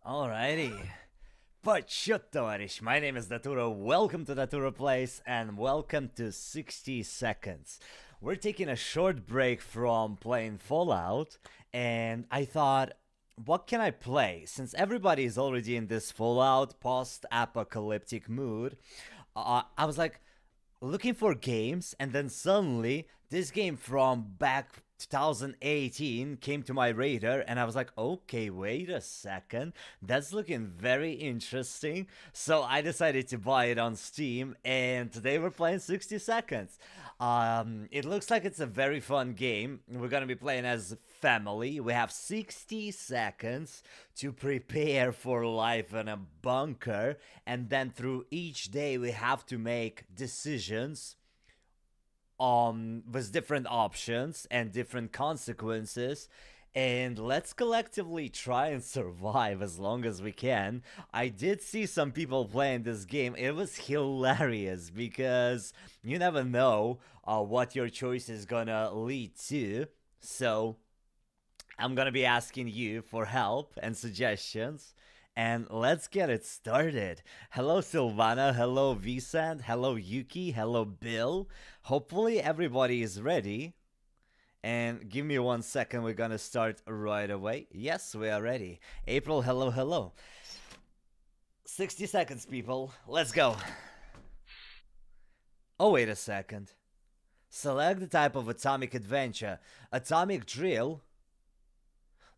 Alrighty. Почет, товарищ. My name is Datura. Welcome to Datura Place and welcome to 60 Seconds. We're taking a short break from playing Fallout and I thought, what can I play? Since everybody is already in this Fallout post-apocalyptic mood, I was like looking for games and then suddenly this game from back 2018 came to my radar and I was like, okay, wait a second, that's looking very interesting. So I decided to buy it on Steam and today we're playing 60 Seconds. It looks like it's a very fun game. We're gonna be playing as family. We have 60 seconds to prepare for life in a bunker, and then through each day we have to make decisions with different options and different consequences, and let's collectively try and survive as long as we can. I did see some people playing this game. It was hilarious because you never know what your choice is gonna lead to, so I'm gonna be asking you for help and suggestions. And let's get it started. Hello Silvana, hello Vicent, hello Yuki, hello Bill. Hopefully everybody is ready. And give me 1 second, we're gonna start right away. Yes, we are ready. April, hello, hello. 60 seconds, people. Let's go. Oh, wait a second. Select the type of atomic adventure. Atomic drill.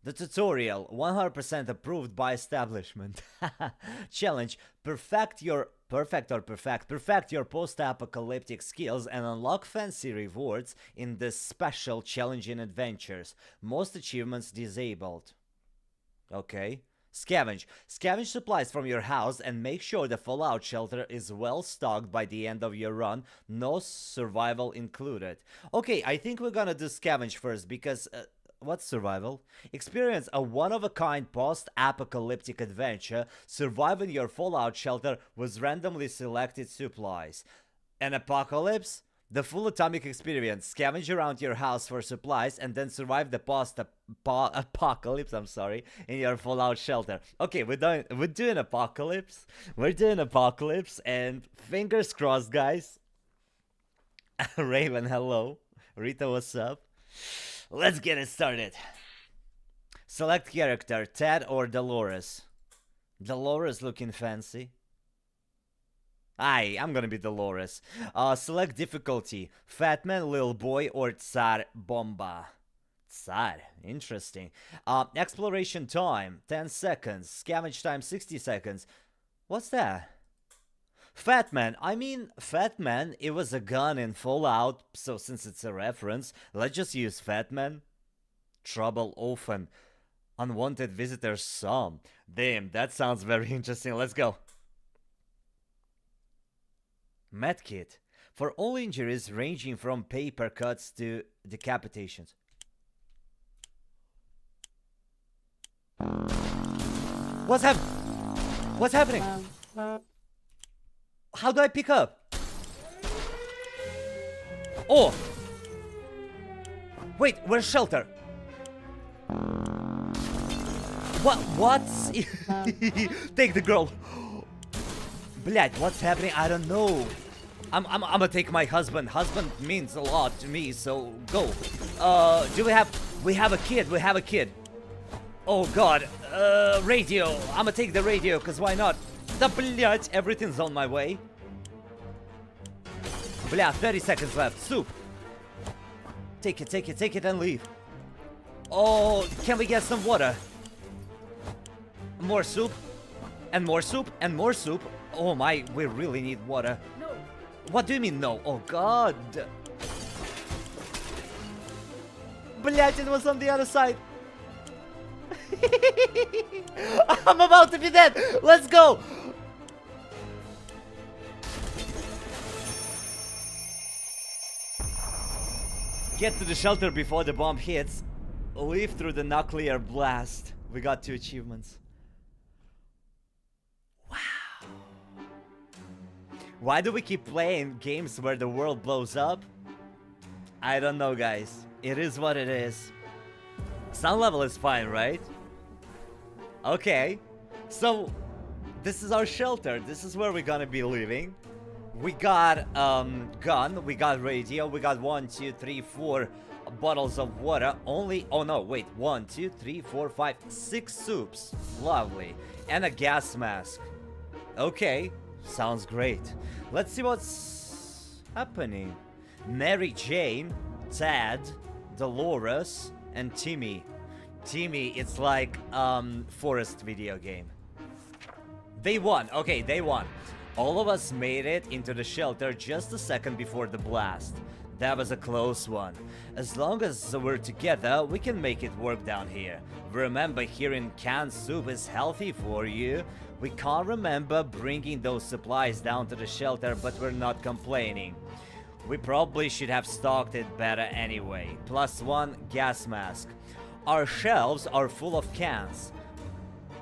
The tutorial, 100% approved by establishment. Challenge, perfect your post-apocalyptic skills and unlock fancy rewards in this special challenging adventures. Most achievements disabled. Okay. Scavenge. Scavenge supplies from your house and make sure the fallout shelter is well stocked by the end of your run. No survival included. Okay, I think we're gonna do scavenge first because... what's survival? Experience a one-of-a-kind post-apocalyptic adventure. Survive in your fallout shelter with randomly selected supplies. An apocalypse? The full atomic experience. Scavenge around your house for supplies and then survive the post-apocalypse, in your fallout shelter. Okay, we're doing apocalypse. We're doing apocalypse and fingers crossed, guys. Raven, hello. Rita, what's up? Let's get it started. Select character, Ted or Dolores. Dolores looking fancy. I'm gonna be Dolores. Select difficulty, Fat Man, Little Boy, or Tsar Bomba. Tsar, interesting. Exploration time, 10 seconds. Scavenge time, 60 seconds. What's that? Fat Man. Fat Man, it was a gun in Fallout, so since it's a reference, let's just use Fat Man. Trouble often. Unwanted visitors some. Damn, that sounds very interesting. Let's go. Medkit. For all injuries ranging from paper cuts to decapitations. What's happening? How do I pick up? Oh! Wait, where's shelter? What's... Take the girl. Блядь, what's happening? I don't know. I'm gonna take my husband. Husband means a lot to me, so go. We have a kid. Oh god. Radio. I'm gonna take the radio, cause why not? Да, блять, everything's on my way. Бля, 30 seconds left. Soup. Take it and leave. Oh, can we get some water? More soup. And more soup. And more soup. Oh my, we really need water. No. What do you mean no? Oh god. Блять, it was on the other side. I'm about to be dead. Let's go. Get to the shelter before the bomb hits. Leave through the nuclear blast. We got 2 achievements. Wow. Why do we keep playing games where the world blows up? I don't know, guys. It is what it is. Sound level is fine, right? Okay. So, this is our shelter. This is where we're gonna be living. We got gun, we got radio, we got 1, 2, 3, 4 bottles of water. Only, oh no, wait, 1, 2, 3, 4, 5, 6 soups. Lovely. And a gas mask. Okay, sounds great. Let's see what's happening. Mary Jane, Tad, Dolores, and Timmy. Timmy, it's like forest video game. They won. Okay, they won. All of us made it into the shelter just a second before the blast. That was a close one. As long as we're together, we can make it work down here. Remember, hearing canned soup is healthy for you. We can't remember bringing those supplies down to the shelter, but we're not complaining. We probably should have stocked it better anyway. +1 gas mask. Our shelves are full of cans.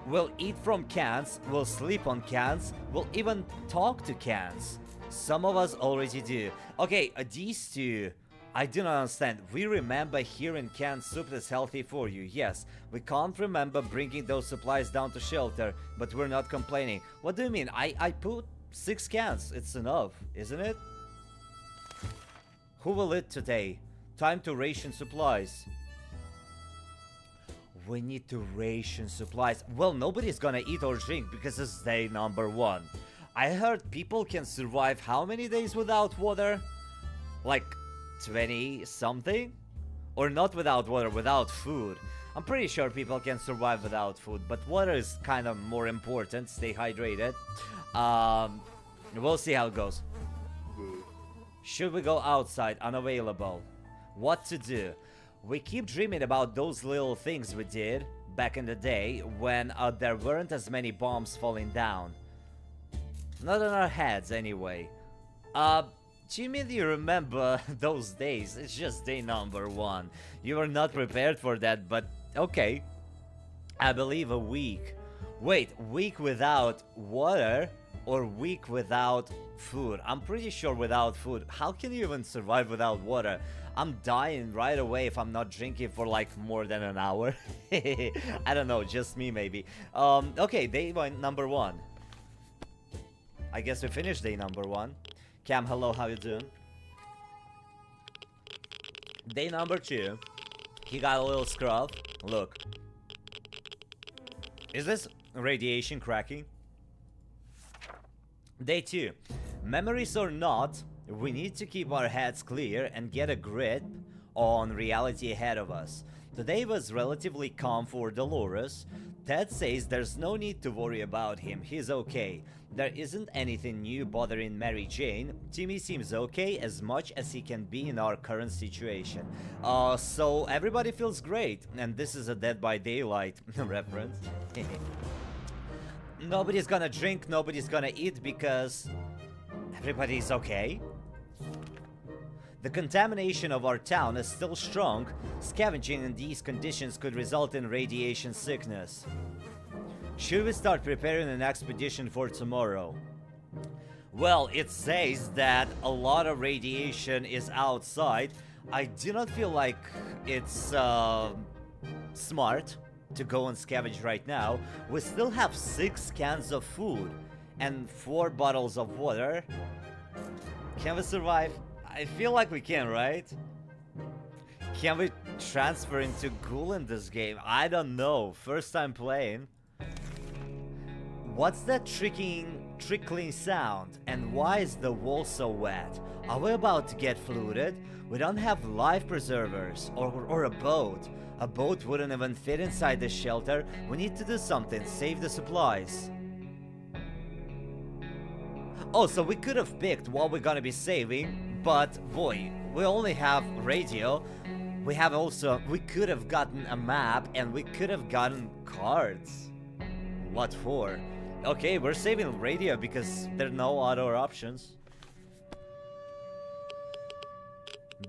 We'll eat from cans, we'll sleep on cans, we'll even talk to cans. Some of us already do. Okay, these two, I do not understand. We remember hearing canned soup is healthy for you. Yes, we can't remember bringing those supplies down to shelter, but we're not complaining. What do you mean? I put 6 cans. It's enough, isn't it? Who will eat today? Time to ration supplies. We need to ration supplies. Well, nobody's gonna eat or drink because it's day number 1. I heard people can survive how many days without water? Like 20 something? Or not without water, without food. I'm pretty sure people can survive without food, but water is kind of more important. Stay hydrated. We'll see how it goes. Should we go outside? Unavailable. What to do? We keep dreaming about those little things we did back in the day when there weren't as many bombs falling down. Not on our heads, anyway. Jimmy, do you remember those days? It's just day number 1. You were not prepared for that, but okay. I believe a week. Wait, week without water or week without food? I'm pretty sure without food. How can you even survive without water? I'm dying right away if I'm not drinking for like more than an hour. I don't know, just me maybe. Okay, day number 1. I guess we finished day number 1. Cam, hello, how you doing? Day number 2. He got a little scrub. Look. Is this radiation cracking? Day 2. Memories or not, we need to keep our heads clear and get a grip on reality ahead of us. Today was relatively calm for Dolores. Ted says there's no need to worry about him, he's okay. There isn't anything new bothering Mary Jane. Timmy seems okay as much as he can be in our current situation. So everybody feels great, and this is a Dead by Daylight reference. Nobody's gonna drink, nobody's gonna eat because everybody's okay. The contamination of our town is still strong. Scavenging in these conditions could result in radiation sickness. Should we start preparing an expedition for tomorrow? Well, it says that a lot of radiation is outside. I do not feel like it's smart to go and scavenge right now. We still have 6 cans of food and 4 bottles of water. Can we survive? I feel like we can, right? Can we transfer into ghoul in this game? I don't know. First time playing. What's that trickling sound? And why is the wall so wet? Are we about to get flooded? We don't have life preservers or a boat. A boat wouldn't even fit inside the shelter. We need to do something. Save the supplies. Oh, so we could have picked what we're gonna be saving, but boy, we only have radio. We could have gotten a map and we could have gotten cards. What for? Okay, we're saving radio because there are no other options.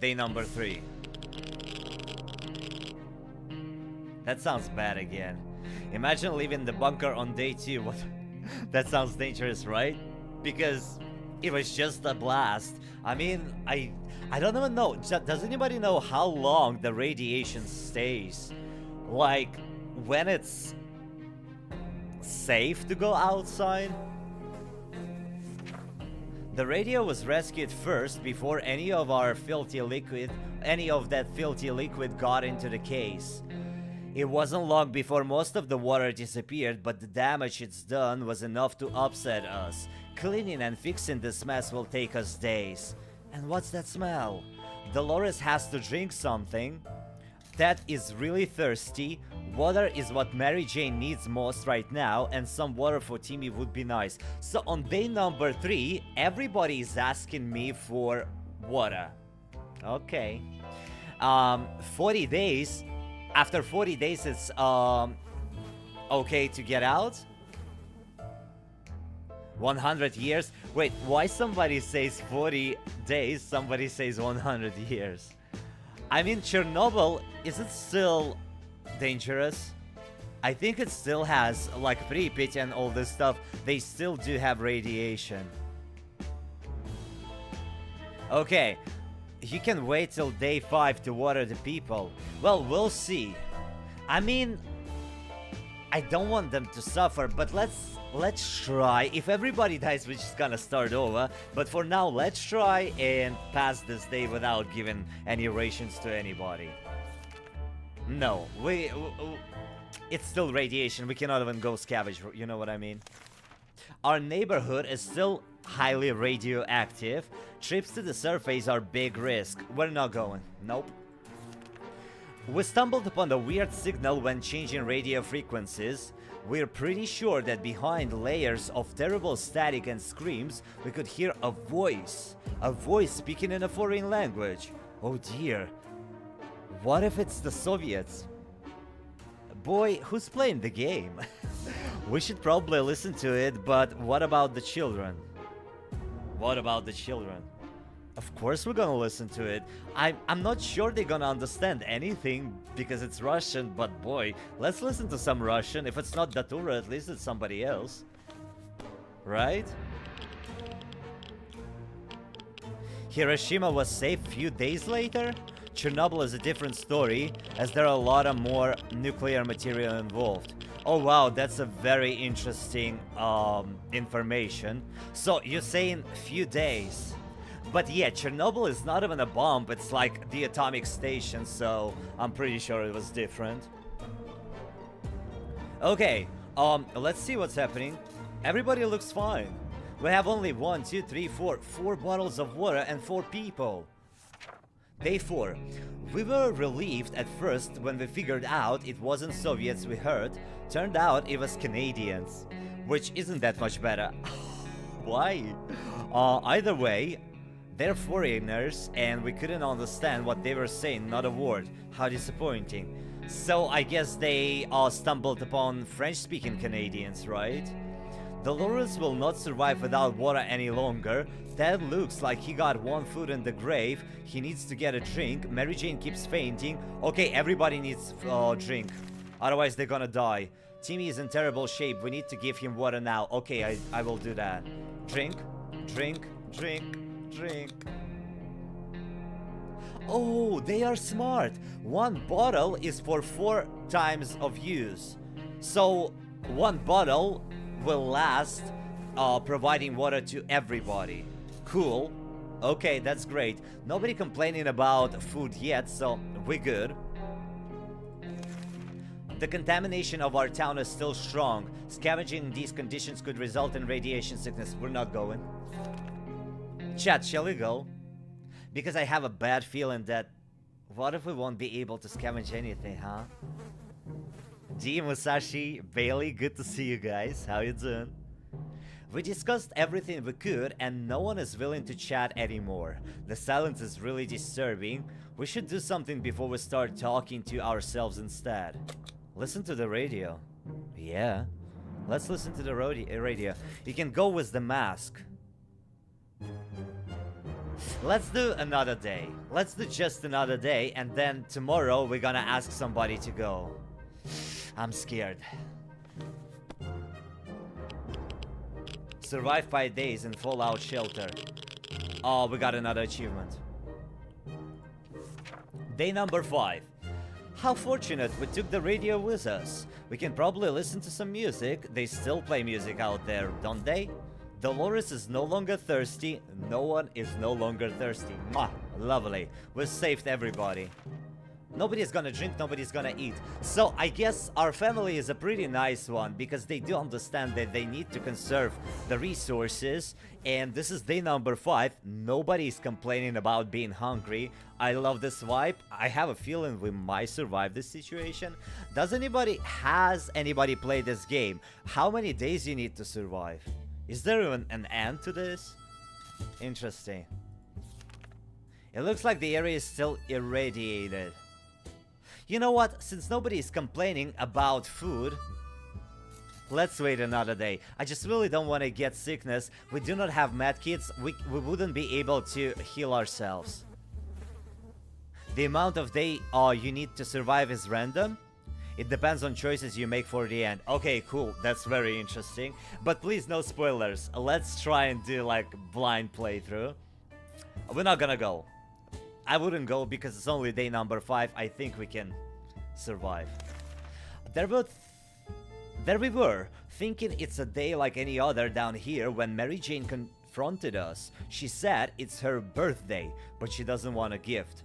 Day number 3. That sounds bad again. Imagine leaving the bunker on day 2. What? That sounds dangerous, right? Because it was just a blast. I mean, I don't even know. Does anybody know how long the radiation stays? Like, when it's safe to go outside? The radio was rescued first before any of that filthy liquid got into the case. It wasn't long before most of the water disappeared, but the damage it's done was enough to upset us. Cleaning and fixing this mess will take us days. And what's that smell? Dolores has to drink something. Ted is really thirsty. Water is what Mary Jane needs most right now, and some water for Timmy would be nice. So on day number 3, everybody is asking me for water. Okay. 40 days. After 40 days, it's okay to get out. 100 years. Wait, why somebody says 40 days? Somebody says 100 years. I mean, Chernobyl, is it still dangerous? I think it still has, like Pripyat and all this stuff, they still do have radiation. Okay, you can wait till day 5 to water the people. Well, we'll see. I mean, I don't want them to suffer, but let's try. If everybody dies, we're just gonna start over. But for now, let's try and pass this day without giving any rations to anybody. No, it's still radiation. We cannot even go scavenge, you know what I mean? Our neighborhood is still highly radioactive. Trips to the surface are big risk. We're not going. Nope. We stumbled upon a weird signal when changing radio frequencies. We're pretty sure that behind layers of terrible static and screams, we could hear a voice speaking in a foreign language. Oh dear. What if it's the Soviets? Boy, who's playing the game? We should probably listen to it, but what about the children? What about the children? Of course we're gonna listen to it. I'm not sure they're gonna understand anything because it's Russian, but boy, let's listen to some Russian. If it's not Datura, at least it's somebody else. Right? Hiroshima was safe few days later? Chernobyl is a different story, as there are a lot of more nuclear material involved. Oh wow, that's a very interesting information. So you're saying few days. But yeah, Chernobyl is not even a bomb, it's like the atomic station, so I'm pretty sure it was different. Okay, let's see what's happening. Everybody looks fine. We have only 1, 2, 3, 4 bottles of water and 4 people. Day 4. We were relieved at first when we figured out it wasn't Soviets we heard. Turned out it was Canadians, which isn't that much better. Why? Either way, they're foreigners and we couldn't understand what they were saying, not a word. How disappointing. So I guess they stumbled upon French-speaking Canadians, right? Dolores will not survive without water any longer. Ted looks like he got one foot in the grave. He needs to get a drink. Mary Jane keeps fainting. Okay, everybody needs a drink. Otherwise they're gonna die. Timmy is in terrible shape. We need to give him water now. Okay, I will do that. Drink, drink, drink, drink. Oh, they are smart. 1 bottle is for 4 times of use. So 1 bottle will last, providing water to everybody. Cool. Okay, that's great. Nobody complaining about food yet, so we're good. The contamination of our town is still strong. Scavenging in these conditions could result in radiation sickness. We're not going. Chat, shall we go? Because I have a bad feeling that... What if we won't be able to scavenge anything, huh? G, Musashi, Bailey, good to see you guys. How you doing? We discussed everything we could and no one is willing to chat anymore. The silence is really disturbing. We should do something before we start talking to ourselves instead. Listen to the radio. Yeah. Let's listen to the radio. You can go with the mask. Let's do another day. Let's do just another day and then tomorrow we're gonna ask somebody to go. I'm scared. Survive 5 days in fallout shelter. Oh, we got another achievement. Day number 5. How fortunate we took the radio with us. We can probably listen to some music. They still play music out there, don't they? Dolores is no longer thirsty. No one is no longer thirsty. Mwah, lovely. We saved everybody. Nobody's gonna drink, nobody's gonna eat. So I guess our family is a pretty nice one because they do understand that they need to conserve the resources. And this is day number 5. Nobody's complaining about being hungry. I love this vibe. I have a feeling we might survive this situation. Has anybody played this game? How many days you need to survive? Is there even an end to this? Interesting. It looks like the area is still irradiated. You know what? Since nobody is complaining about food, let's wait another day. I just really don't want to get sickness. We do not have medkits. We wouldn't be able to heal ourselves. The amount of day you need to survive is random. It depends on choices you make for the end. Okay, cool. That's very interesting. But please, no spoilers. Let's try and do like blind playthrough. We're not gonna go. I wouldn't go because it's only day number 5. I think we can survive. There we were, thinking it's a day like any other down here when Mary Jane confronted us. She said it's her birthday, but she doesn't want a gift.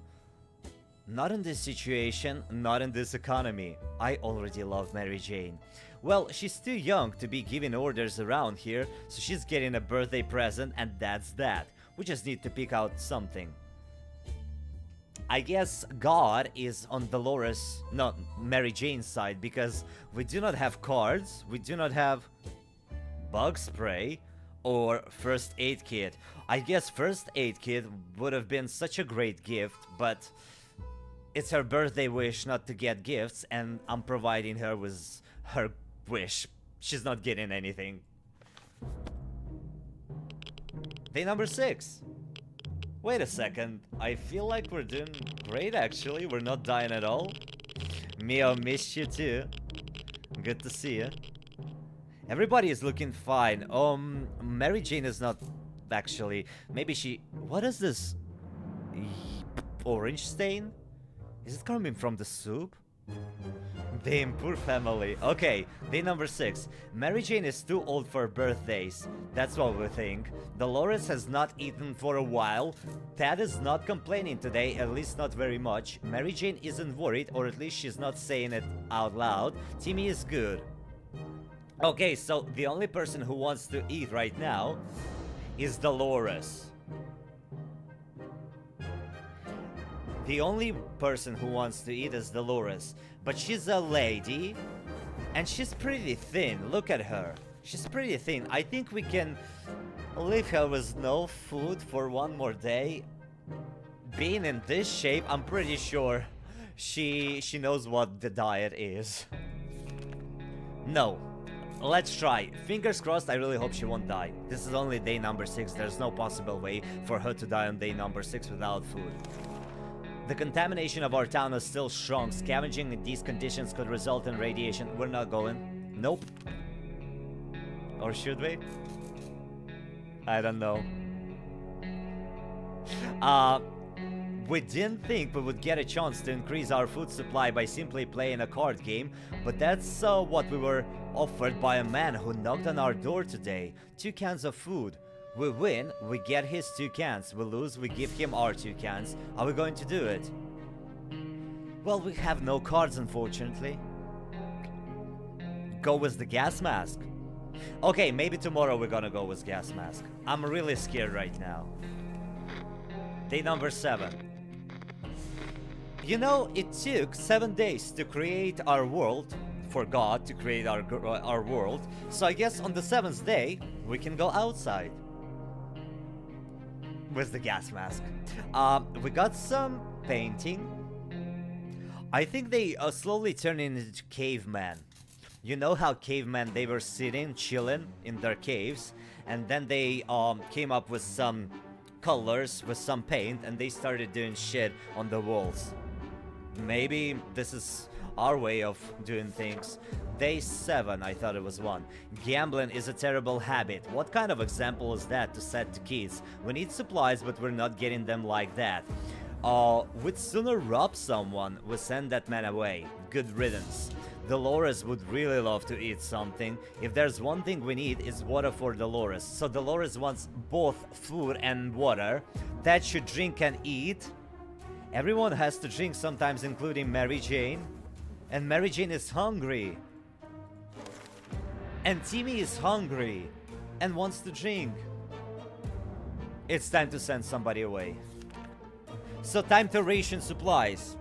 Not in this situation, not in this economy. I already love Mary Jane. Well, she's too young to be giving orders around here, so she's getting a birthday present and that's that. We just need to pick out something. I guess God is on Dolores, not Mary Jane's side, because we do not have cards, we do not have bug spray or first aid kit. I guess first aid kit would have been such a great gift, but it's her birthday wish not to get gifts, and I'm providing her with her wish. She's not getting anything. Day number 6. Wait a second, I feel like we're doing great actually, we're not dying at all. Mio, missed you too. Good to see you. Everybody is looking fine. Mary Jane is not actually, maybe she, what is this? Orange stain? Is it coming from the soup? Damn, poor family. Okay, day number 6. Mary Jane is too old for birthdays. That's what we think. Dolores has not eaten for a while. Ted is not complaining today, at least not very much. Mary Jane isn't worried, or at least she's not saying it out loud. Timmy is good. Okay, so the only person who wants to eat right now is Dolores. The only person who wants to eat is Dolores. But she's a lady, and she's pretty thin. Look at her. She's pretty thin. I think we can leave her with no food for one more day. Being in this shape, I'm pretty sure she knows what the diet is. No. Let's try. Fingers crossed, I really hope she won't die. This is only day number 6. There's no possible way for her to die on day number 6 without food. The contamination of our town is still strong. Scavenging in these conditions could result in radiation. We're not going. Nope. Or should we? I don't know. We didn't think we would get a chance to increase our food supply by simply playing a card game, but that's what we were offered by a man who knocked on our door today. 2 cans of food. We win, we get his 2 cans. We lose, we give him our 2 cans. Are we going to do it? Well, we have no cards, unfortunately. Go with the gas mask. Okay, maybe tomorrow we're gonna go with gas mask. I'm really scared right now. Day number 7. You know, it took 7 days to create our world. For God to create our world. So I guess on the 7th day, we can go outside. With the gas mask. We got some painting. I think they slowly turn into cavemen. You know how cavemen, they were sitting, chilling in their caves, and then they came up with some colors, with some paint, and they started doing shit on the walls. Maybe this is our way of doing things. Day 7, I thought it was 1. Gambling is a terrible habit. What kind of example is that to set to kids? We need supplies, but we're not getting them like that. We'd sooner rob someone, we send that man away. Good riddance. Dolores would really love to eat something. If there's one thing we need, is water for Dolores. So Dolores wants both food and water. That should drink and eat. Everyone has to drink sometimes, including Mary Jane. And Mary Jane is hungry. And Timmy is hungry and wants to drink. It's time to send somebody away. So time to ration supplies.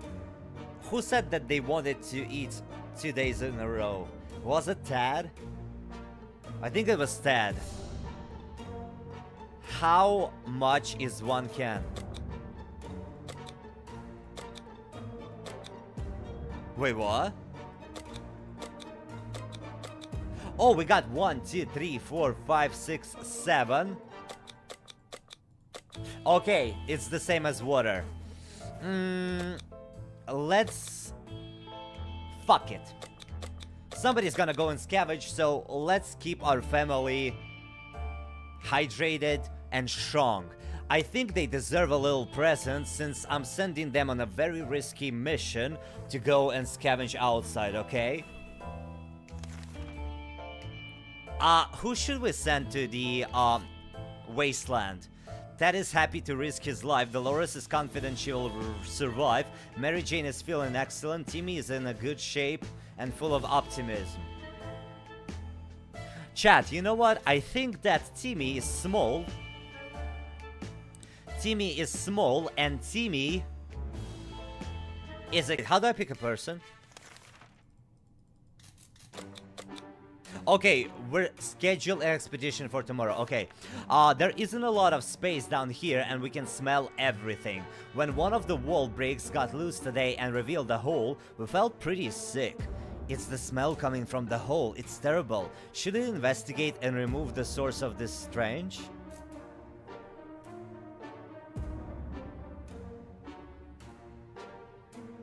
Who said that they wanted to eat 2 days in a row? Was it Tad? I think it was Tad. How much is one can? Wait, what? Oh, we got 1, 2, 3, 4, 5, 6, 7. Okay, it's the same as water. Let's... Fuck it. Somebody's gonna go and scavenge, so let's keep our family hydrated and strong. I think they deserve a little present since I'm sending them on a very risky mission to go and scavenge outside, okay? Who should we send to the wasteland? Ted is happy to risk his life. Dolores is confident she will survive. Mary Jane is feeling excellent. Timmy is in a good shape and full of optimism. Chat, you know what? I think that Timmy is small. Timmy is small and Timmy is a... How do I pick a person? Okay, we're scheduled an expedition for tomorrow. Okay, there isn't a lot of space down here and we can smell everything. When one of the wall breaks got loose today and revealed the hole, we felt pretty sick. It's the smell coming from the hole. It's terrible. Should we investigate and remove the source of this stench?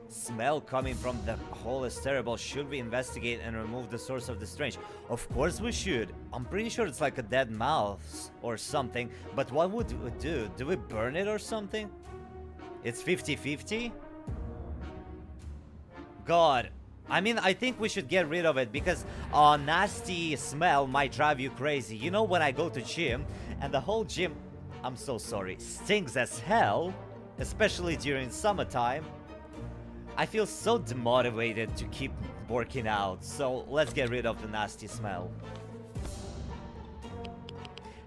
Smell coming from the hole is terrible. Should we investigate and remove the source of the stench? Of course we should. I'm pretty sure it's like a dead mouse or something. But what would we do? Do we burn it or something? It's 50-50? God. I mean, I think we should get rid of it because a nasty smell might drive you crazy. You know, when I go to gym and the whole gym, I'm so sorry, stinks as hell, especially during summertime, I feel so demotivated to keep working out. So let's get rid of the nasty smell.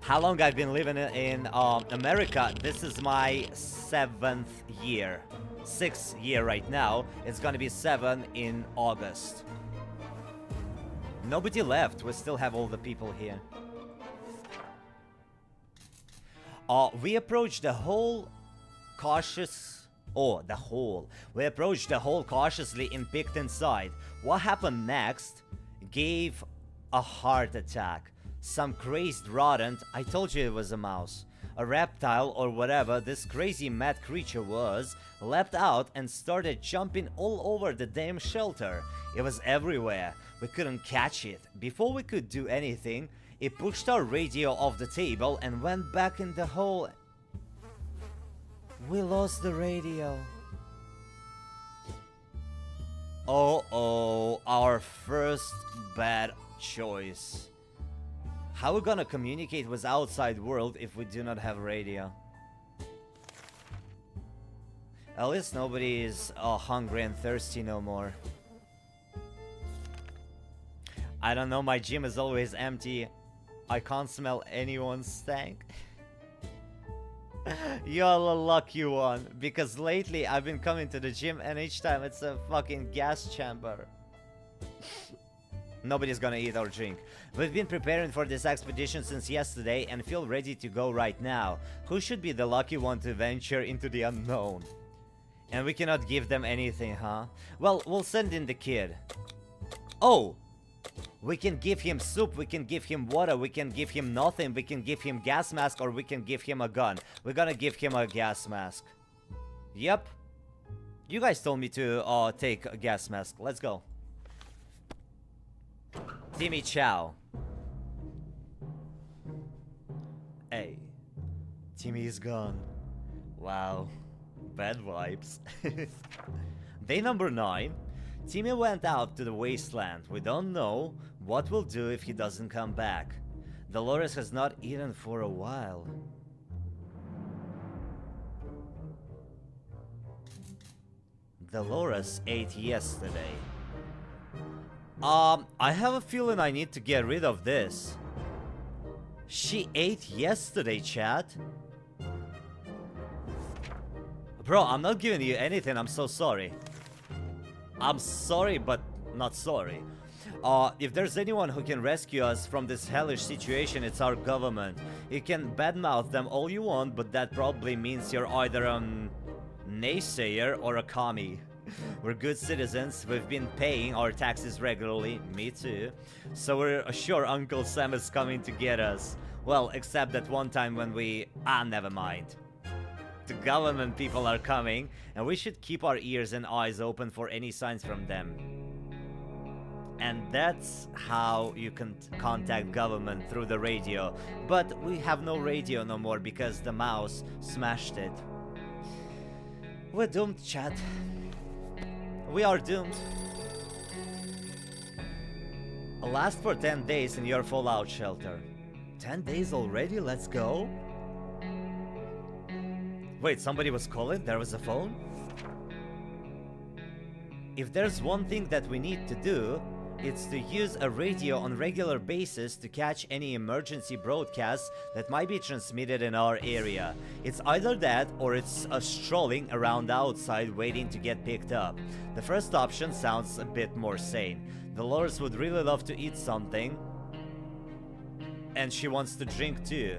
How long I've been living in America? This is my 7th year. 6th year right now. It's gonna be 7 in August. Nobody left. We still have all the people here. We approached the whole cautious... Oh, the hole. We approached the hole cautiously and peeked inside. What happened next gave a heart attack. Some crazed rodent, I told you it was a mouse, a reptile or whatever this crazy mad creature was, leapt out and started jumping all over the damn shelter. It was everywhere. We couldn't catch it. Before we could do anything, it pushed our radio off the table and went back in the hole. We lost the radio. Oh, our first bad choice. How are we gonna communicate with outside world if we do not have radio? At least nobody is hungry and thirsty no more. I don't know, my gym is always empty. I can't smell anyone's stank. You're a lucky one, because lately I've been coming to the gym and each time it's a fucking gas chamber. Nobody's gonna eat or drink. We've been preparing for this expedition since yesterday and feel ready to go right now. Who should be the lucky one to venture into the unknown? And we cannot give them anything, huh? Well, we'll send in the kid. Oh! We can give him soup, we can give him water, we can give him nothing, we can give him gas mask, or we can give him a gun. We're gonna give him a gas mask. Yep. You guys told me to take a gas mask. Let's go. Timmy Chow. Hey. Timmy is gone. Wow. Bad vibes. Day number 9. Timmy went out to the wasteland. We don't know what we'll do if he doesn't come back. Dolores has not eaten for a while. Dolores ate yesterday. I have a feeling I need to get rid of this. She ate yesterday, chat. Bro, I'm not giving you anything, I'm so sorry. I'm sorry, but not sorry. If there's anyone who can rescue us from this hellish situation, it's our government. You can badmouth them all you want, but that probably means you're either a naysayer or a commie. We're good citizens, we've been paying our taxes regularly, me too. So we're sure Uncle Sam is coming to get us. Well, except that one time when we... never mind. The government people are coming, and we should keep our ears and eyes open for any signs from them. And that's how you can contact government, through the radio. But we have no radio no more because the mouse smashed it. We're doomed, chat. We are doomed. Last for 10 days in your fallout shelter. 10 days already? Let's go. Wait, somebody was calling? There was a phone? If there's one thing that we need to do, it's to use a radio on regular basis to catch any emergency broadcasts that might be transmitted in our area. It's either that or it's strolling around outside waiting to get picked up. The first option sounds a bit more sane. Dolores would really love to eat something. And she wants to drink too.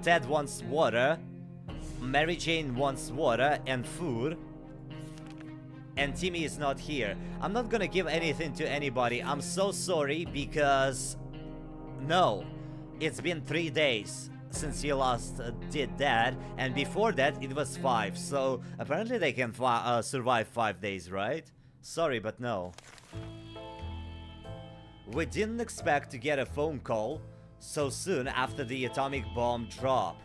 Ted wants water. Mary Jane wants water and food. And Timmy is not here. I'm not gonna give anything to anybody. I'm so sorry because... No. It's been 3 days since you last did that. And before that it was 5. So apparently they can survive 5 days, right? Sorry, but no. We didn't expect to get a phone call so soon after the atomic bomb drop.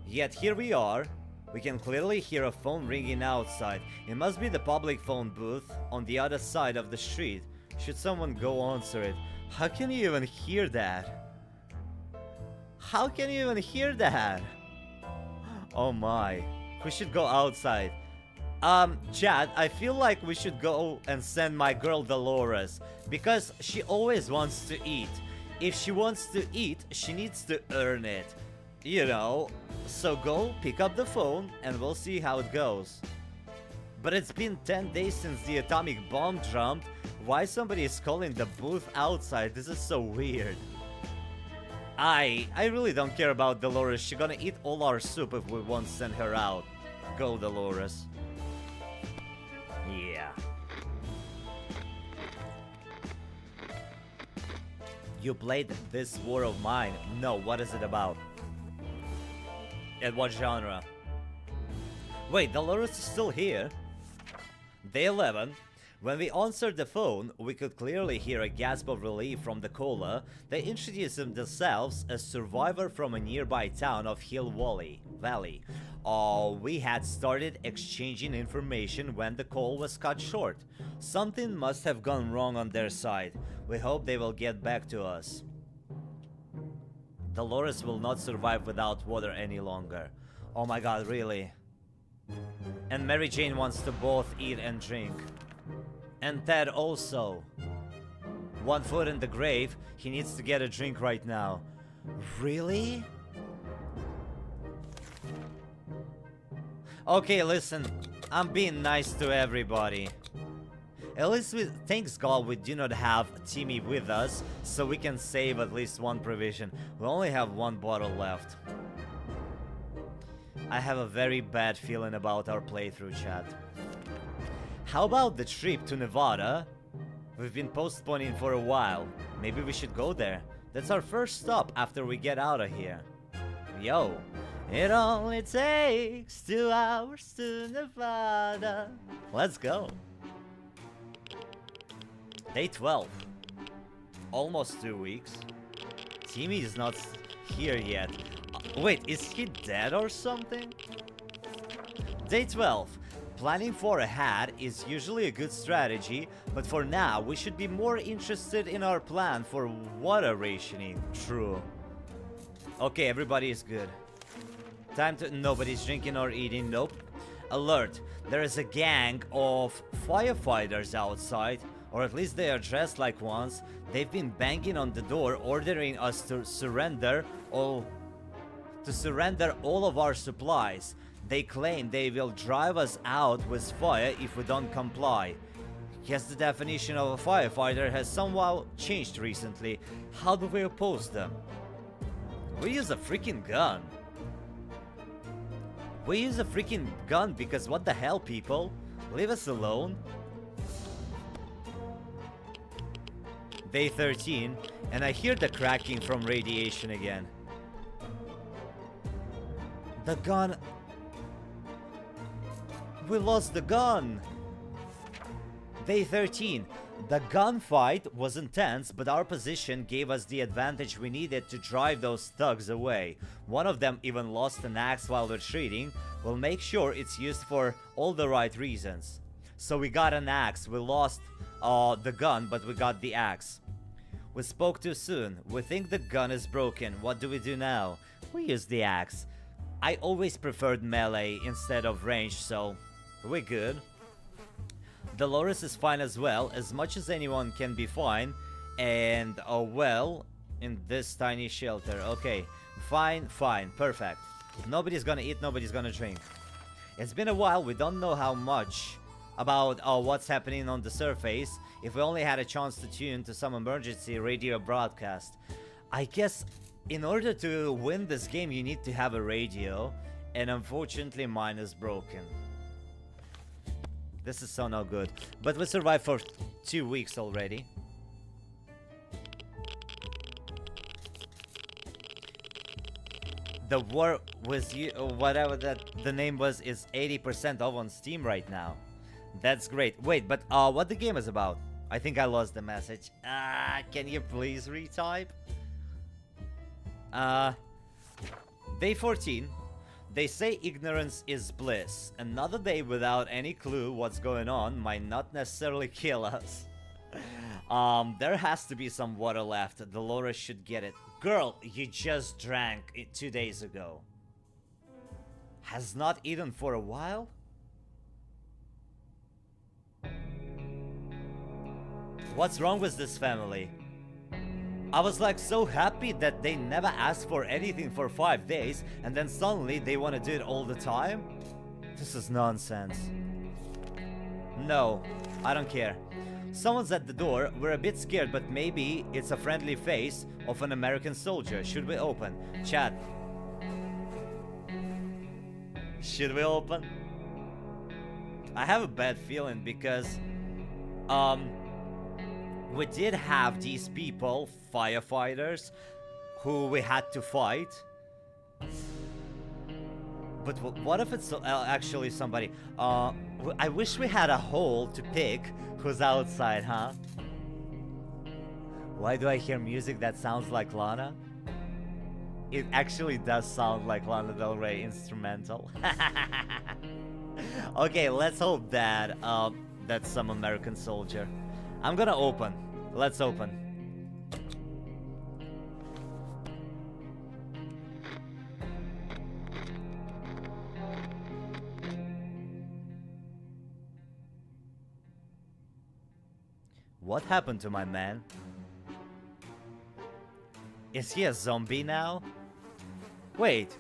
Yet here we are. We can clearly hear a phone ringing outside. It must be the public phone booth on the other side of the street. Should someone go answer it? How can you even hear that? How can you even hear that? Oh my. We should go outside. Chat, I feel like we should go and send my girl Dolores. Because she always wants to eat. If she wants to eat, she needs to earn it. You know, so go pick up the phone and we'll see how it goes. But it's been 10 days since the atomic bomb dropped. Why somebody is calling the booth outside? This is so weird. I really don't care about Dolores. She's gonna eat all our soup if we won't send her out. Go, Dolores. Yeah. You played this war of mine? No, what is it about? And what genre? Wait, Dolores is still here. Day 11. When we answered the phone, we could clearly hear a gasp of relief from the caller. They introduced themselves as survivor from a nearby town of Hill Valley. We had started exchanging information when the call was cut short. Something must have gone wrong on their side. We hope they will get back to us. Dolores will not survive without water any longer. Oh my god, really? And Mary Jane wants to both eat and drink. And Ted also. 1 foot in the grave, he needs to get a drink right now. Really? Okay, listen, I'm being nice to everybody. At least thanks God we do not have Timmy with us, so we can save at least one provision. We only have 1 bottle left. I have a very bad feeling about our playthrough, chat. How about the trip to Nevada? We've been postponing for a while. Maybe we should go there. That's our first stop after we get out of here. Yo, it only takes 2 hours to Nevada. Let's go. Day 12. Almost 2 weeks. Timmy is not here yet. Wait, is he dead or something? Day 12. Planning for ahead is usually a good strategy, but for now we should be more interested in our plan for water rationing. True. Okay, everybody is good. Time to... Nobody's drinking or eating. Nope. Alert. There is a gang of firefighters outside, or at least they are dressed like ones. They've been banging on the door, ordering us to surrender all of our supplies. They claim they will drive us out with fire if we don't comply. Guess the definition of a firefighter has somehow changed recently. How do we oppose them? We use a freaking gun. We use a freaking gun because what the hell, people? Leave us alone. Day 13, and I hear the cracking from radiation again. The gun... We lost the gun! Day 13. The gunfight was intense, but our position gave us the advantage we needed to drive those thugs away. One of them even lost an axe while retreating. We'll make sure it's used for all the right reasons. So we got an axe. We lost the gun, but we got the axe. We spoke too soon. We think the gun is broken. What do we do now? We use the axe. I always preferred melee instead of range, so we're good. Dolores is fine as well, as much as anyone can be fine. And, well, in this tiny shelter. Okay, fine, perfect. Nobody's gonna eat, nobody's gonna drink. It's been a while, we don't know how much about what's happening on the surface. If we only had a chance to tune to some emergency radio broadcast. I guess in order to win this game you need to have a radio, and unfortunately mine is broken. This is so not good. But we survived for 2 weeks already. The war with you, whatever that the name was, is 80% off on Steam right now. That's great. Wait, but what the game is about? I think I lost the message. Can you please retype? Day 14. They say ignorance is bliss. Another day without any clue what's going on might not necessarily kill us. There has to be some water left. Dolores should get it. Girl, you just drank it 2 days ago. Has not eaten for a while? What's wrong with this family? I was like so happy that they never asked for anything for 5 days, and then suddenly they want to do it all the time? This is nonsense. No, I don't care. Someone's at the door. We're a bit scared, but maybe it's a friendly face of an American soldier. Should we open? Chat. Should we open? I have a bad feeling because we did have these people, firefighters, who we had to fight. But what if it's actually somebody? I wish we had a hole to pick who's outside, huh? Why do I hear music that sounds like Lana? It actually does sound like Lana Del Rey instrumental. Okay, let's hope that that's some American soldier. I'm gonna open. Let's open. What happened to my man? Is he a zombie now? Wait.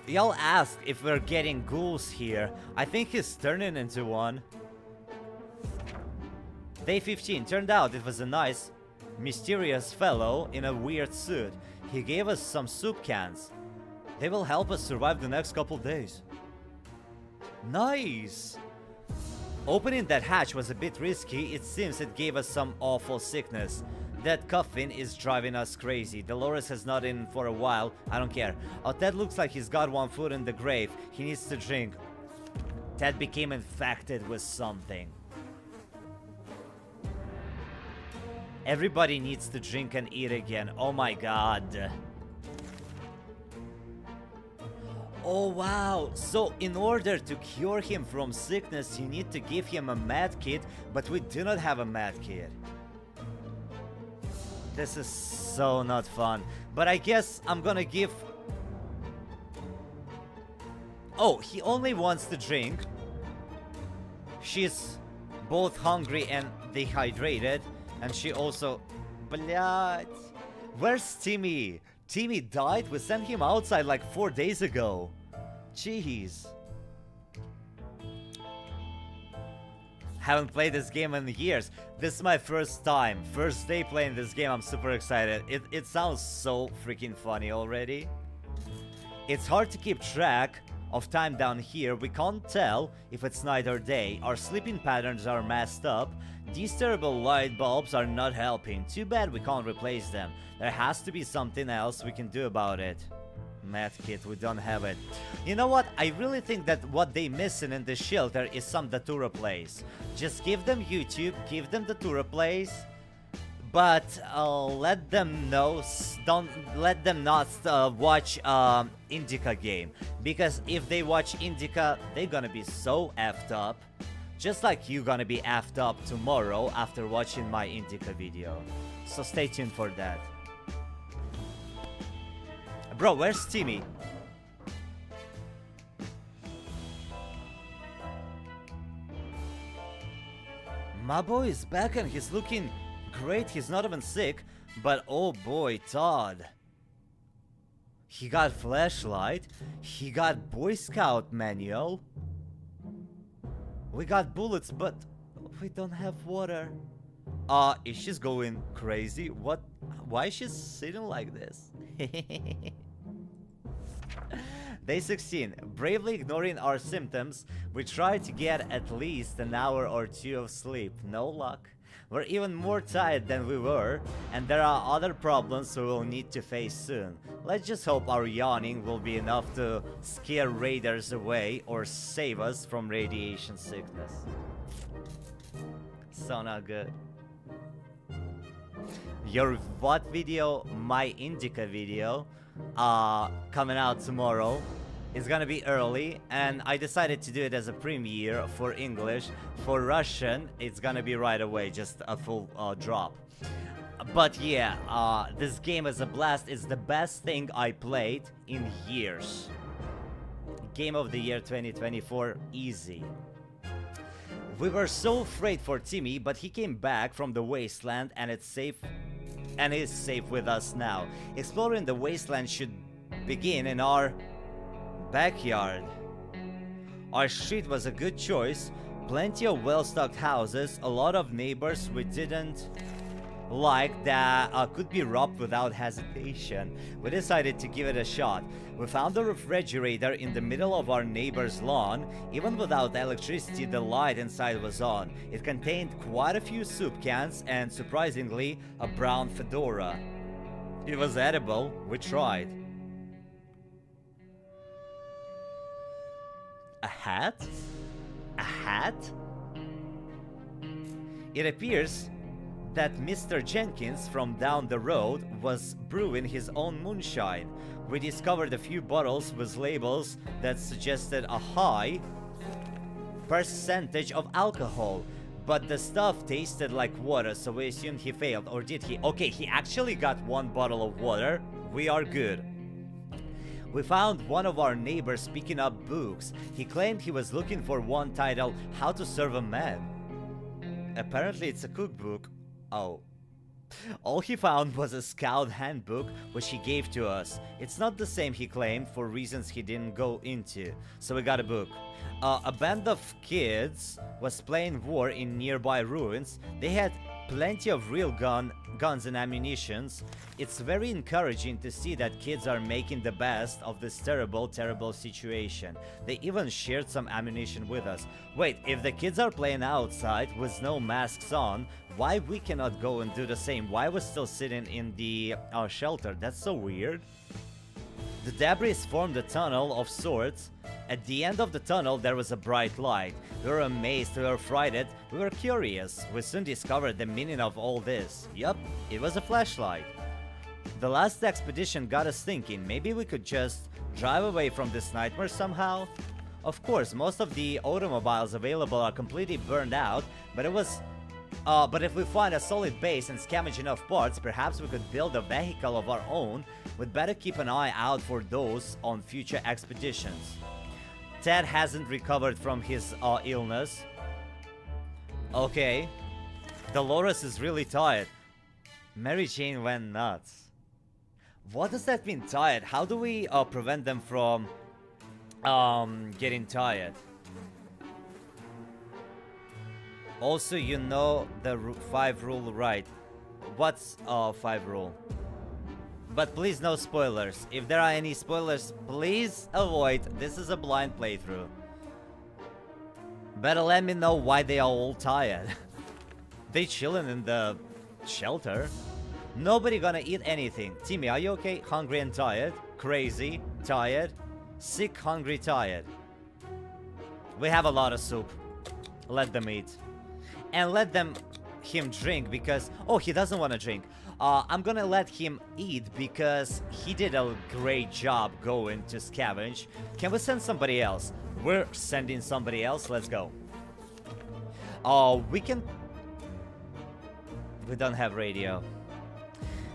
Y'all asked if we're getting ghouls here. I think he's turning into one. Day 15. Turned out it was a nice, mysterious fellow in a weird suit. He gave us some soup cans. They will help us survive the next couple days. Nice! Opening that hatch was a bit risky. It seems it gave us some awful sickness. That coffin is driving us crazy. Dolores has not eaten for a while. I don't care. Oh, Ted looks like he's got one foot in the grave. He needs to drink. Ted became infected with something. Everybody needs to drink and eat again. Oh my god. Oh wow, so in order to cure him from sickness you need to give him a med kit, but we do not have a med kit. This is so not fun, but I guess I'm gonna give... Oh, he only wants to drink. She's both hungry and dehydrated, and she also... Блядь. Where's Timmy? Timmy died? We sent him outside like 4 days ago. Jeez. Haven't played this game in years. This is my first time. First day playing this game. I'm super excited. It sounds so freaking funny already. It's hard to keep track of time down here. We can't tell if it's night or day. Our sleeping patterns are messed up. These terrible light bulbs are not helping. Too bad we can't replace them. There has to be something else we can do about it. Medkit, we don't have it. You know what? I really think that what they missing in this shelter is some Datura plays. Just give them YouTube, give them Datura plays, but let them know, don't let them not watch Indica game, because if they watch Indica, they're gonna be so effed up, just like you gonna be effed up tomorrow after watching my Indica video. So stay tuned for that. Bro, where's Timmy? My boy is back and he's looking great. He's not even sick. But oh boy, Todd. He got flashlight. He got Boy Scout manual. We got bullets, but we don't have water. Is she going crazy? What? Why is she sitting like this? Day 16. Bravely ignoring our symptoms, we try to get at least an hour or two of sleep. No luck. We're even more tired than we were, and there are other problems we will need to face soon. Let's just hope our yawning will be enough to scare raiders away or save us from radiation sickness. So not good. Your what video? My Indica video, coming out tomorrow. It's gonna be early, and I decided to do it as a premiere for English. For Russian, it's gonna be right away, just a full drop. But yeah, this game is a blast. It's the best thing I played in years. Game of the year 2024, easy. We were so afraid for Timmy, but he came back from the wasteland and it's safe, and is safe with us now. Exploring the wasteland should begin in our backyard. Our street was a good choice. Plenty of well-stocked houses, a lot of neighbors we didn't like that could be robbed without hesitation. We decided to give it a shot. We found a refrigerator in the middle of our neighbor's lawn. Even without electricity, the light inside was on. It contained quite a few soup cans and, surprisingly, a brown fedora. It was edible. We tried. A hat? A hat? It appears that Mr. Jenkins from down the road was brewing his own moonshine. We discovered a few bottles with labels that suggested a high percentage of alcohol, but the stuff tasted like water, so we assumed he failed. Or did he? Okay, he actually got one bottle of water. We are good. We found one of our neighbors picking up books. He claimed he was looking for one titled How to Serve a Man. Apparently it's a cookbook. Oh. All he found was a scout handbook, which he gave to us. It's not the same, he claimed, for reasons he didn't go into. So we got a book. A band of kids was playing war in nearby ruins. They had plenty of real guns and ammunitions. It's very encouraging to see that kids are making the best of this terrible situation. They even shared some ammunition with us. Wait, if the kids are playing outside with no masks on, why we cannot go and do the same? Why we're still sitting in the shelter? That's so weird. The debris formed a tunnel of sorts. At the end of the tunnel there was a bright light. We were amazed, we were frightened, we were curious. We soon discovered the meaning of all this. Yup, it was a flashlight. The last expedition got us thinking, maybe we could just drive away from this nightmare somehow? Of course, most of the automobiles available are completely burned out, but if we find a solid base and scavenge enough parts, perhaps we could build a vehicle of our own. We'd better keep an eye out for those on future expeditions. Ted hasn't recovered from his illness. Okay. Dolores is really tired. Mary Jane went nuts. What does that mean, tired? How do we prevent them from getting tired? Also, you know the 5 rule, right? What's 5 rule? But please no spoilers. If there are any spoilers, please avoid. This is a blind playthrough. Better let me know why they are all tired. They chilling in the shelter. Nobody gonna eat anything. Timmy, are you okay? Hungry and tired? Crazy? Tired? Sick, hungry, tired. We have a lot of soup. Let them eat. And let him drink because... Oh, he doesn't want to drink. I'm gonna let him eat because he did a great job going to scavenge. Can we send somebody else? We're sending somebody else. Let's go. We don't have radio.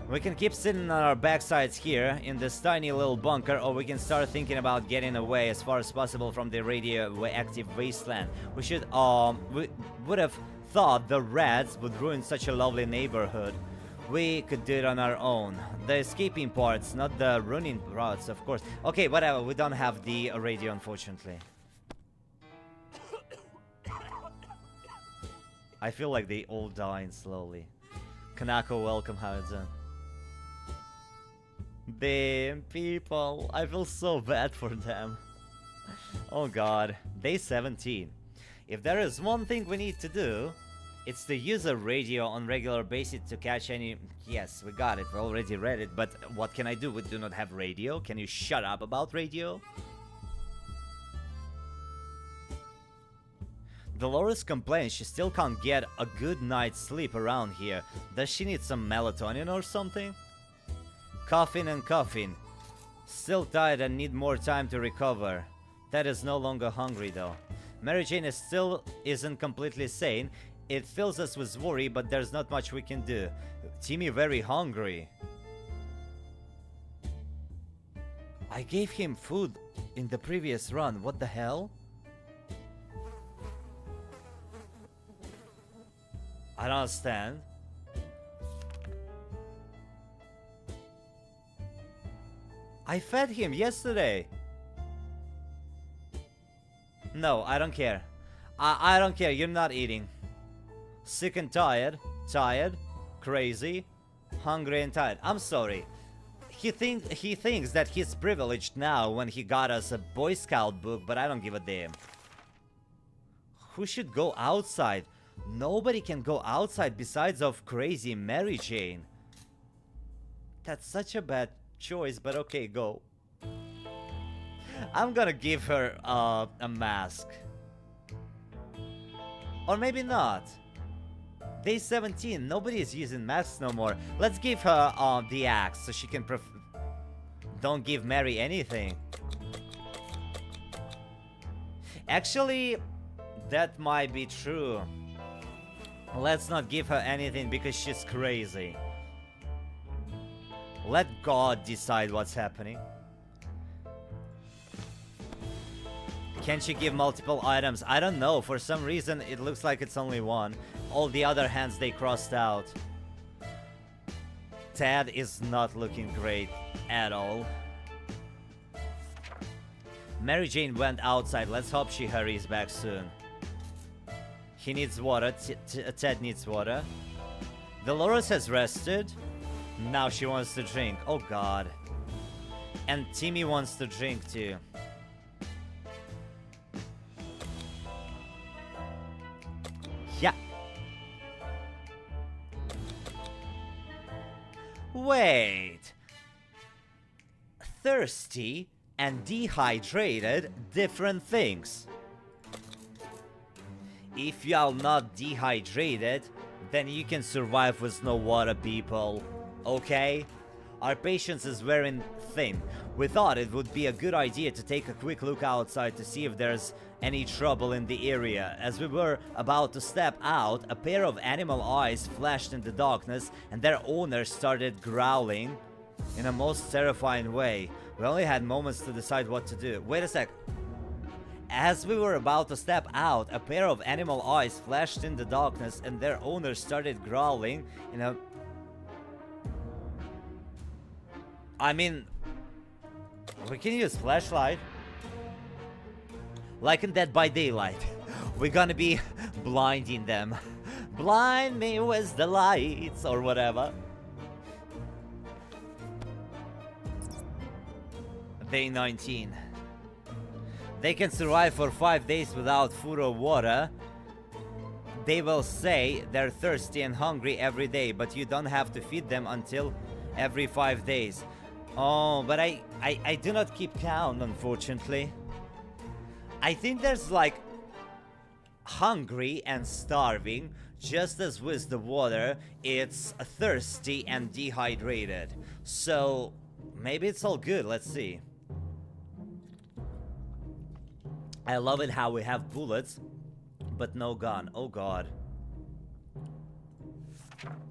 We can keep sitting on our backsides here in this tiny little bunker, or we can start thinking about getting away as far as possible from the radioactive wasteland. We would have thought the rats would ruin such a lovely neighborhood. We could do it on our own. The escaping parts, not the running routes, of course. Okay, whatever, we don't have the radio, unfortunately. I feel like they all dying slowly. Kanako, welcome, how it's done. Damn, people, I feel so bad for them. Oh god, day 17. If there is one thing we need to do, it's to use a radio on regular basis to catch any... Yes, we got it, we already read it, but what can I do? We do not have radio. Can you shut up about radio? Dolores complains she still can't get a good night's sleep around here. Does she need some melatonin or something? Coughing and coughing. Still tired and need more time to recover. Ted is no longer hungry though. Mary Jane still isn't completely sane. It fills us with worry, but there's not much we can do. Timmy very hungry. I gave him food in the previous run. What the hell? I don't understand. I fed him yesterday. No, I don't care. I don't care. You're not eating. Sick and tired. Tired. Crazy. Hungry and tired. I'm sorry. He thinks that he's privileged now when he got us a Boy Scout book, but I don't give a damn. Who should go outside? Nobody can go outside besides of crazy Mary Jane. That's such a bad choice, but okay, go. I'm gonna give her a mask. Or maybe not. Day 17, nobody is using masks no more. Let's give her the axe so she can don't give Mary anything. Actually, that might be true. Let's not give her anything because she's crazy. Let God decide what's happening. Can she give multiple items? I don't know. For some reason, it looks like it's only one. All the other hands they crossed out. Ted is not looking great at all. Mary Jane went outside. Let's hope she hurries back soon. He needs water. Ted needs water. Dolores has rested. Now she wants to drink. Oh god. And Timmy wants to drink too. Yeah. Wait. Thirsty and dehydrated, different things. If you are not dehydrated, then you can survive with no water, people. Okay? Our patience is wearing thin. We thought it would be a good idea to take a quick look outside to see if there's any trouble in the area. As we were about to step out, a pair of animal eyes flashed in the darkness and their owner started growling in a most terrifying way. We only had moments to decide what to do. Wait a sec. As we were about to step out, a pair of animal eyes flashed in the darkness and their owner started growling in a... I mean, we can use flashlight. Like in Dead by Daylight. We're gonna be blinding them. Blind me with the lights or whatever. Day 19. They can survive for 5 days without food or water. They will say they're thirsty and hungry every day, but you don't have to feed them until every 5 days. Oh, but I do not keep count, unfortunately. I think there's like hungry and starving, just as with the water, it's thirsty and dehydrated. So maybe it's all good, let's see. I love it how we have bullets, but no gun. Oh god.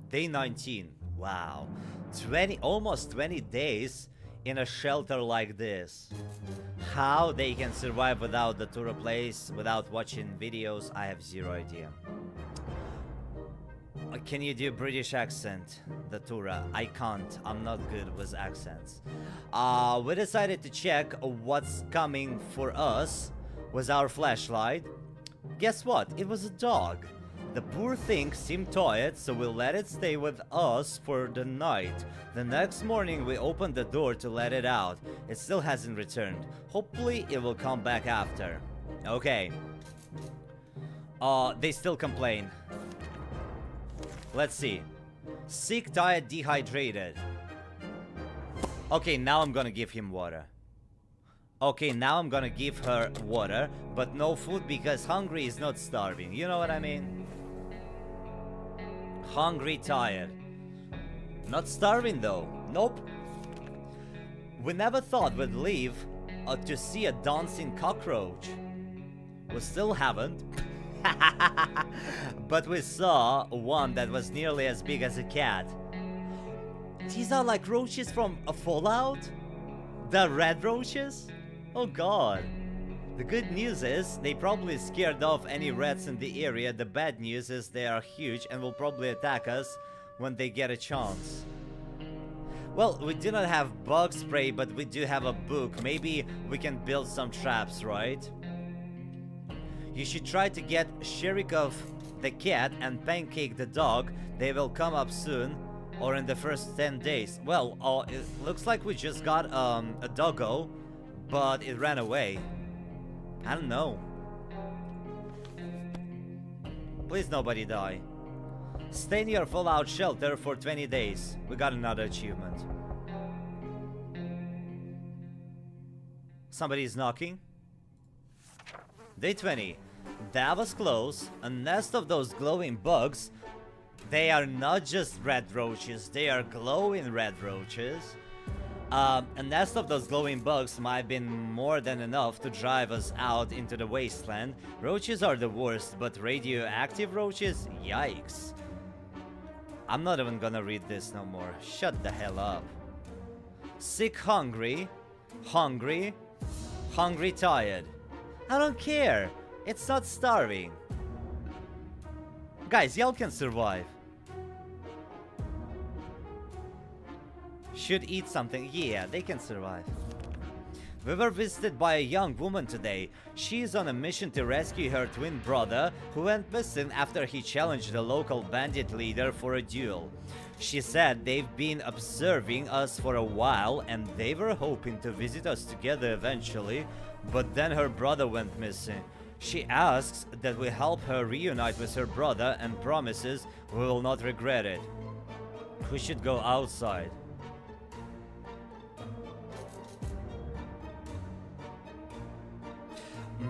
Day 19. Wow. Almost 20 days in a shelter like this. How they can survive without the Datura place, without watching videos, I have zero idea. Can you do British accent, Datura? I can't. I'm not good with accents. We decided to check what's coming for us with our flashlight. Guess what? It was a dog. The poor thing seemed tired, so we let it stay with us for the night. The next morning we opened the door to let it out. It still hasn't returned. Hopefully it will come back after. Okay. They still complain. Let's see. Sick, tired, dehydrated. Okay, now I'm gonna give him water. Okay, now I'm gonna give her water, but no food because hungry is not starving. You know what I mean? Hungry, tired. Not starving though. Nope. We never thought we'd leave to see a dancing cockroach. We still haven't. But we saw one that was nearly as big as a cat. These are like roaches from a Fallout? The red roaches? Oh god. The good news is they probably scared off any rats in the area. The bad news is they are huge and will probably attack us when they get a chance. Well, we do not have bug spray, but we do have a book. Maybe we can build some traps, right? You should try to get Sherikov the cat and Pancake the dog. They will come up soon or in the first 10 days. Well, it looks like we just got a doggo, but it ran away. I don't know. Please nobody die. Stay near Fallout shelter for 20 days. We got another achievement. Somebody's knocking. Day 20. That was close. A nest of those glowing bugs. They are not just red roaches, they are glowing red roaches. A nest of those glowing bugs might have been more than enough to drive us out into the wasteland. Roaches are the worst, but radioactive roaches? Yikes. I'm not even gonna read this no more. Shut the hell up. Sick, hungry. Hungry. Hungry, tired. I don't care. It's not starving. Guys, y'all can survive. Should eat something. Yeah, they can survive. We were visited by a young woman today. She is on a mission to rescue her twin brother, who went missing after he challenged the local bandit leader for a duel. She said they've been observing us for a while and they were hoping to visit us together eventually, but then her brother went missing. She asks that we help her reunite with her brother and promises we will not regret it. We should go outside.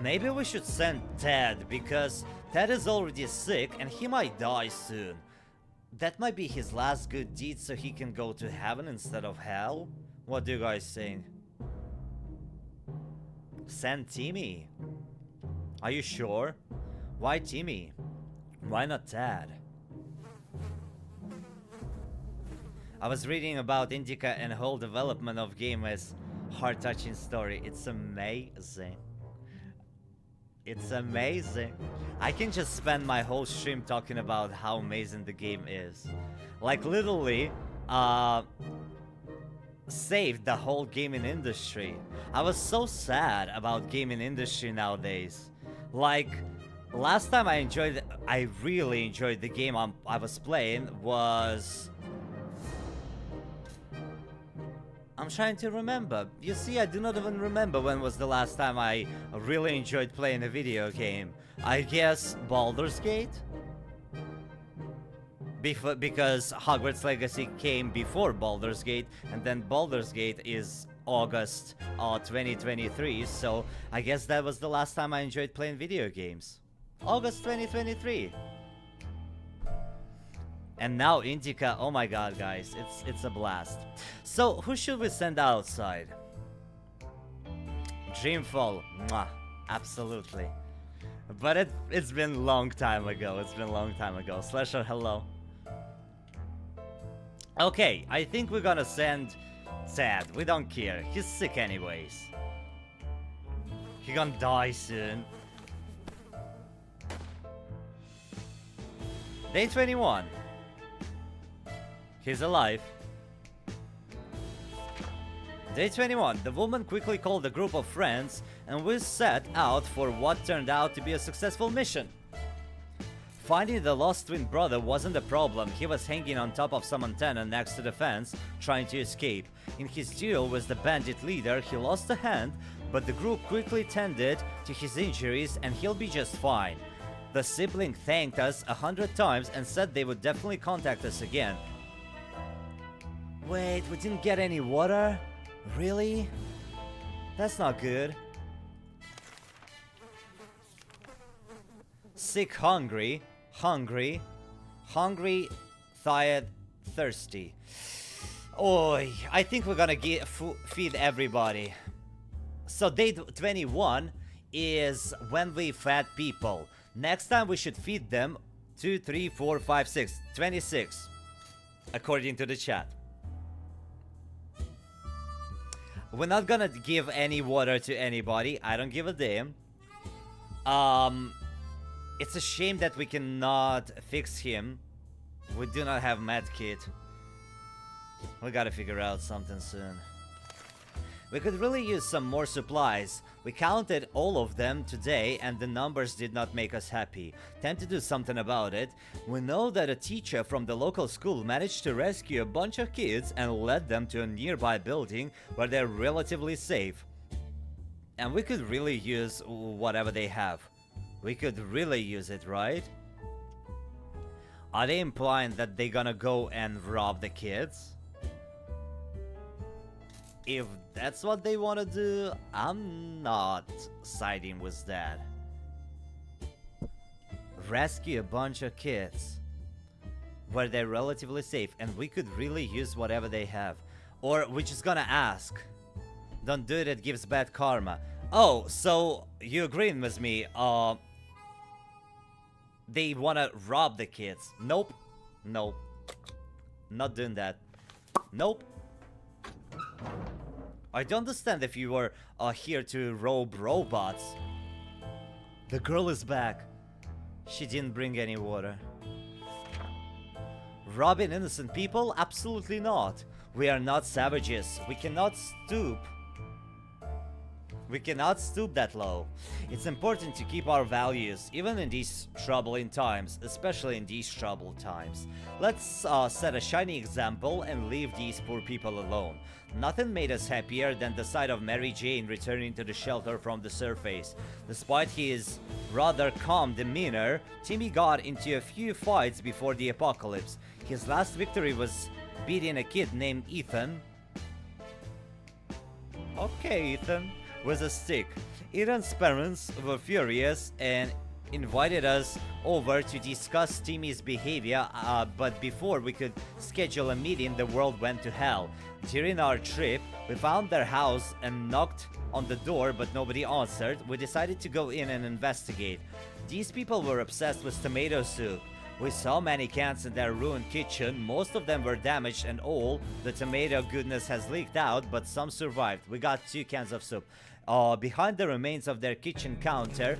Maybe we should send Ted, because Ted is already sick and he might die soon. that might be his last good deed so he can go to heaven instead of hell? What do you guys think? Send Timmy. Are you sure? Why Timmy? Why not Tad? I was reading about Indica and whole development of game as heart-touching story. It's amazing. It's amazing. I can just spend my whole stream talking about how amazing the game is. Like literally, saved the whole gaming industry. I was so sad about gaming industry nowadays. Like, last time I really enjoyed the game I was playing was... I'm trying to remember. You see, I do not even remember when was the last time I really enjoyed playing a video game. I guess Baldur's Gate? Because Hogwarts Legacy came before Baldur's Gate, and then Baldur's Gate is August 2023, so I guess that was the last time I enjoyed playing video games. August 2023. And now Indica, oh my god guys, it's a blast. So who should we send outside? Dreamfall, mwah, absolutely. But it's been a long time ago, Slasher, hello. Okay, I think we're gonna send Tad, we don't care, he's sick anyways. He gonna die soon. Day 21. He's alive. Day 21. The woman quickly called a group of friends and we set out for what turned out to be a successful mission. Finding the lost twin brother wasn't a problem. He was hanging on top of some antenna next to the fence, trying to escape. In his duel with the bandit leader, he lost a hand, but the group quickly tended to his injuries and he'll be just fine. The sibling thanked us 100 times and said they would definitely contact us again. Wait, we didn't get any water? Really? That's not good. Sick, hungry, tired, thirsty. Oi, I think we're gonna feed everybody. So day 21 is when we fed people. Next time we should feed them 2, 3, 4, 5, 6, 26, according to the chat. We're not gonna give any water to anybody. I don't give a damn. It's a shame that we cannot fix him. We do not have medkit. We gotta figure out something soon. We could really use some more supplies. We counted all of them today and the numbers did not make us happy. Time to do something about it. We know that a teacher from the local school managed to rescue a bunch of kids and led them to a nearby building where they're relatively safe. And we could really use whatever they have. We could really use it, right? Are they implying that they're gonna go and rob the kids? If that's what they want to do, I'm not siding with that. Rescue a bunch of kids where they're relatively safe and we could really use whatever they have. Or we're just gonna ask. Don't do it, it gives bad karma. Oh, so you agreeing with me? They wanna rob the kids. Nope. Nope. Not doing that. Nope. I don't understand if you were here to rob robots. The girl is back. She didn't bring any water. Robbing innocent people? Absolutely not. We are not savages. We cannot stoop. We cannot stoop that low. It's important to keep our values, even in these troubling times, especially in these troubled times. Let's set a shining example and leave these poor people alone. Nothing made us happier than the sight of Mary Jane returning to the shelter from the surface. Despite his rather calm demeanor, Timmy got into a few fights before the apocalypse. His last victory was beating a kid named Ethan. Okay, Ethan. With a stick. Ethan's parents were furious and invited us over to discuss Timmy's behavior, but before we could schedule a meeting, the world went to hell. During our trip, we found their house and knocked on the door, but nobody answered. We decided to go in and investigate. These people were obsessed with tomato soup. We saw many cans in their ruined kitchen. Most of them were damaged and all the tomato goodness has leaked out, but some survived. We got 2 cans of soup. Behind the remains of their kitchen counter,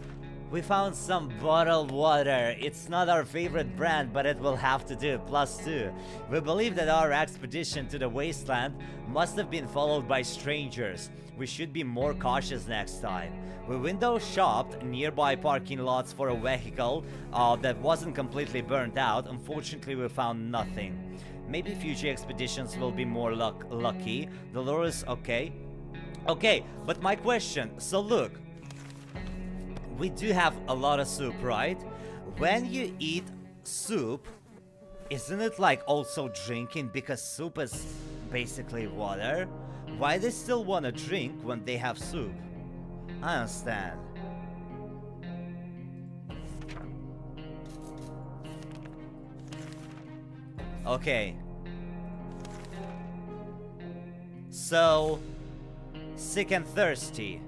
we found some bottled water. It's not our favorite brand, but it will have to do, +2. We believe that our expedition to the wasteland must have been followed by strangers. We should be more cautious next time. We window shopped nearby parking lots for a vehicle that wasn't completely burnt out. Unfortunately, we found nothing. Maybe future expeditions will be more lucky. Dolores, okay. Okay, but my question, so look. We do have a lot of soup, right? When you eat soup, isn't it like also drinking, because soup is basically water? Why they still want to drink when they have soup? I understand. Okay. So, sick and thirsty.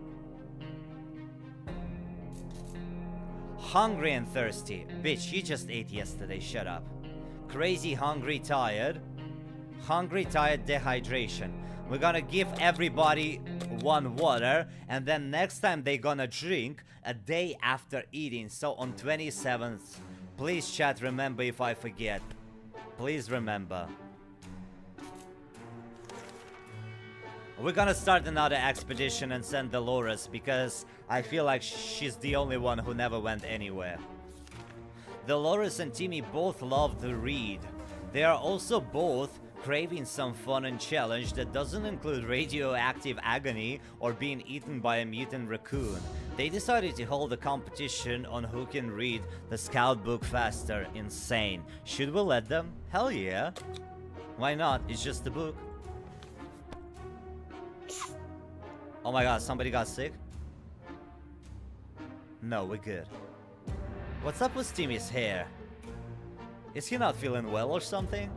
Hungry and thirsty. Bitch, you just ate yesterday, shut up. Crazy, hungry, tired. Hungry, tired, dehydration. We're gonna give everybody 1 water, and then next time they gonna drink a day after eating. So on 27th, please chat, remember if I forget. Please remember. We're gonna start another expedition and send Dolores, because I feel like she's the only one who never went anywhere. Dolores and Timmy both love to read. They are also both craving some fun and challenge that doesn't include radioactive agony or being eaten by a mutant raccoon. They decided to hold a competition on who can read the scout book faster. Insane. Should we let them? Hell yeah. Why not? It's just a book. Oh my god, somebody got sick? No, we're good. What's up with Timmy's hair? Is he not feeling well or something?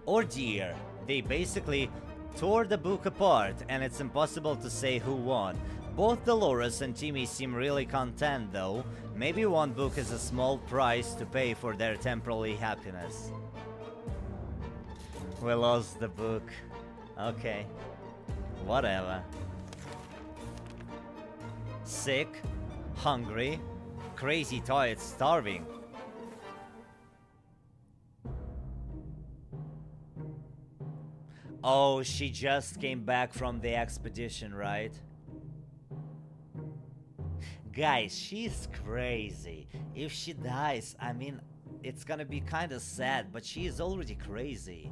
Oh dear, they basically tore the book apart and it's impossible to say who won. Both Dolores and Timmy seem really content though. Maybe one book is a small price to pay for their temporary happiness. We lost the book. Okay. Whatever. Sick, hungry, crazy, tired, starving. Oh, she just came back from the expedition, right? Guys, she's crazy. If she dies, I mean, it's gonna be kinda sad, but she is already crazy.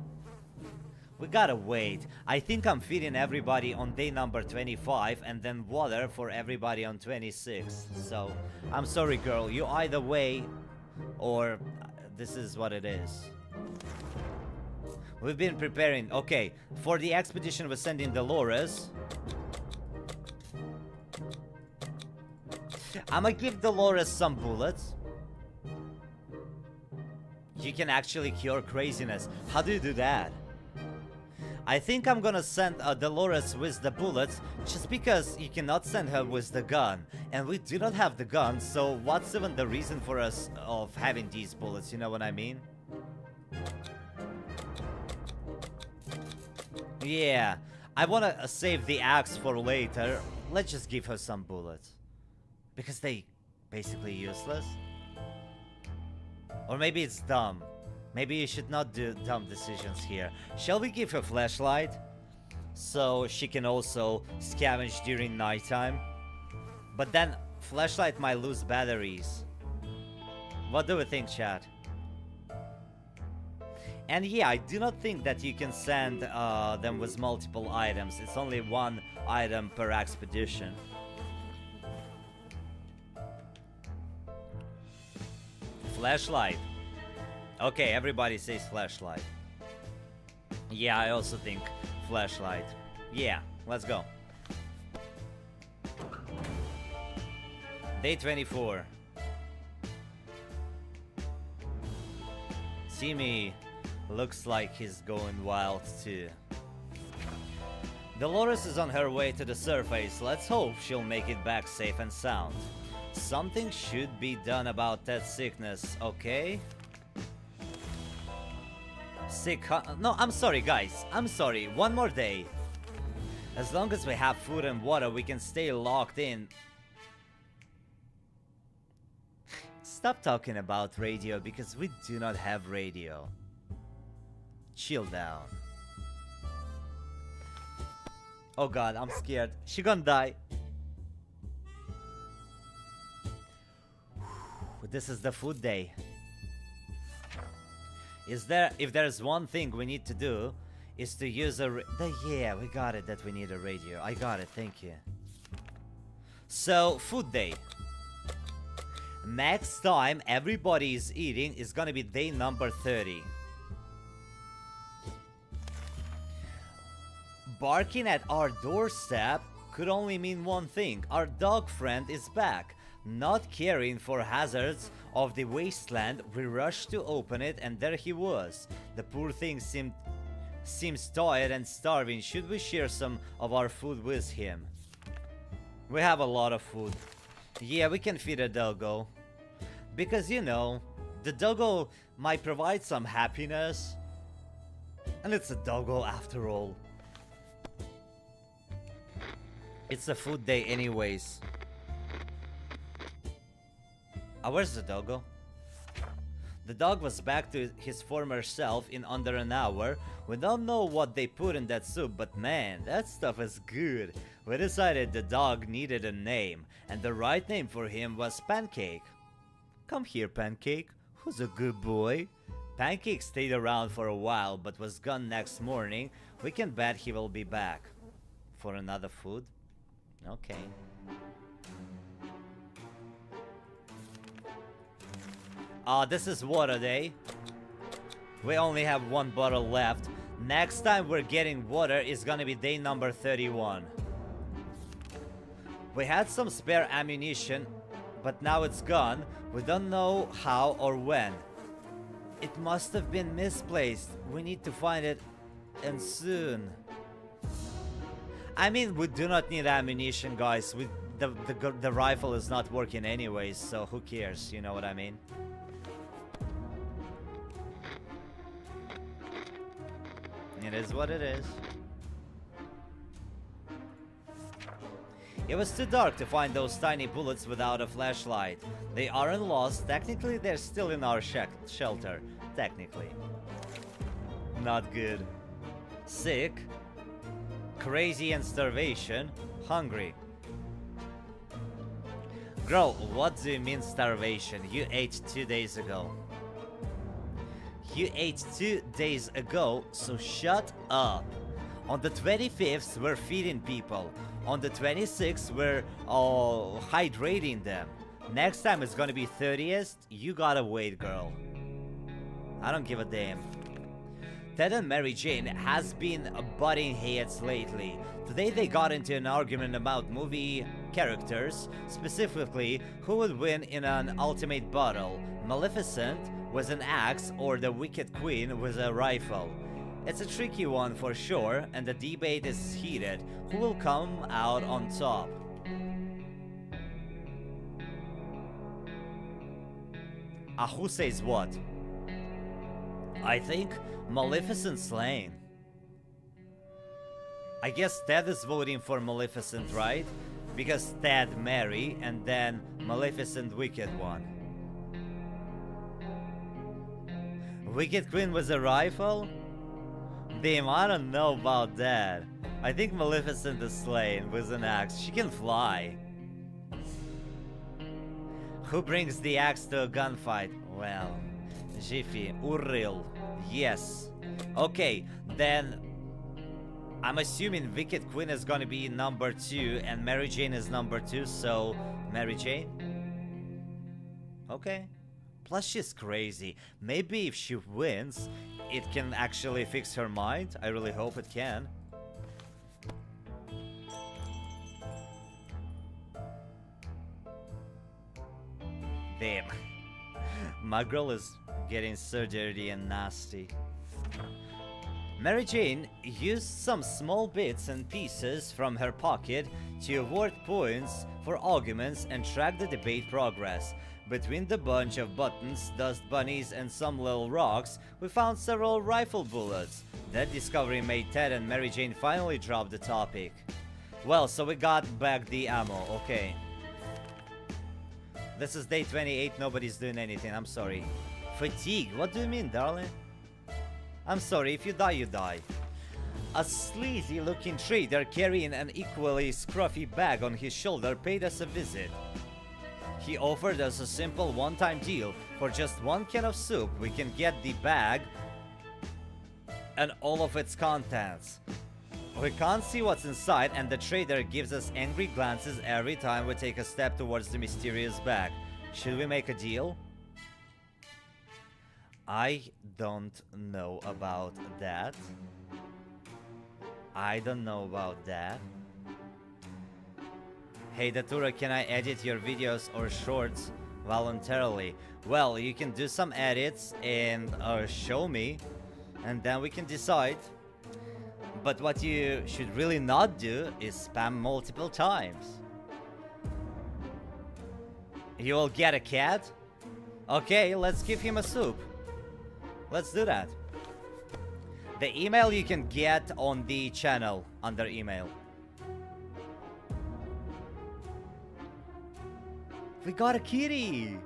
We gotta wait. I think I'm feeding everybody on day number 25 and then water for everybody on 26. So, I'm sorry girl, you either way or this is what it is. We've been preparing. Okay, for the expedition we're sending Dolores. I'ma give Dolores some bullets. You can actually cure craziness. How do you do that? I think I'm gonna send Dolores with the bullets, just because you cannot send her with the gun. And we do not have the gun, so what's even the reason for us of having these bullets, you know what I mean? Yeah, I wanna save the axe for later. Let's just give her some bullets. Because they basically useless. Or maybe it's dumb. Maybe you should not do dumb decisions here. Shall we give her flashlight? So she can also scavenge during nighttime? But then flashlight might lose batteries. What do we think, chat? And yeah, I do not think that you can send them with multiple items. It's only 1 item per expedition. Flashlight. Okay, everybody says flashlight. Yeah, I also think flashlight. Yeah, let's go. Day 24. Timmy looks like he's going wild too. Dolores is on her way to the surface. Let's hope she'll make it back safe and sound. Something should be done about that sickness, okay? No, I'm sorry guys. I'm sorry. One more day. As long as we have food and water, we can stay locked in. Stop talking about radio because we do not have radio. Chill down. Oh god, I'm scared. She gonna die. This is the food day. If there's one thing we need to do, is to use yeah, we got it that we need a radio. I got it, thank you. So, food day. Next time everybody is eating is gonna be day number 30. Barking at our doorstep could only mean one thing. Our dog friend is back. Not caring for hazards of the wasteland, we rushed to open it and there he was. The poor thing seems tired and starving. Should we share some of our food with him? We have a lot of food. Yeah, we can feed a doggo. Because, you know, the doggo might provide some happiness. And it's a doggo after all. It's a food day anyways. Where's the doggo? The dog was back to his former self in under an hour. We don't know what they put in that soup, but man, that stuff is good. We decided the dog needed a name, and the right name for him was Pancake. Come here, Pancake. Who's a good boy? Pancake stayed around for a while, but was gone next morning. We can bet he will be back. For another food? Okay. This is water day. We only have one bottle left. Next time we're getting water is gonna be day number 31. We had some spare ammunition, but now it's gone. We don't know how or when. It must have been misplaced. We need to find it, and soon. I mean, we do not need ammunition, guys. The rifle is not working anyways, so who cares? You know what I mean? It is what it is. It was too dark to find those tiny bullets without a flashlight. They aren't lost. Technically, they're still in our shelter. Technically. Not good. Sick. Crazy and starvation. Hungry. Girl, what do you mean starvation? You ate 2 days ago. You ate 2 days ago, so shut up. On the 25th, we're feeding people. On the 26th, we're hydrating them. Next time it's gonna be 30th. You gotta wait, girl. I don't give a damn. Ted and Mary Jane has been butting heads lately. Today they got into an argument about movie characters, specifically who would win in an ultimate battle, Maleficent with an axe or the Wicked Queen with a rifle. It's a tricky one for sure, and the debate is heated. Who will come out on top? Who says what? I think Maleficent slain. I guess Ted is voting for Maleficent, right? Because Ted Mary and then Maleficent Wicked One. Wicked Queen with a rifle? Damn, I don't know about that. I think Maleficent is slain with an axe. She can fly. Who brings the axe to a gunfight? Well, Jiffy, Uril. Yes. Okay, then I'm assuming Wicked Queen is gonna be number 2 and Mary Jane is number 2, so Mary Jane? Okay. Plus she's crazy. Maybe if she wins, it can actually fix her mind. I really hope it can. Damn. My girl is getting so dirty and nasty. Mary Jane used some small bits and pieces from her pocket to award points for arguments and track the debate progress. Between the bunch of buttons, dust bunnies, and some little rocks, we found several rifle bullets. That discovery made Ted and Mary Jane finally drop the topic. Well, so we got back the ammo, okay. This is day 28, nobody's doing anything, I'm sorry. Fatigue, what do you mean, darling? I'm sorry, if you die, you die. A sleazy looking trader carrying an equally scruffy bag on his shoulder paid us a visit. He offered us a simple one-time deal. For just one can of soup, we can get the bag and all of its contents. We can't see what's inside, and the trader gives us angry glances every time we take a step towards the mysterious bag. Should we make a deal? I don't know about that. I don't know about that. Hey Datura, can I edit your videos or shorts voluntarily? Well, you can do some edits and show me, and then we can decide. But what you should really not do is spam multiple times. You will get a cat? Okay, let's give him a soup. Let's do that. The email you can get on the channel under email. We got a kitty!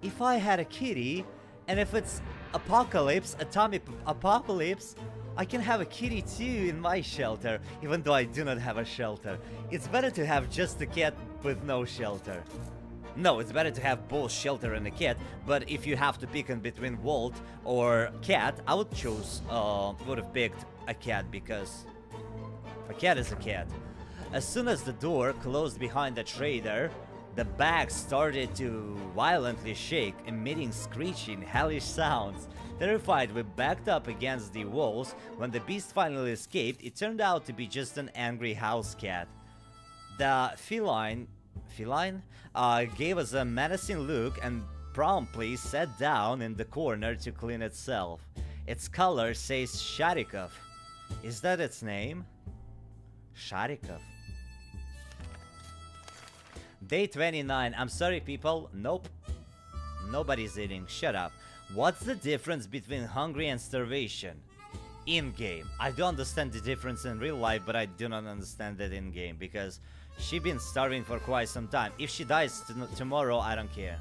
If I had a kitty, and if it's atomic apocalypse, I can have a kitty too in my shelter, even though I do not have a shelter. It's better to have just a cat with no shelter. No, it's better to have both shelter and a cat, but if you have to pick in between Walt or cat, I would have picked a cat, because a cat is a cat. As soon as the door closed behind the trader, the bag started to violently shake, emitting screeching, hellish sounds. Terrified, we backed up against the walls. When the beast finally escaped, it turned out to be just an angry house cat. The feline gave us a menacing look and promptly sat down in the corner to clean itself. Its color says Sharikov. Is that its name? Sharikov. Day 29. I'm sorry, people. Nope. Nobody's eating. Shut up. What's the difference between hungry and starvation? In-game. I do understand the difference in real life, but I do not understand it in-game, because she's been starving for quite some time. If she dies tomorrow, I don't care.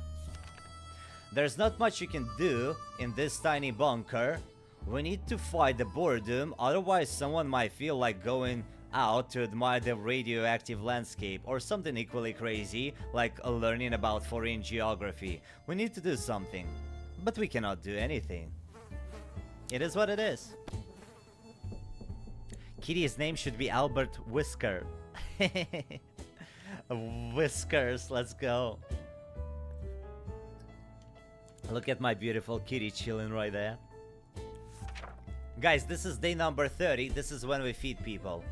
There's not much you can do in this tiny bunker. We need to fight the boredom, otherwise someone might feel like going out to admire the radioactive landscape, or something equally crazy, like learning about foreign geography. We need to do something, but we cannot do anything. It is what it is. Kitty's name should be Albert Whisker. Whiskers, let's go. Look at my beautiful kitty chilling right there. Guys, this is day number 30. This is when we feed people.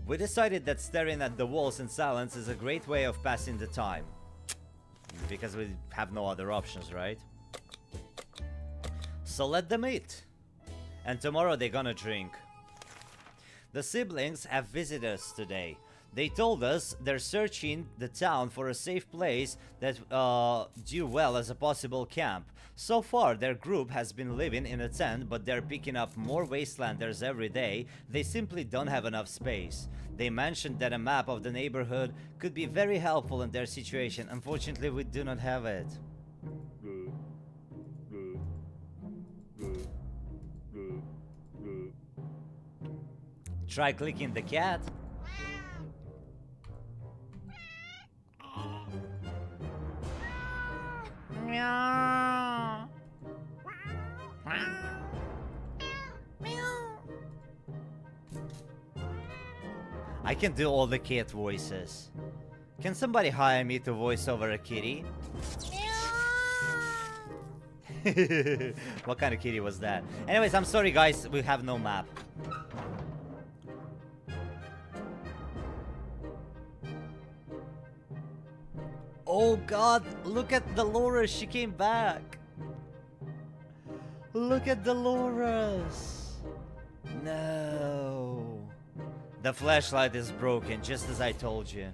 We decided that staring at the walls in silence is a great way of passing the time. Because we have no other options, right? So let them eat. And tomorrow they're gonna drink. The siblings have visited us today. They told us they're searching the town for a safe place that do well as a possible camp. So far, their group has been living in a tent, but they're picking up more wastelanders every day. They simply don't have enough space. They mentioned that a map of the neighborhood could be very helpful in their situation. Unfortunately, we do not have it. Try clicking the cat. Meow. I can do all the cat voices. Can somebody hire me to voice over a kitty? What kind of kitty was that? Anyways, I'm sorry guys, we have no map. Oh god, look at Dolores, she came back. Look at Dolores. No. The flashlight is broken, just as I told you.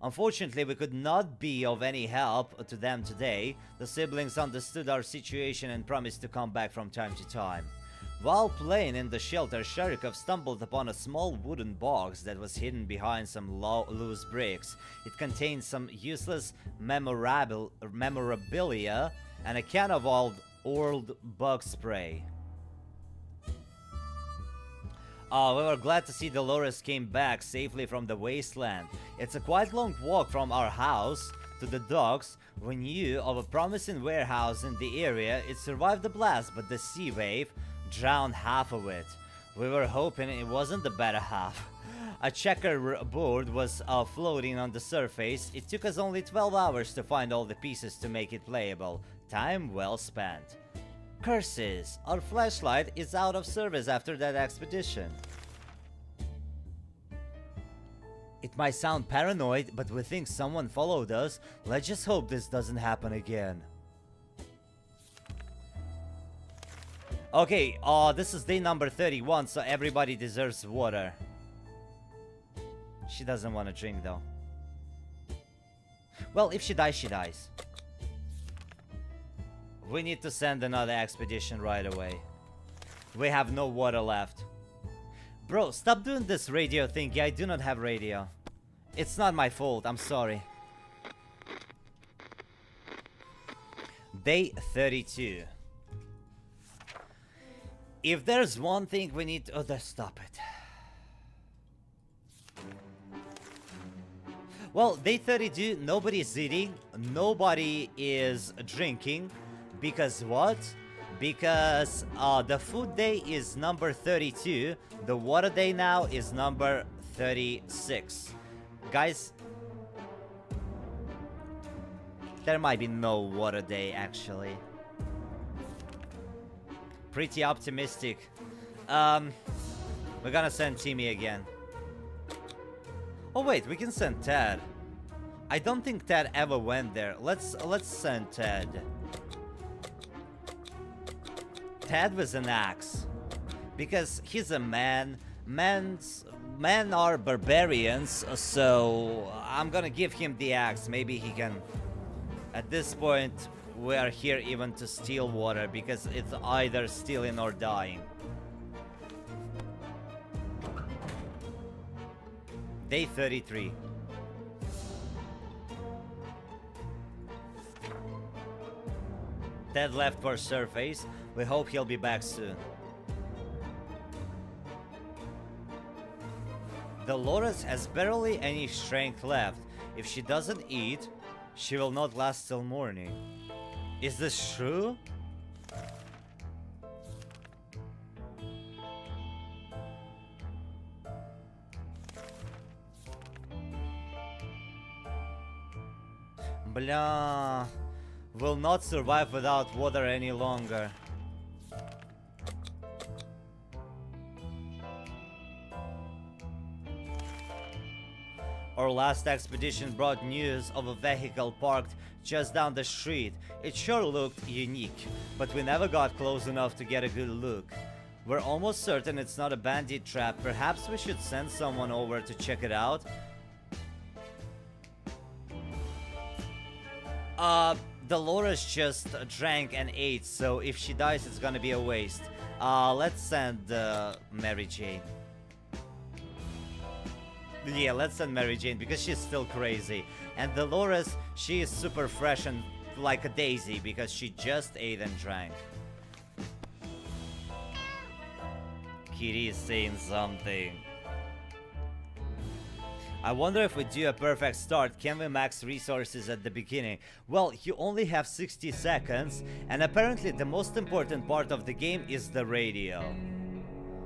Unfortunately, we could not be of any help to them today. The siblings understood our situation and promised to come back from time to time. While playing in the shelter, Sharikov stumbled upon a small wooden box that was hidden behind some loose bricks. It contained some useless memorabilia and a can of old bug spray. We were glad to see Dolores came back safely from the wasteland. It's a quite long walk from our house to the docks. We knew of a promising warehouse in the area. It survived the blast, but the sea wave drowned half of it. We were hoping it wasn't the better half. A checkerboard was floating on the surface. It took us only 12 hours to find all the pieces to make it playable. Time well spent. Curses! Our flashlight is out of service after that expedition. It might sound paranoid, but we think someone followed us. Let's just hope this doesn't happen again. Okay, this is day number 31, so everybody deserves water. She doesn't want to drink though. Well, if she dies, she dies. We need to send another expedition right away. We have no water left. Bro, stop doing this radio thingy. I do not have radio. It's not my fault, I'm sorry. Day 32. If there's one thing we need to... Oh, stop it. Well, day 32, nobody is eating, nobody is drinking. Because what? Because the food day is number 32. The water day now is number 36. Guys, there might be no water day actually. Pretty optimistic. We're gonna send Timmy again. Oh wait, we can send Ted. I don't think Ted ever went there. Let's send Ted. Ted with an axe, because he's a man. Men are barbarians, so I'm gonna give him the axe. Maybe he can. At this point, we are here even to steal water because it's either stealing or dying. Day 33. Ted left for surface. We hope he'll be back soon. Dolores has barely any strength left. If she doesn't eat, she will not last till morning. Is this true? Blah. Will not survive without water any longer. Our last expedition brought news of a vehicle parked just down the street. It sure looked unique, but we never got close enough to get a good look. We're almost certain it's not a bandit trap. Perhaps we should send someone over to check it out. Dolores just drank and ate, so if she dies, it's gonna be a waste. Let's send Mary Jane. Yeah, let's send Mary Jane because she's still crazy. And Dolores, she is super fresh and like a daisy because she just ate and drank. Kitty is saying something. I wonder if we do a perfect start, can we max resources at the beginning? Well, you only have 60 seconds, and apparently the most important part of the game is the radio.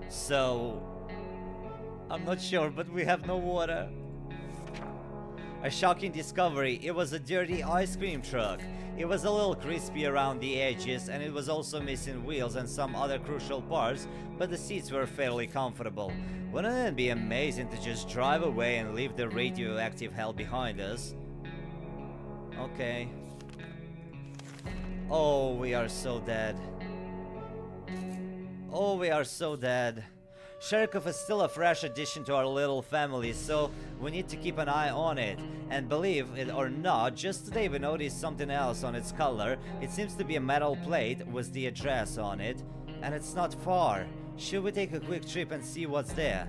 So, I'm not sure, but we have no water. A shocking discovery, it was a dirty ice cream truck. It was a little crispy around the edges, and it was also missing wheels and some other crucial parts, but the seats were fairly comfortable. Wouldn't it be amazing to just drive away and leave the radioactive hell behind us? Okay. Oh, we are so dead. Oh, we are so dead. Sharkov is still a fresh addition to our little family, so we need to keep an eye on it. And believe it or not, just today we noticed something else on its color. It seems to be a metal plate with the address on it, and it's not far. Should we take a quick trip and see what's there?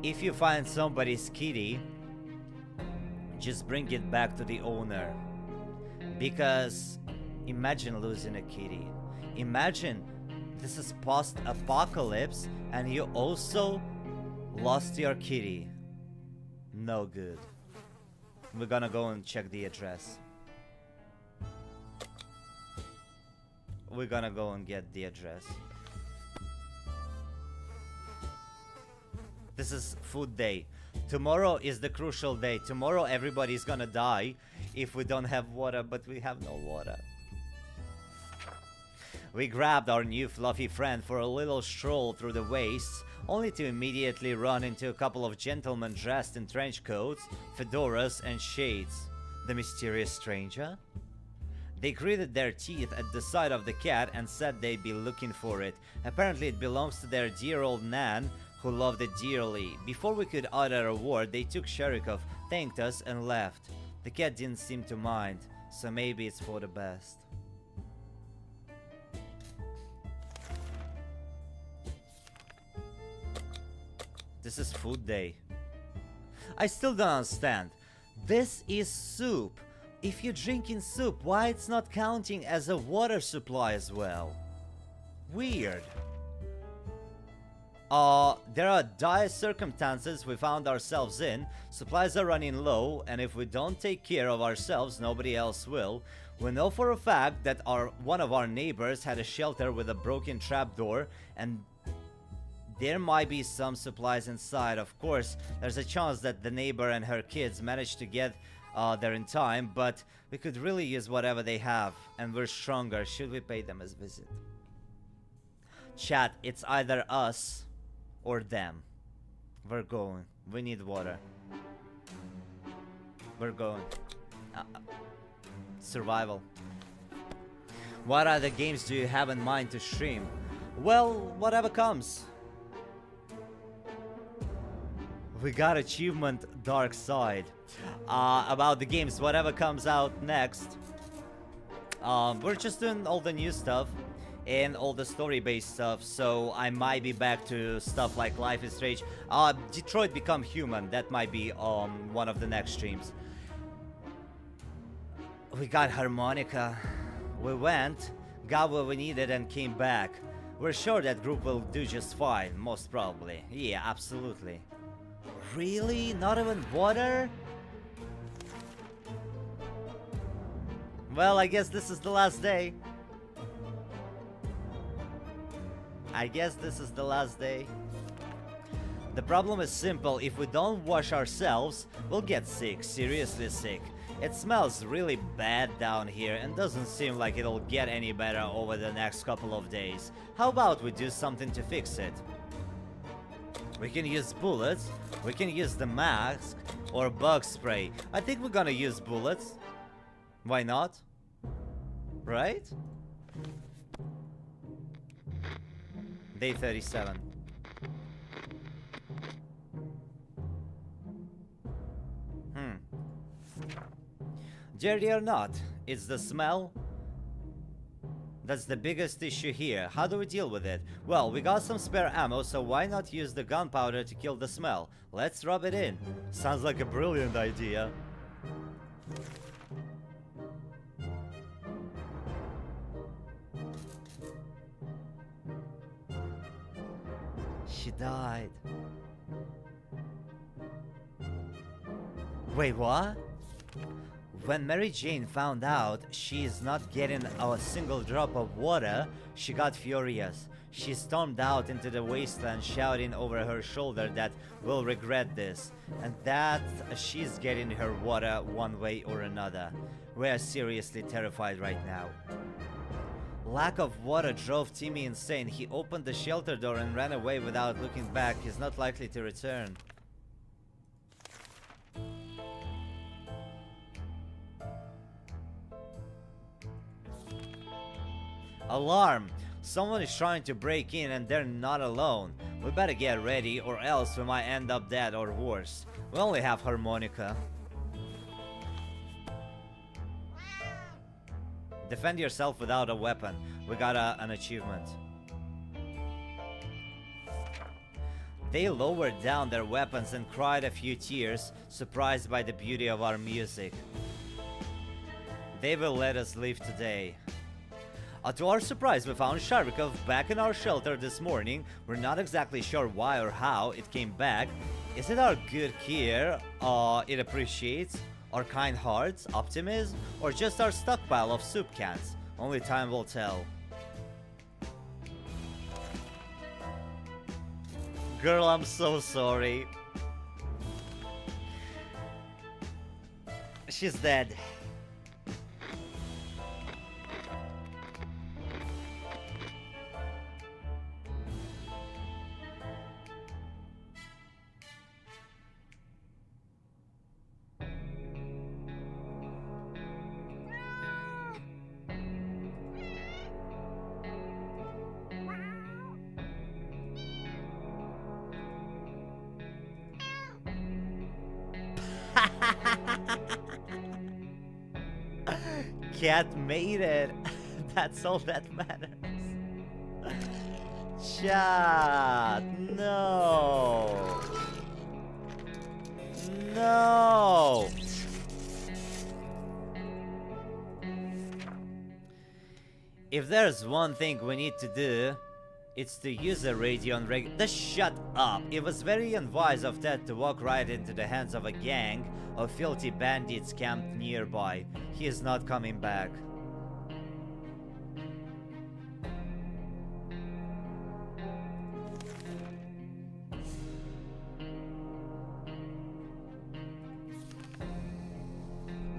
If you find somebody's kitty, just bring it back to the owner. Because imagine losing a kitty. Imagine this is post-apocalypse and you also lost your kitty. No good. We're gonna go and check the address. We're gonna go and get the address. This is food day. Tomorrow is the crucial day. Tomorrow everybody's gonna die if we don't have water, but we have no water. We grabbed our new fluffy friend for a little stroll through the wastes, only to immediately run into a couple of gentlemen dressed in trench coats, fedoras and shades. The mysterious stranger? They gritted their teeth at the sight of the cat and said they'd be looking for it. Apparently it belongs to their dear old Nan, who loved it dearly. Before we could utter a word, they took Sharikov, thanked us and left. The cat didn't seem to mind, so maybe it's for the best. This is food day. I still don't understand. This is soup. If you're drinking soup, why it's not counting as a water supply as well? Weird. There are dire circumstances we found ourselves in. Supplies are running low, and if we don't take care of ourselves, nobody else will. We know for a fact that one of our neighbors had a shelter with a broken trapdoor, and there might be some supplies inside. Of course, there's a chance that the neighbor and her kids managed to get there in time, but we could really use whatever they have, and we're stronger. Should we pay them a visit? Chat, it's either us or them. We're going. We need water. We're going. Survival. What other games do you have in mind to stream? Well, whatever comes. We got achievement Dark Side. About the games, whatever comes out next. We're just doing all the new stuff and all the story-based stuff, so I might be back to stuff like Life is Strange. Detroit Become Human, that might be one of the next streams. We got harmonica. We went, got what we needed and came back. We're sure that group will do just fine, most probably. Yeah, absolutely. Really? Not even water? Well, I guess this is the last day. I guess this is the last day. The problem is simple. If we don't wash ourselves, we'll get sick, seriously sick. It smells really bad down here and doesn't seem like it'll get any better over the next couple of days. How about we do something to fix it? We can use bullets, we can use the mask, or bug spray. I think we're gonna use bullets. Why not? Right? Day 37. Dirty or not, it's the smell. That's the biggest issue here. How do we deal with it? Well, we got some spare ammo, so why not use the gunpowder to kill the smell? Let's rub it in. Sounds like a brilliant idea. She died. Wait, what? When Mary Jane found out she is not getting a single drop of water, she got furious. She stormed out into the wasteland, shouting over her shoulder that we'll regret this, and that she's getting her water one way or another. We are seriously terrified right now. Lack of water drove Timmy insane. He opened the shelter door and ran away without looking back. He's not likely to return. Alarm! Someone is trying to break in and they're not alone. We better get ready or else we might end up dead or worse. We only have harmonica. Defend yourself without a weapon. We got an achievement. They lowered down their weapons and cried a few tears, surprised by the beauty of our music. They will let us leave today. To our surprise, we found Sharikov back in our shelter this morning. We're not exactly sure why or how it came back. Is it our good care it appreciates? Our kind hearts, optimism, or just our stockpile of soup cans? Only time will tell. Girl, I'm so sorry. She's dead. Cat made it. That's all that matters. Chat. No. No. If there's one thing we need to do, it's to use a radio on shut up! It was very unwise of Ted to walk right into the hands of a gang of filthy bandits camped nearby. He is not coming back.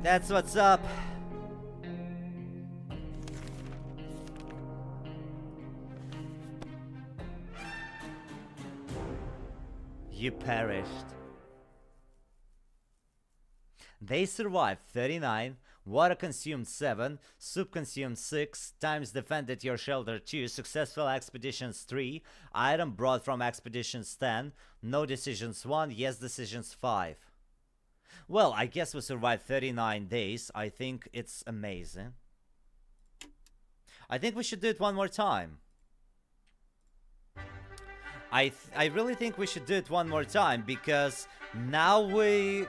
That's what's up. You perished. They survived 39, water consumed 7, soup consumed 6, times defended your shelter 2, successful expeditions 3, item brought from expeditions 10, no decisions 1, yes decisions 5. Well, I guess we survived 39 days. I think it's amazing. I think we should do it one more time. I really think we should do it one more time because now we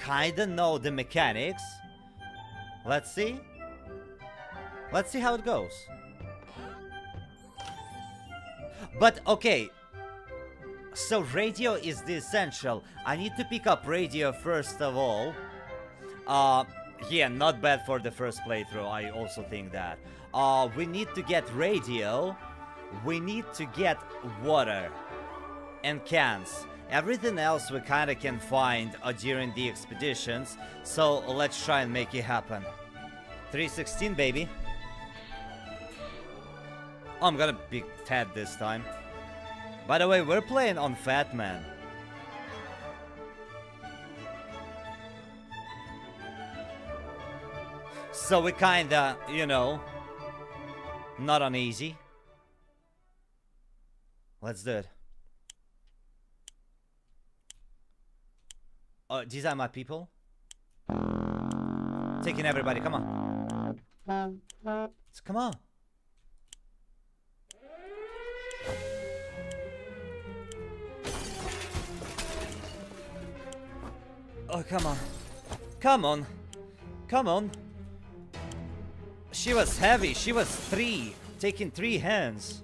kinda know the mechanics. Let's see. Let's see how it goes. But okay. So radio is the essential. I need to pick up radio first of all. Yeah, not bad for the first playthrough. I also think that. We need to get radio. We need to get water and cans. Everything else we kinda can find during the expeditions. So let's try and make it happen. 316, baby. Oh, I'm gonna be Ted this time. By the way, we're playing on Fat Man. So we kinda, you know, not on easy. Let's do it. Oh, these are my people. Taking everybody, come on. Come on. Oh, come on. Come on. Come on. She was heavy. She was 3. Taking 3 hands.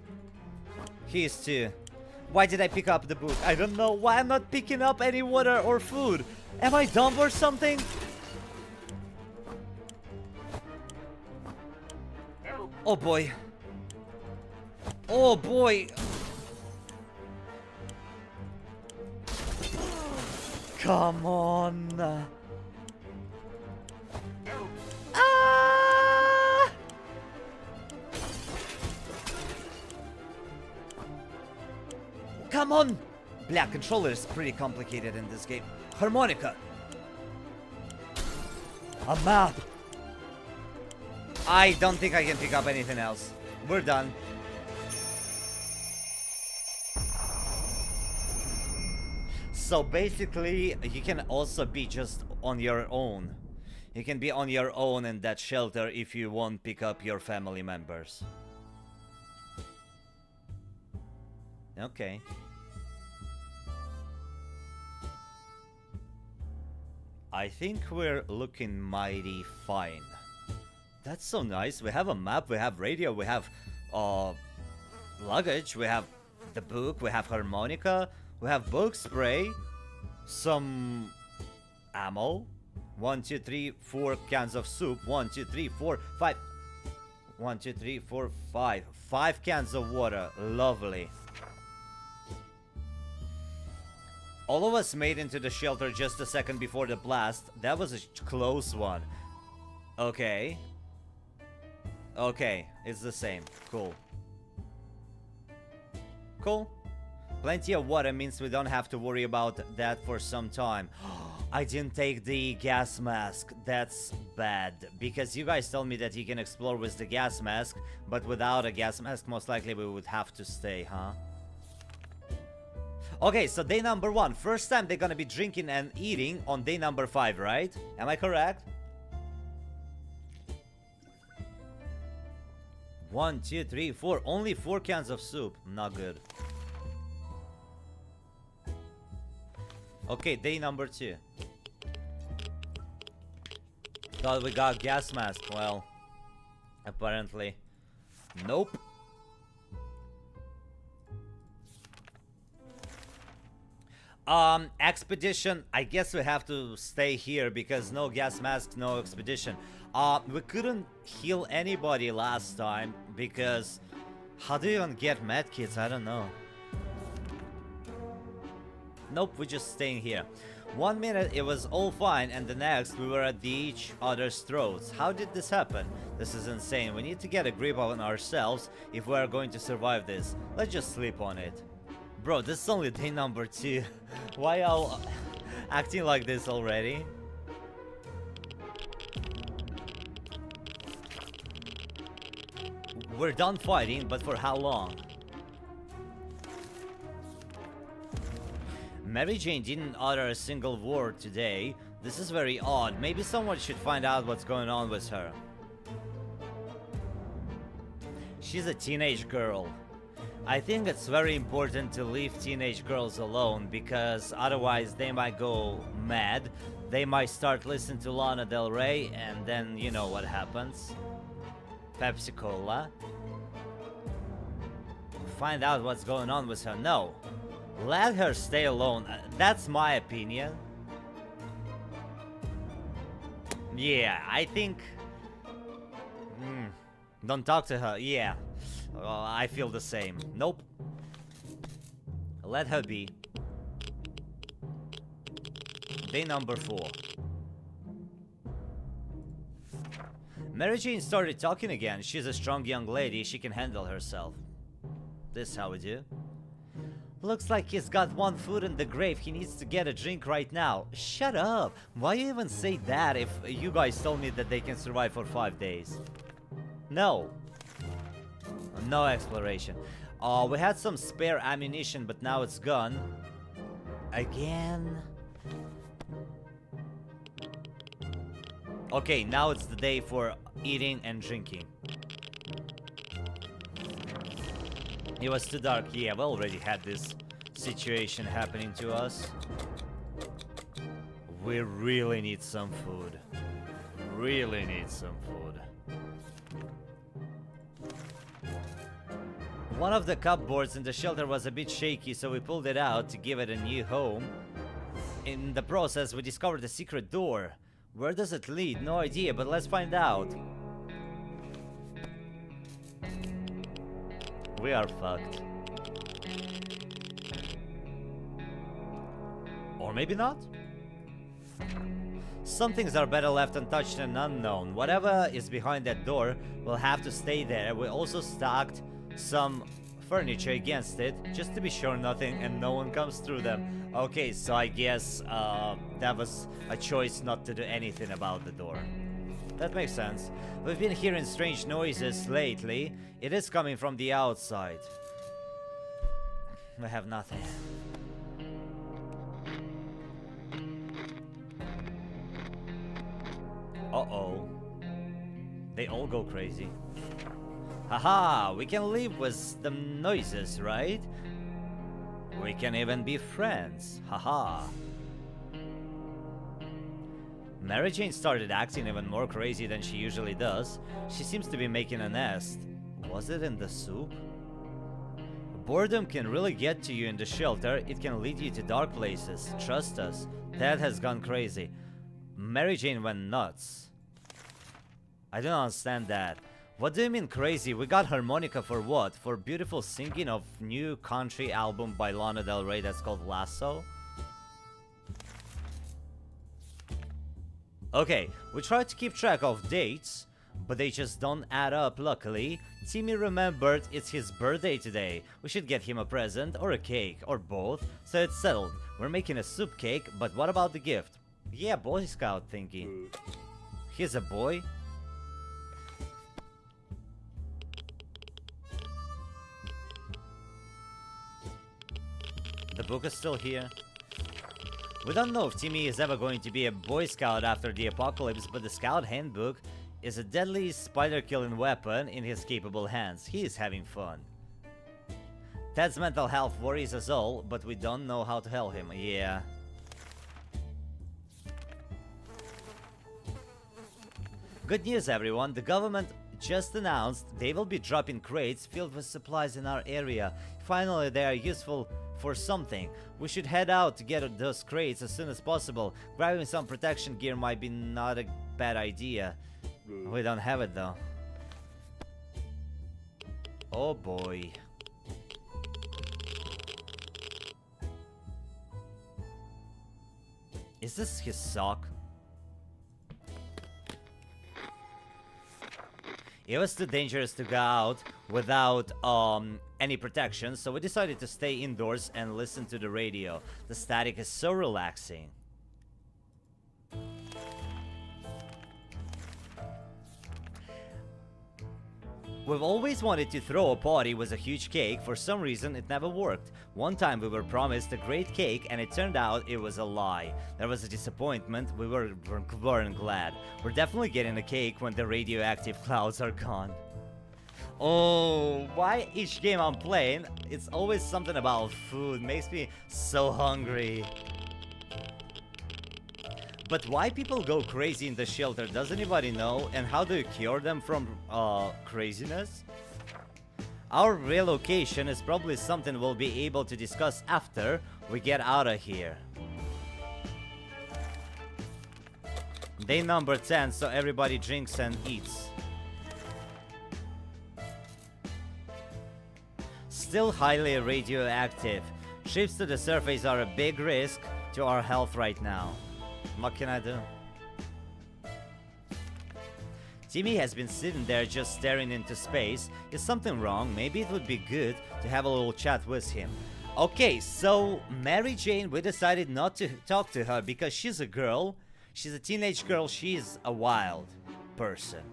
He is 2. Why did I pick up the book? I don't know why I'm not picking up any water or food. Am I dumb or something? Oh boy. Oh boy. Come on. Ah! Come on. Black controller is pretty complicated in this game. Harmonica. A map. I don't think I can pick up anything else. we're done. So basically, you can also be just on your own. You can be on your own in that shelter if you won't pick up your family members. Okay. I think we're looking mighty fine. That's so nice. We have a map, we have radio, we have luggage, we have the book, we have harmonica, we have bug spray, some ammo. 1, 2, 3, 4 cans of soup. 1, 2, 3, 4, 5. 1, 2, 3, 4, 5. 5 cans of water. Lovely. All of us made into the shelter just a second before the blast. That was a close one. Okay. Okay, it's the same. Cool. Cool. Plenty of water means we don't have to worry about that for some time. I didn't take the gas mask. That's bad. Because you guys told me that you can explore with the gas mask, but without a gas mask, most likely we would have to stay, huh? Okay, so day number 1. First time they're gonna be drinking and eating on day number 5, right? Am I correct? 1, 2, 3, 4. Only 4 cans of soup. Not good. Okay, day number 2. Thought we got gas mask. Well, apparently, nope. Expedition. I guess we have to stay here because no gas mask, no expedition. We couldn't heal anybody last time because how do you even get medkits? I don't know. Nope, we're just staying here. 1 minute it was all fine and the next we were at each other's throats. How did this happen? This is insane. We need to get a grip on ourselves if we are going to survive this. Let's just sleep on it. Bro, this is only day number 2. Why y'all acting like this already? We're done fighting, but for how long? Mary Jane didn't utter a single word today. This is very odd. Maybe someone should find out what's going on with her. She's a teenage girl. I think it's very important to leave teenage girls alone because otherwise they might go mad. They might start listening to Lana Del Rey and then you know what happens. Pepsi Cola. Find out what's going on with her. No. Let her stay alone. That's my opinion. Yeah, I think... Don't talk to her. Yeah. I feel the same. Nope. Let her be. Day number 4. Mary Jane started talking again. She's a strong young lady. She can handle herself. This how we do. Looks like he's got one foot in the grave. He needs to get a drink right now. Shut up. Why you even say that if you guys told me that they can survive for 5 days? No. No exploration. We had some spare ammunition, but now it's gone. Again. Okay, now it's the day for eating and drinking. It was too dark. Yeah, we already had this situation happening to us. We really need some food. Really need some food. One of the cupboards in the shelter was a bit shaky, so we pulled it out to give it a new home. In the process, we discovered a secret door. Where does it lead? No idea, but let's find out. We are fucked. Or maybe not? Some things are better left untouched and unknown. Whatever is behind that door will have to stay there. We also stacked some furniture against it, just to be sure nothing and no one comes through them. Okay, so I guess that was a choice not to do anything about the door. that makes sense. We've been hearing strange noises lately. It is coming from the outside. I have nothing. Uh-oh. They all go crazy. Haha, we can live with the noises, right? We can even be friends. Haha. Mary Jane started acting even more crazy than she usually does. She seems to be making a nest. Was it in the soup? Boredom can really get to you in the shelter. It can lead you to dark places. Trust us. Ted has gone crazy. Mary Jane went nuts. I don't understand that. What do you mean crazy? We got harmonica for what? For beautiful singing of new country album by Lana Del Rey that's called Lasso? Okay, we try to keep track of dates, but they just don't add up luckily. Timmy remembered it's his birthday today. We should get him a present or a cake or both, so it's settled. We're making a soup cake, but what about the gift? Yeah, Boy Scout thinking. He's a boy? The book is still here. We don't know if Timmy is ever going to be a Boy Scout after the apocalypse, but the Scout Handbook is a deadly spider-killing weapon in his capable hands. He is having fun. Ted's mental health worries us all, but we don't know how to help him. Yeah. Good news, everyone. The government just announced they will be dropping crates filled with supplies in our area. Finally, they are useful for something. We should head out to get those crates as soon as possible. Grabbing some protection gear might be not a bad idea. We don't have it though. Oh boy. Is this his sock? It was too dangerous to go out without any protection, so we decided to stay indoors and listen to the radio. The static is so relaxing. We've always wanted to throw a party with a huge cake. For some reason, it never worked. One time we were promised a great cake and it turned out it was a lie. There was a disappointment. We weren't glad. We're definitely getting a cake when the radioactive clouds are gone. Oh, why each game I'm playing, it's always something about food. Makes me so hungry. But why people go crazy in the shelter, does anybody know? And how do you cure them from craziness? Our relocation is probably something we'll be able to discuss after we get out of here. Day number 10, so everybody drinks and eats. Still highly radioactive. Trips to the surface are a big risk to our health right now. What can I do? Timmy has been sitting there just staring into space. Is something wrong? Maybe it would be good to have a little chat with him. Okay, so Mary Jane, we decided not to talk to her because she's a girl. She's a teenage girl. She's a wild person.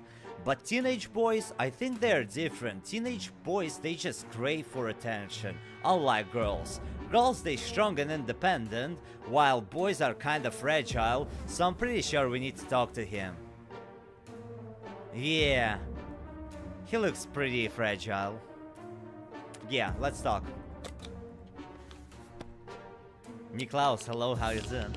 But teenage boys, I think they're different. Teenage boys, they just crave for attention, unlike girls. Girls, they strong and independent, while boys are kind of fragile, so I'm pretty sure we need to talk to him. Yeah, he looks pretty fragile. Yeah, let's talk. Niklaus, hello, how you doing?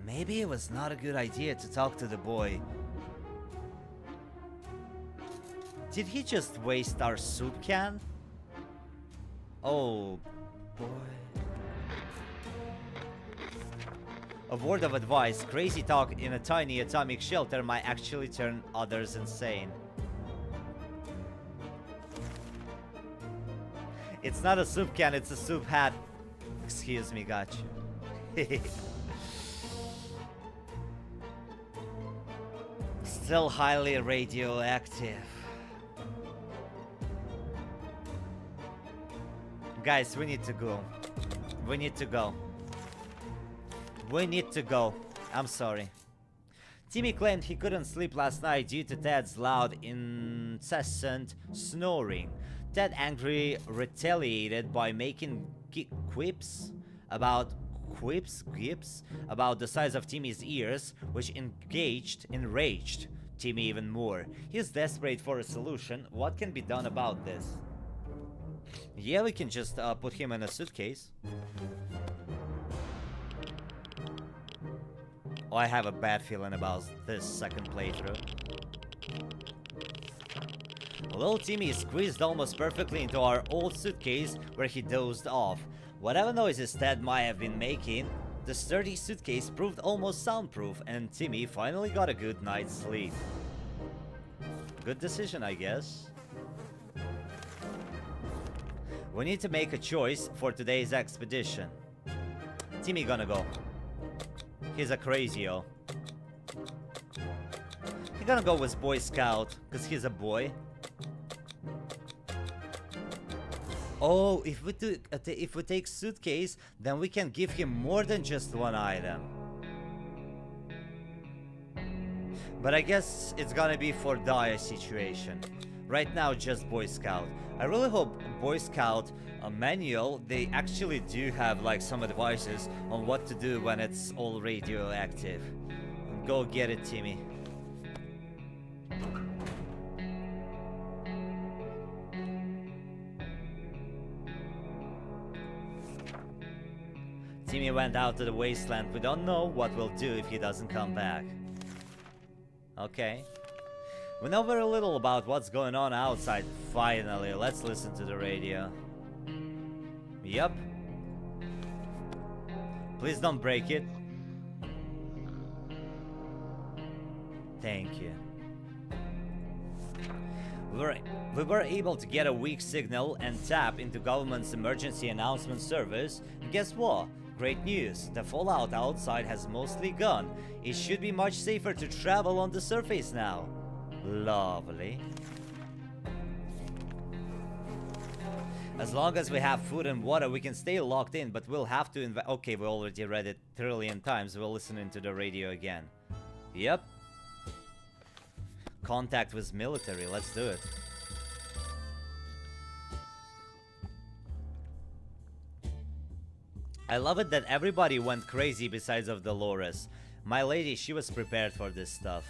Maybe it was not a good idea to talk to the boy. Did he just waste our soup can? Oh boy. A word of advice, crazy talk in a tiny atomic shelter might actually turn others insane. It's not a soup can, it's a soup hat. Excuse me, gotcha. Still highly radioactive. Guys, we need to go. We need to go. We need to go. I'm sorry. Timmy claimed he couldn't sleep last night due to Ted's loud, incessant snoring. Ted angrily retaliated by making quips about the size of Timmy's ears, which enraged Timmy even more. He's desperate for a solution. What can be done about this? Yeah, we can just put him in a suitcase. Oh, I have a bad feeling about this second playthrough. Little Timmy is squeezed almost perfectly into our old suitcase where he dozed off. Whatever noises Ted might have been making, the sturdy suitcase proved almost soundproof, and Timmy finally got a good night's sleep. Good decision, I guess. We need to make a choice for today's expedition. Timmy gonna go. He's a crazy-o. He's gonna go with Boy Scout, because he's a boy. Oh, if we take suitcase, then we can give him more than just one item. But I guess it's gonna be for dire situation. Right now, just Boy Scout. I really hope Boy Scout manual, they actually do have like some advices on what to do when it's all radioactive. Go get it, Timmy. Timmy went out to the wasteland. We don't know what we'll do if he doesn't come back. Okay. We know very little about what's going on outside. Finally, let's listen to the radio. Yup. Please don't break it. Thank you. We were able to get a weak signal and tap into government's emergency announcement service. And guess what? Great news. The fallout outside has mostly gone. It should be much safer to travel on the surface now. Lovely. As long as we have food and water, we can stay locked in, but we'll have to okay, we already read it a trillion times. We'll listen into the radio again. Yep. Contact with military. Let's do it. I love it that everybody went crazy besides of Dolores. My lady, she was prepared for this stuff.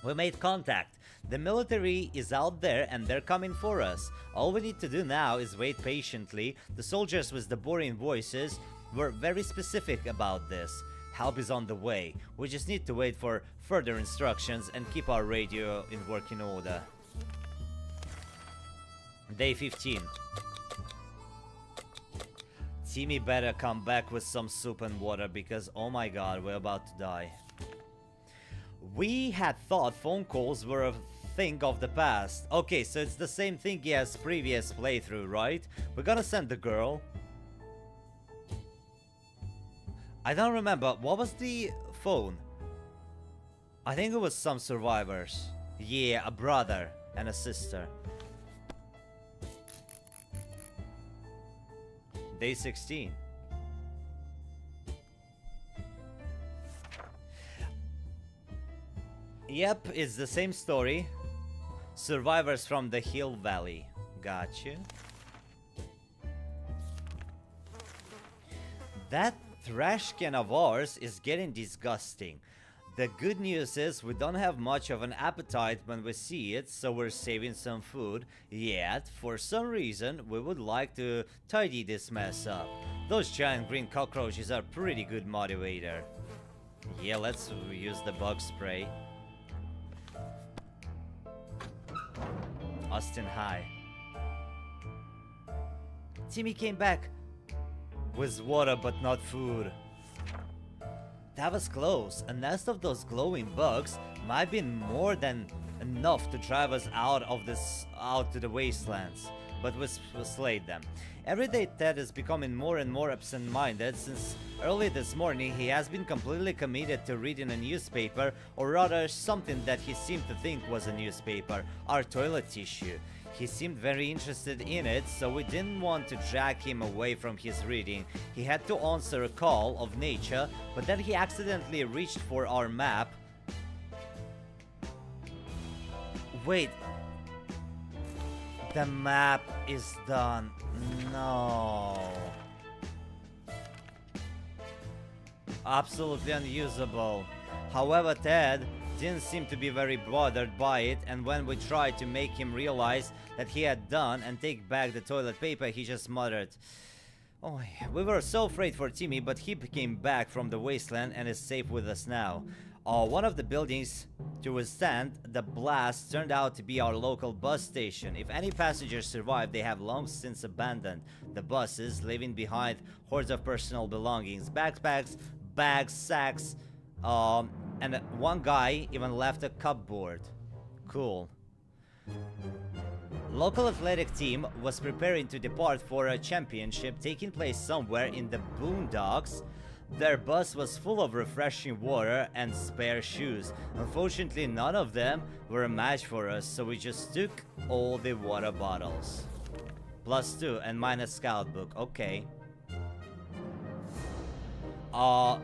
We made contact. The military is out there and they're coming for us. All we need to do now is wait patiently. The soldiers with the boring voices were very specific about this. Help is on the way. We just need to wait for further instructions and keep our radio in working order. Day 15. Timmy better come back with some soup and water because oh my god, we're about to die. We had thought phone calls were a thing of the past. Okay, so it's the same thing as previous playthrough, right? We're gonna send the girl. I don't remember. What was the phone? I think it was some survivors. Yeah, a brother and a sister. Day 16. Yep, it's the same story. Survivors from the Hill Valley. Gotcha. That trash can of ours is getting disgusting. The good news is we don't have much of an appetite when we see it, so we're saving some food. Yet, for some reason, we would like to tidy this mess up. Those giant green cockroaches are pretty good motivator. Yeah, let's use the bug spray. Austin High. Timmy came back with water but not food. That was close. A nest of those glowing bugs might be more than enough to drive us out to the wastelands, but we slayed them. Every day Ted is becoming more and more absent-minded. Since early this morning he has been completely committed to reading a newspaper, or rather something that he seemed to think was a newspaper, our toilet tissue. He seemed very interested in it, so we didn't want to drag him away from his reading. He had to answer a call of nature, but then he accidentally reached for our map. Wait. The map is done. No. Absolutely unusable. However, Ted didn't seem to be very bothered by it, and when we tried to make him realize that he had done and take back the toilet paper, he just muttered. Oh, we were so afraid for Timmy, but he came back from the wasteland and is safe with us now. One of the buildings to withstand the blast turned out to be our local bus station. If any passengers survived, they have long since abandoned the buses, leaving behind hordes of personal belongings, backpacks, bags, sacks, and one guy even left a cupboard. Cool. Local athletic team was preparing to depart for a championship taking place somewhere in the boondocks. Their bus was full of refreshing water and spare shoes. Unfortunately, none of them were a match for us, so we just took all the water bottles. +2 and minus scout book, okay.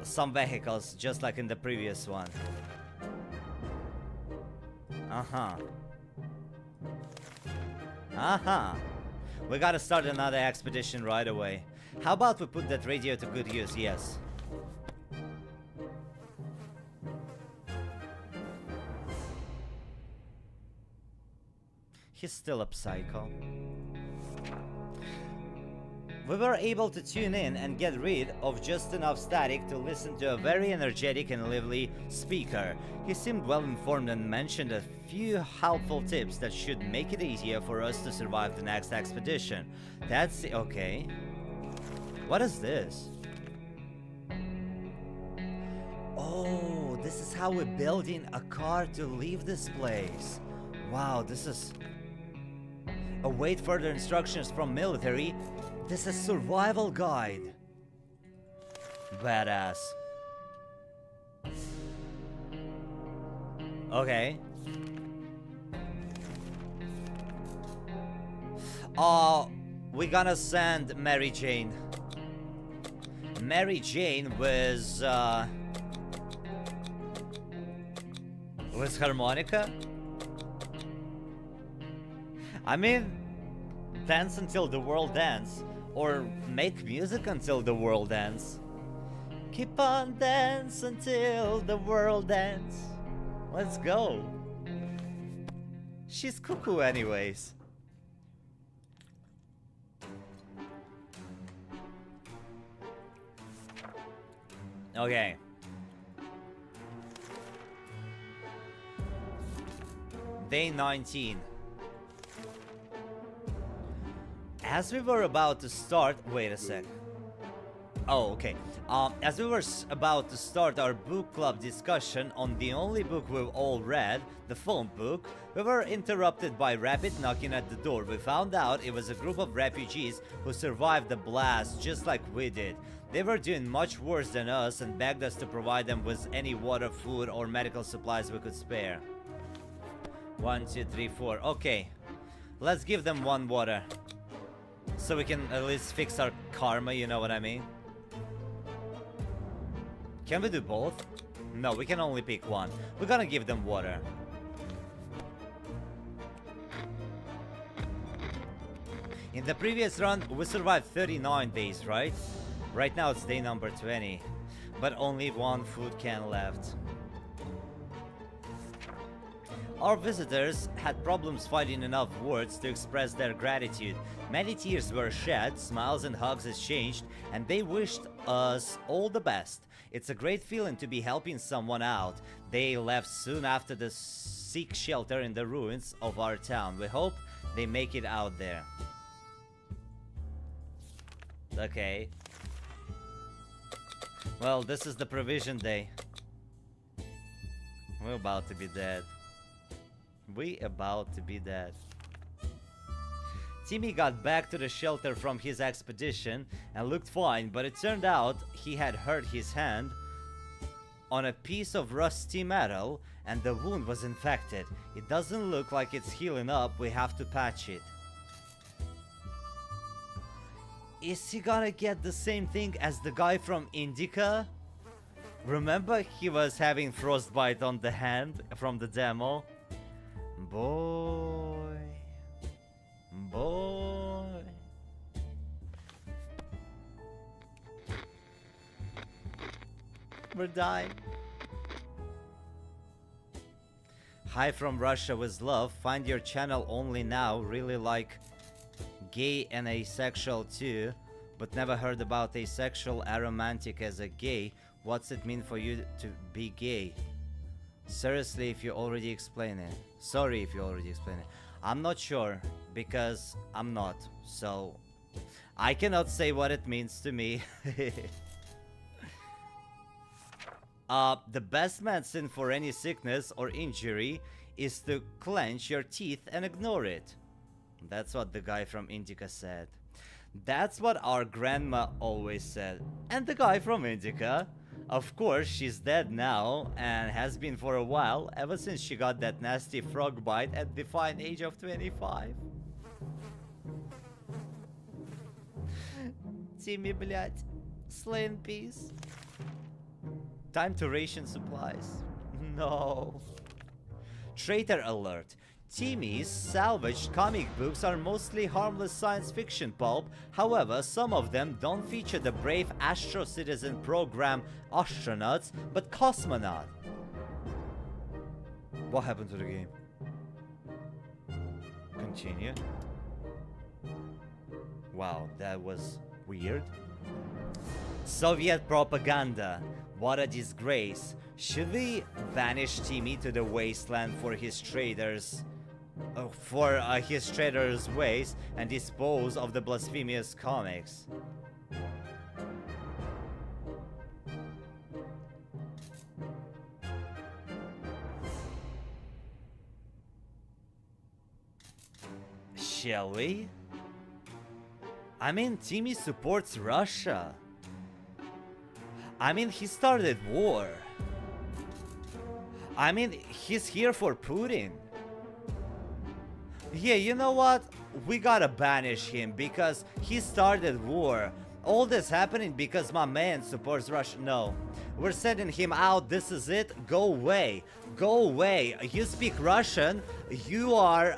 Some vehicles, just like in the previous one. We gotta start another expedition right away. How about we put that radio to good use? Yes. He's still a psycho. We were able to tune in and get rid of just enough static to listen to a very energetic and lively speaker. He seemed well informed and mentioned a few helpful tips that should make it easier for us to survive the next expedition. That's okay. What is this? Oh, this is how we're building a car to leave this place. Wow, this is... Await further instructions from military. This is survival guide. Badass. Okay. We're gonna send Mary Jane. Mary Jane was harmonica? I mean, dance until the world ends. Or make music until the world ends. Keep on dance until the world ends. Let's go. She's cuckoo anyways. Okay. Day 19. As we were about to start... Wait a sec. Oh, okay. As we were about to start our book club discussion on the only book we've all read, the phone book, we were interrupted by Rabbit knocking at the door. We found out it was a group of refugees who survived the blast just like we did. They were doing much worse than us and begged us to provide them with any water, food, or medical supplies we could spare. 1, 2, 3, 4. Okay. Let's give them one water. So we can at least fix our karma, you know what I mean? Can we do both? No, we can only pick one. We're gonna give them water. In the previous run, we survived 39 days, right? Right now it's day number 20. But only one food can left. Our visitors had problems finding enough words to express their gratitude. Many tears were shed, smiles and hugs exchanged, and they wished us all the best. It's a great feeling to be helping someone out. They left soon after to seek shelter in the ruins of our town. We hope they make it out there. Okay. Well, this is the provision day. We're about to be dead. We about to be dead. Timmy got back to the shelter from his expedition and looked fine, but it turned out he had hurt his hand on a piece of rusty metal and the wound was infected. It doesn't look like it's healing up. We have to patch it. Is he gonna get the same thing as the guy from Indica? Remember he was having frostbite on the hand from the demo? Boy. We're dying. Hi from Russia with love. Find your channel only now. Really like gay and asexual too, but never heard about asexual aromantic as a gay. What's it mean for you to be gay? Seriously, if you already explain it. Sorry if you already explained it. I'm not sure, because I'm not, so I cannot say what it means to me. The best medicine for any sickness or injury is to clench your teeth and ignore it. That's what the guy from Indica said. That's what our grandma always said. And the guy from Indica, of course, she's dead now and has been for a while, ever since she got that nasty frog bite at the fine age of 25. Timmy, блядь. Slay in peace. Time to ration supplies. No. Traitor alert. Timmy's salvaged comic books are mostly harmless science fiction pulp. However, some of them don't feature the brave Astro Citizen program astronauts, but cosmonaut. What happened to the game? Continue. Wow, that was weird. Soviet propaganda. What a disgrace. Should we banish Timmy to the wasteland for his traders? His trader's ways and dispose of the blasphemous comics. Shall we? I mean, Timmy supports Russia. I mean, he started war. I mean, he's here for Putin. Yeah, you know what? We gotta banish him because he started war. All this happening because my man supports Russia. No, we're sending him out. This is it. Go away. Go away. You speak Russian. You are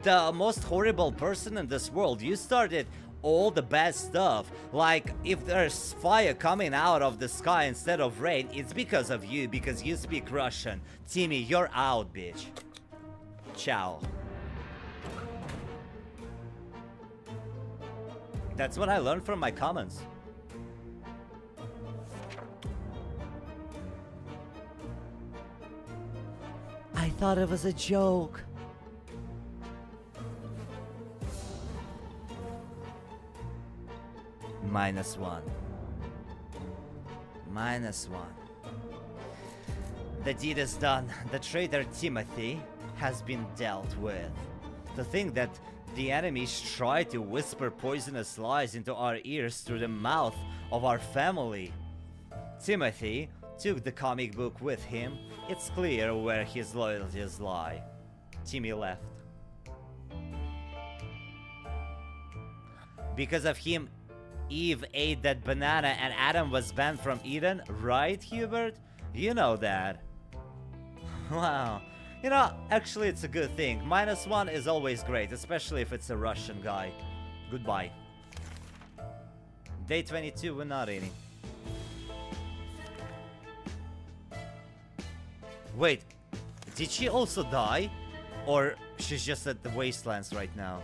the most horrible person in this world. You started all the bad stuff. Like, if there's fire coming out of the sky instead of rain, it's because of you, because you speak Russian. Timmy, you're out, bitch. Ciao. That's what I learned from my comments. I thought it was a joke. -1. -1. The deed is done. The traitor Timothy has been dealt with. To think that the enemies try to whisper poisonous lies into our ears through the mouth of our family. Timothy took the comic book with him. It's clear where his loyalties lie. Timmy left. Because of him, Eve ate that banana and Adam was banned from Eden, right, Hubert? You know that. Wow. You know, actually it's a good thing. -1 is always great, especially if it's a Russian guy. Goodbye. Day 22, we're not eating. Wait, did she also die? Or she's just at the wastelands right now?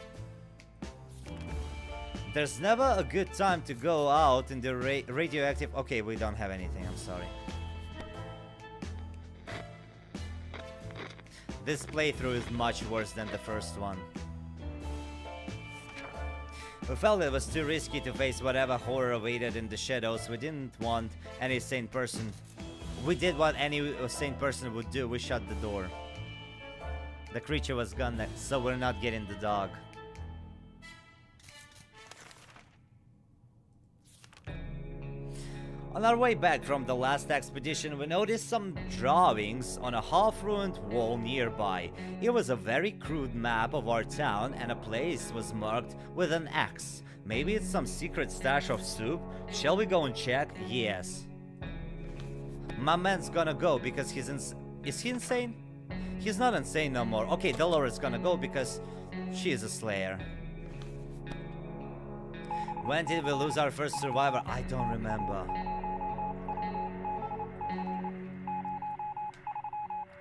There's never a good time to go out in the radioactive... Okay, we don't have anything, I'm sorry. This playthrough is much worse than the first one. We felt it was too risky to face whatever horror waited in the shadows. We didn't want any sane person. We did what any sane person would do. We shut the door. The creature was gone, so we're not getting the dog. On our way back from the last expedition, we noticed some drawings on a half-ruined wall nearby. It was a very crude map of our town, and a place was marked with an X. Maybe it's some secret stash of soup? Shall we go and check? Yes. My man's gonna go because is he insane? He's not insane no more. Okay, Dolores gonna go because she is a slayer. When did we lose our first survivor? I don't remember.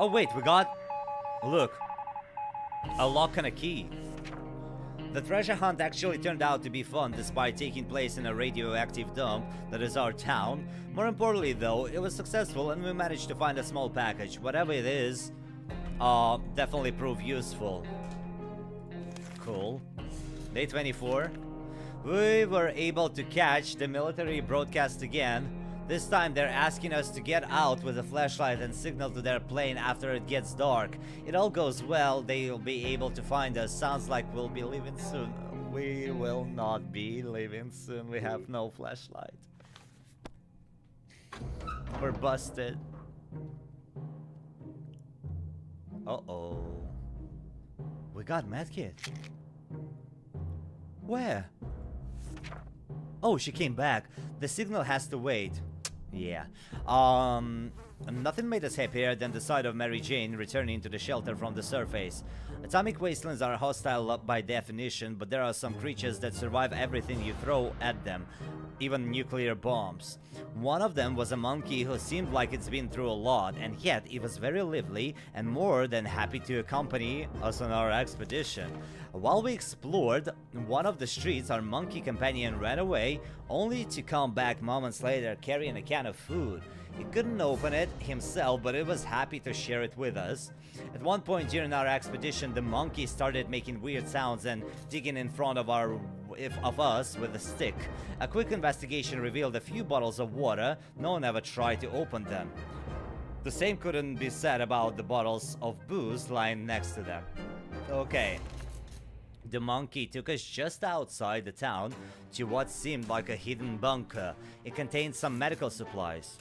Oh wait, we got... Look. A lock and a key. The treasure hunt actually turned out to be fun despite taking place in a radioactive dump that is our town. More importantly though, it was successful and we managed to find a small package. Whatever it is, definitely proved useful. Cool. Day 24. We were able to catch the military broadcast again. This time they're asking us to get out with a flashlight and signal to their plane after it gets dark. It all goes well, they'll be able to find us. Sounds like we'll be leaving soon. We will not be leaving soon. We have no flashlight. We're busted. Uh-oh. We got medkit. Where? Oh, she came back. The signal has to wait. Yeah. Nothing made us happier than the sight of Mary Jane returning to the shelter from the surface. Atomic wastelands are hostile by definition, but there are some creatures that survive everything you throw at them, even nuclear bombs. One of them was a monkey who seemed like it's been through a lot, and yet it was very lively and more than happy to accompany us on our expedition. While we explored one of the streets, our monkey companion ran away, only to come back moments later carrying a can of food. He couldn't open it himself, but it was happy to share it with us. At one point during our expedition, the monkey started making weird sounds and digging in front of us with a stick. A quick investigation revealed a few bottles of water. No one ever tried to open them. The same couldn't be said about the bottles of booze lying next to them. Okay. The monkey took us just outside the town to what seemed like a hidden bunker. It contained some medical supplies.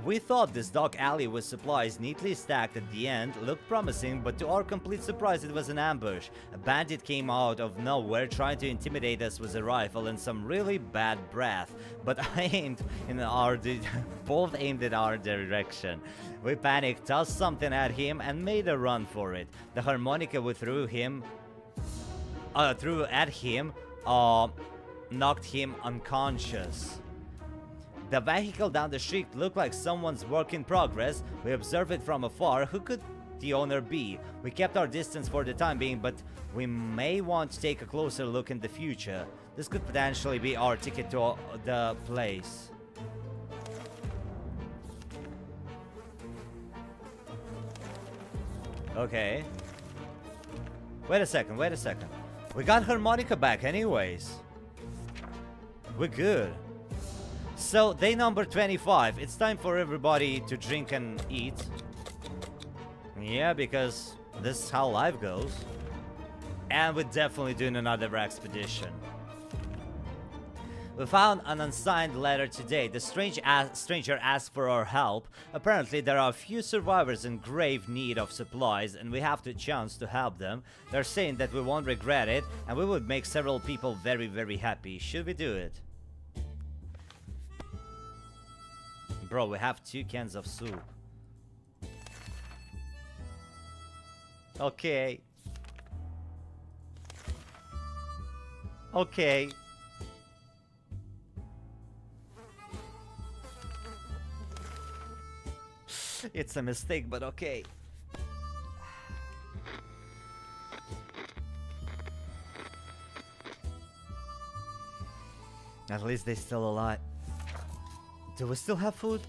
We thought this dark alley with supplies neatly stacked at the end looked promising, but to our complete surprise it was an ambush. A bandit came out of nowhere trying to intimidate us with a rifle and some really bad breath, but both aimed in our direction. We panicked, tossed something at him and made a run for it. The harmonica we threw at him knocked him unconscious. The vehicle down the street looked like someone's work in progress. We observed it from afar. Who could the owner be? We kept our distance for the time being, but we may want to take a closer look in the future. This could potentially be our ticket to the place. Okay. Wait a second. We got harmonica back anyways. We're good. So, day number 25. It's time for everybody to drink and eat. Yeah, because this is how life goes. And we're definitely doing another expedition. We found an unsigned letter today. The stranger asked for our help. Apparently, there are a few survivors in grave need of supplies, and we have the chance to help them. They're saying that we won't regret it, and we would make several people very, very happy. Should we do it? Bro, we have 2 cans of soup. Okay. Okay. It's a mistake, but okay. At least they're still alive. Do we still have food?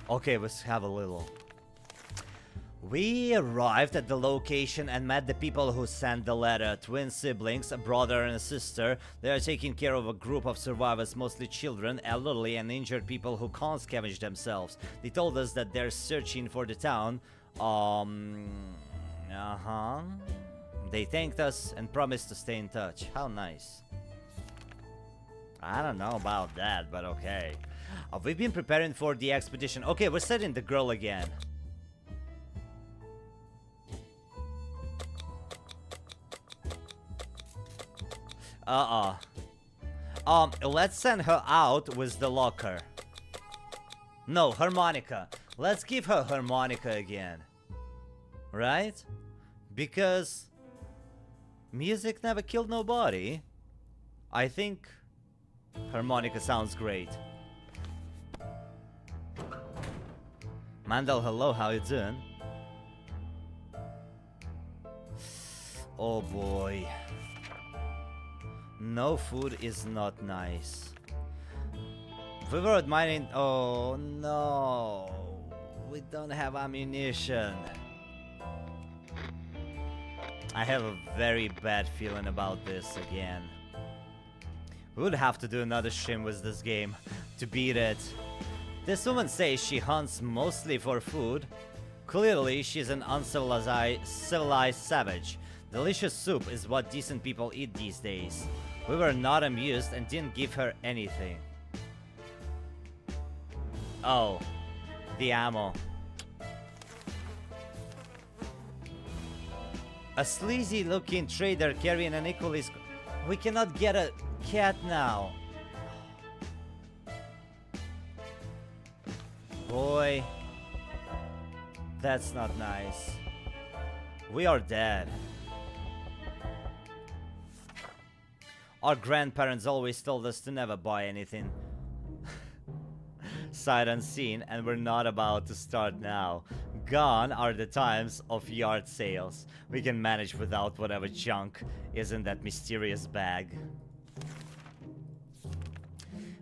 Okay, let's have a little. We arrived at the location and met the people who sent the letter. Twin siblings, a brother and a sister. They are taking care of a group of survivors, mostly children, elderly and injured people who can't scavenge themselves. They told us that they're searching for the town. They thanked us and promised to stay in touch. How nice. I don't know about that, but okay. We've been preparing for the expedition. Okay, we're setting the girl again. Let's send her out with the locker. No, harmonica. Let's give her harmonica again. Right? Because music never killed nobody. I think harmonica sounds great. Mandel, hello, how you doing? Oh boy. No food is not nice. We were admiring. Oh no. We don't have ammunition. I have a very bad feeling about this again. We would have to do another stream with this game to beat it. This woman says she hunts mostly for food. Clearly, she's an civilized savage. Delicious soup is what decent people eat these days. We were not amused and didn't give her anything. Oh, the ammo. A sleazy looking trader carrying an equally... We cannot get a cat now. Boy, that's not nice. We are dead. Our grandparents always told us to never buy anything sight unseen, and we're not about to start now. Gone are the times of yard sales. We can manage without whatever junk is in that mysterious bag.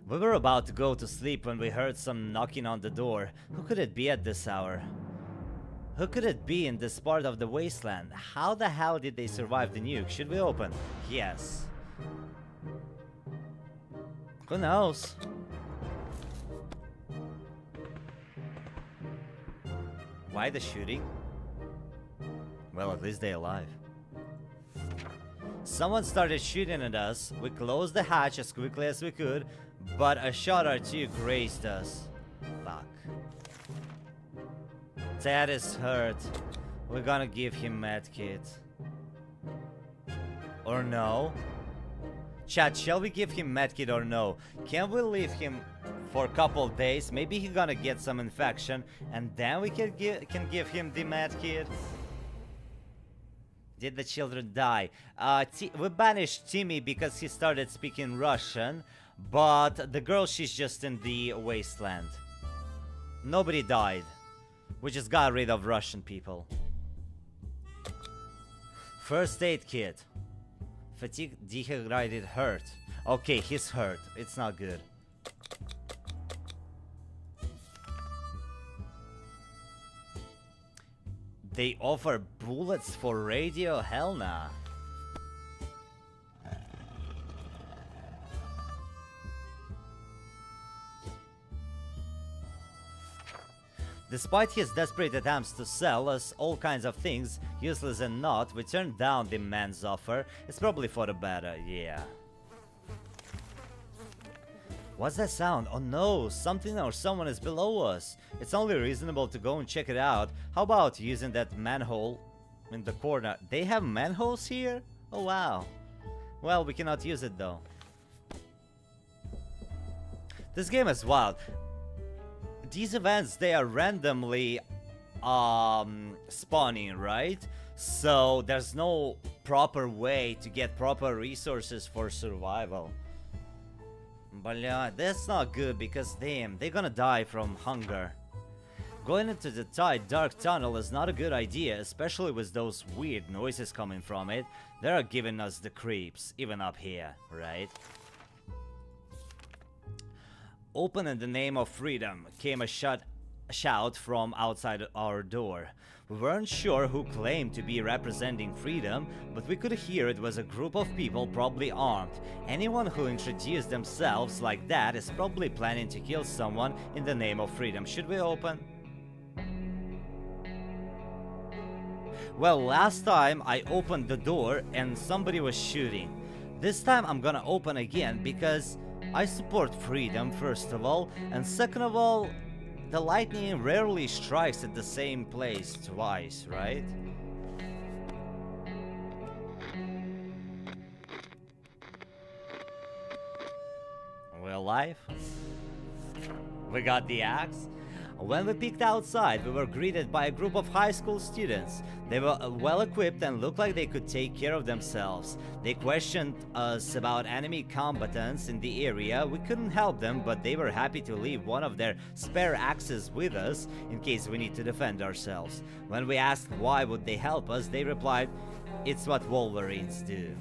We were about to go to sleep when we heard some knocking on the door. Who could it be at this hour? Who could it be in this part of the wasteland? How the hell did they survive the nuke? Should we open? Yes. Who knows? Why the shooting? Well, at least they're alive. Someone started shooting at us. We closed the hatch as quickly as we could, but a shot or two grazed us. Fuck. Dad is hurt. We're gonna give him medkit. Or no? Chat, shall we give him medkit or no? Can we leave him for a couple days? Maybe he's gonna get some infection, and then we can give him the medkit. Did the children die? We banished Timmy because he started speaking Russian, but the girl, she's just in the wasteland. Nobody died. We just got rid of Russian people. First aid kit. Fatigue, dehydrated, hurt. Okay, he's hurt. It's not good. They offer bullets for radio? Hell nah. Despite his desperate attempts to sell us all kinds of things, useless and not, we turned down the man's offer. It's probably for the better, yeah. What's that sound? Oh no, something or someone is below us. It's only reasonable to go and check it out. How about using that manhole in the corner? They have manholes here? Oh wow. Well, we cannot use it though. This game is wild. These events, they are randomly spawning, right? So there's no proper way to get proper resources for survival. But yeah, that's not good because damn, they're gonna die from hunger. Going into the tight, dark tunnel is not a good idea, especially with those weird noises coming from it. They are giving us the creeps, even up here, right? Open in the name of freedom, came a shout from outside our door. We weren't sure who claimed to be representing freedom, but we could hear it was a group of people probably armed. Anyone who introduced themselves like that is probably planning to kill someone in the name of freedom. Should we open? Well, last time I opened the door and somebody was shooting. This time I'm gonna open again because I support freedom, first of all, and second of all, the lightning rarely strikes at the same place twice, right? We're alive. We got the axe. When we peeked outside, we were greeted by a group of high school students. They were well equipped and looked like they could take care of themselves. They questioned us about enemy combatants in the area. We couldn't help them, but they were happy to leave one of their spare axes with us in case we need to defend ourselves. When we asked why would they help us, they replied, "It's what Wolverines do."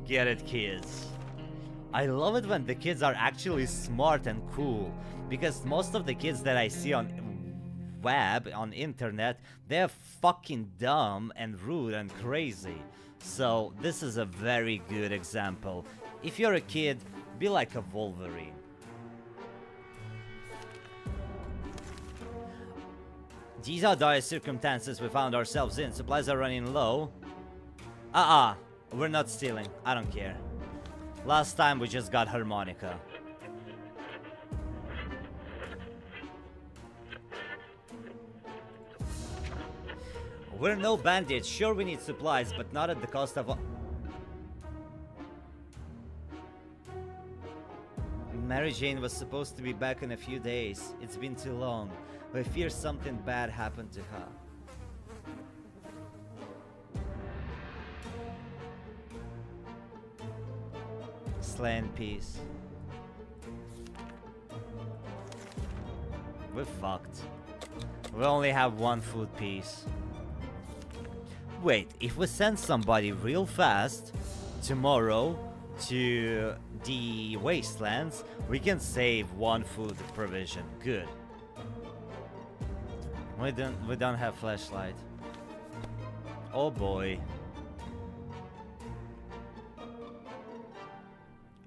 Get it, kids? I love it when the kids are actually smart and cool, because most of the kids that I see on web, on internet, they're fucking dumb and rude and crazy. So this is a very good example. If you're a kid, be like a Wolverine. These are dire circumstances we found ourselves in. Supplies are running low. We're not stealing. I don't care. Last time we just got harmonica. We're no bandits. Sure, we need supplies, but not at the cost of... Mary Jane was supposed to be back in a few days. It's been too long. We fear something bad happened to her. Slain piece. We're fucked. We only have one food piece. Wait, if we send somebody real fast tomorrow to the wastelands, we can save one food provision. Good. We don't have flashlight. Oh boy.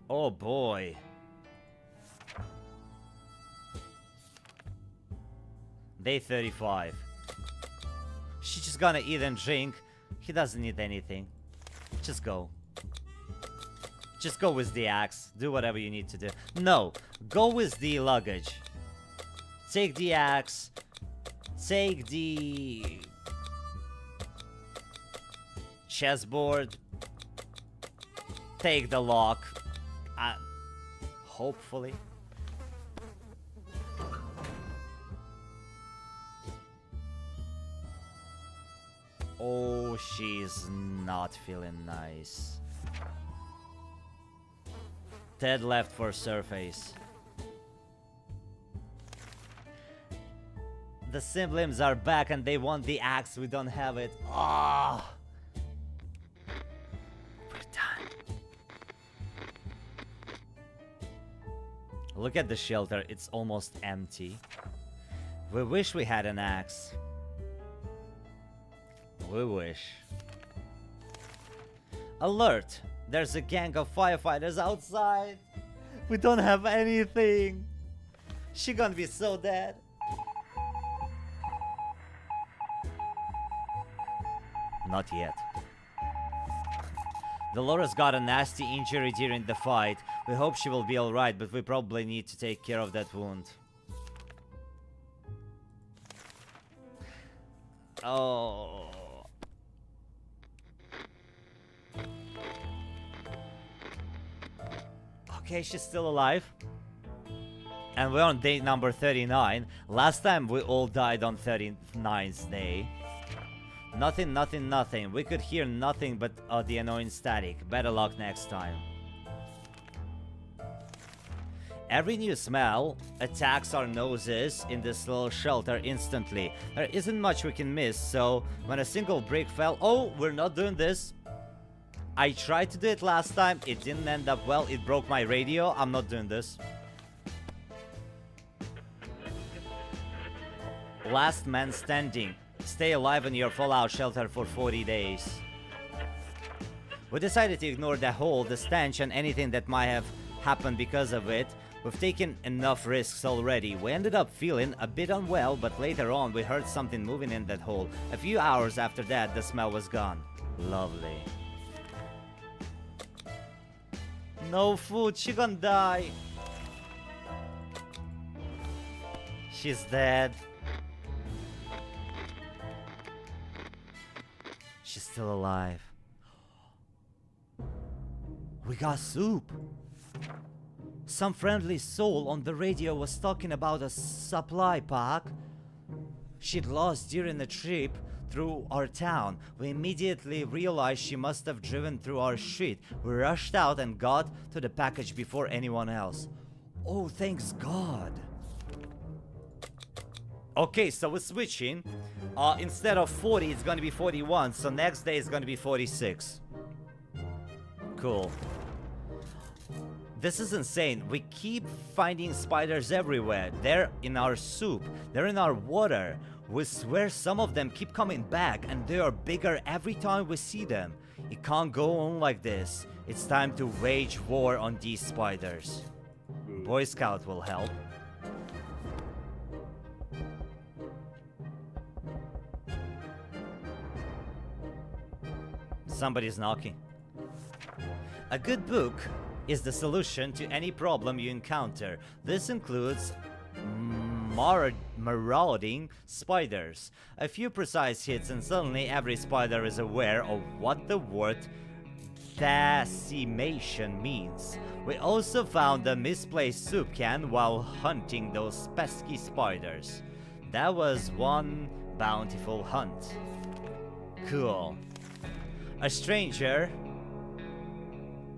Oh boy. Day 35. She's just gonna eat and drink. He doesn't need anything. Just go. Just go with the axe. Do whatever you need to do. No, go with the luggage. Take the axe. Take the chessboard. Take the lock. Hopefully. Oh, she's not feeling nice. Ted left for surface. The siblings are back and they want the axe. We don't have it. Ah. We're done. Look at the shelter. It's almost empty. We wish we had an axe. We wish. Alert! There's a gang of firefighters outside. We don't have anything. She gonna be so dead. Not yet. Dolores got a nasty injury during the fight. We hope she will be alright, but we probably need to take care of that wound. Oh. Okay, she's still alive. And we're on day number 39. Last time we all died on 39th day. Nothing, nothing, nothing. We could hear nothing but the annoying static. Better luck next time. Every new smell attacks our noses in this little shelter instantly. There isn't much we can miss, so when a single brick fell... Oh, we're not doing this. I tried to do it last time. It didn't end up well. It broke my radio. I'm not doing this. Last man standing. Stay alive in your fallout shelter for 40 days. We decided to ignore the hole, the stench, and anything that might have happened because of it. We've taken enough risks already. We ended up feeling a bit unwell, but later on we heard something moving in that hole. A few hours after that, the smell was gone. Lovely. No food, she gonna die. She's dead. She's still alive. We got soup. Some friendly soul on the radio was talking about a supply pack she'd lost during a trip through our town. We immediately realized she must have driven through our street. We rushed out and got to the package before anyone else. Oh, thanks God. Okay, so we're switching. Instead of 40, it's gonna be 41. So next day is gonna be 46. Cool. This is insane. We keep finding spiders everywhere. They're in our soup. They're in our water. We swear some of them keep coming back and they are bigger every time we see them. It can't go on like this. It's time to wage war on these spiders. Boy Scout will help. Somebody's knocking. A good book is the solution to any problem you encounter. This includes marauding spiders. A few precise hits and suddenly every spider is aware of what the word decimation means. We also found a misplaced soup can while hunting those pesky spiders. That was one bountiful hunt. Cool. A stranger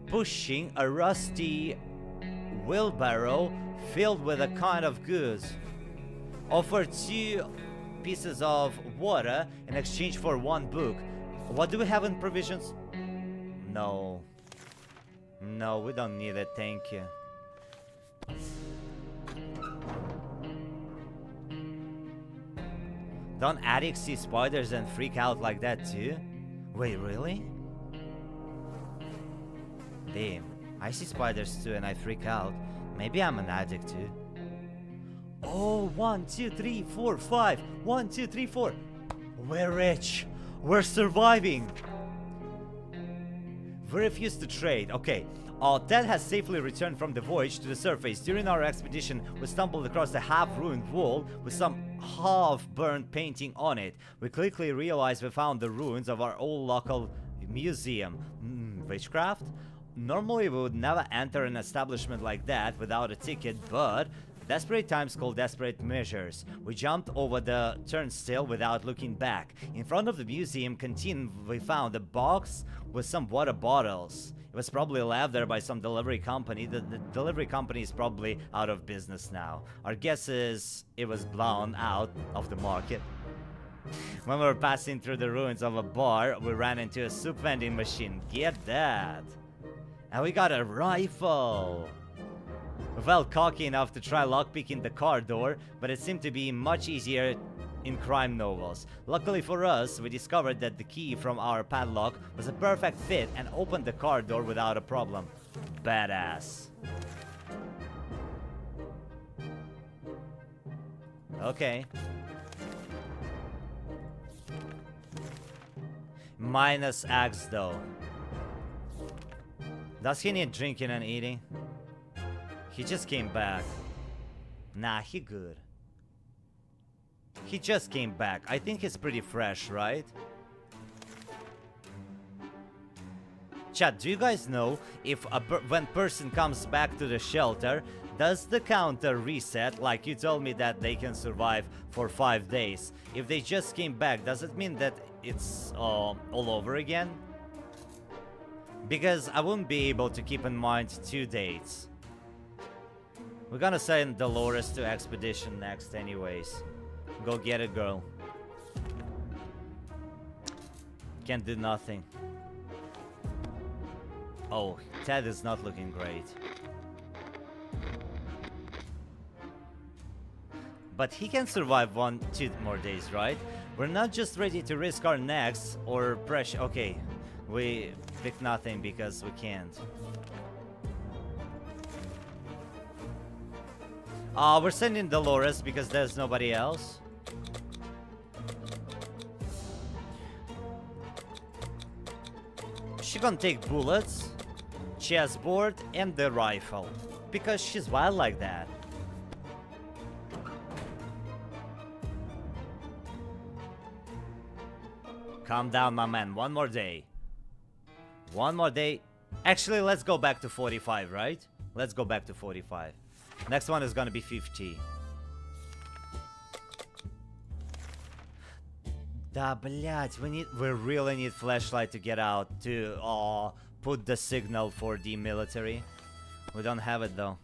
pushing a rusty wheelbarrow filled with a kind of goods offered 2 pieces of water in exchange for 1 book. What do we have in provisions? No, we don't need it, thank you. Don't addicts see spiders and freak out like that too? Wait, really? Damn, I see spiders too and I freak out. Maybe I'm an addict too. Oh, 1, 2, 3, 4, 5. 1, 2, 3, 4. We're rich. We're surviving. We refuse to trade. Okay. Ted has safely returned from the voyage to the surface. During our expedition, we stumbled across a half-ruined wall with some half-burned painting on it. We quickly realized we found the ruins of our old local museum. Witchcraft? Normally we would never enter an establishment like that without a ticket, but desperate times call desperate measures. We jumped over the turnstile without looking back. In front of the museum canteen we found a box with some water bottles. It was probably left there by some delivery company. The delivery company is probably out of business now. Our guess is it was blown out of the market. When we were passing through the ruins of a bar, we ran into a soup vending machine. Get that! And we got a rifle! We felt cocky enough to try lockpicking the car door, but it seemed to be much easier in crime novels. Luckily for us, we discovered that the key from our padlock was a perfect fit and opened the car door without a problem. Badass. Okay. Minus Axe though. Does he need drinking and eating? He just came back. Nah, he good. He just came back. I think he's pretty fresh, right? Chat, do you guys know if when person comes back to the shelter, does the counter reset? Like you told me that they can survive for 5 days. If they just came back, does it mean that it's all over again? Because I wouldn't be able to keep in mind 2 dates. We're gonna send Dolores to expedition next anyways. Go get it, girl. Can't do nothing. Oh, Ted is not looking great. But he can survive 2 more days, right? We're not just ready to risk our necks or pressure. Okay, we pick nothing because we can't. We're sending Dolores because there's nobody else. She gonna take bullets. chessboard, and the rifle. Because she's wild like that. Calm down, my man. One more day. One more day. Actually, let's go back to 45, right? Let's go back to 45. Next one is gonna be 50. Да, блять, we really need flashlight to get out to put the signal for the military. We don't have it though.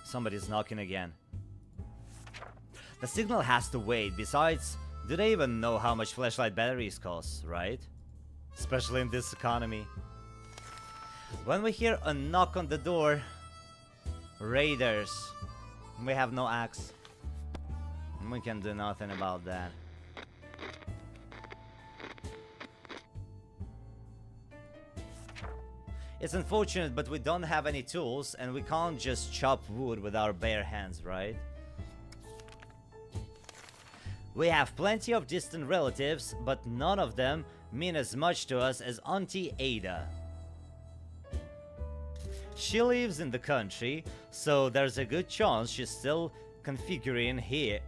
Somebody's knocking again. The signal has to wait. Besides, do they even know how much flashlight batteries cost, right? Especially in this economy. When we hear a knock on the door, raiders. We have no axe. We can do nothing about that. It's unfortunate, but we don't have any tools, and we can't just chop wood with our bare hands, right? We have plenty of distant relatives, but none of them mean as much to us as Auntie Ada. She lives in the country, so there's a good chance she's still configuring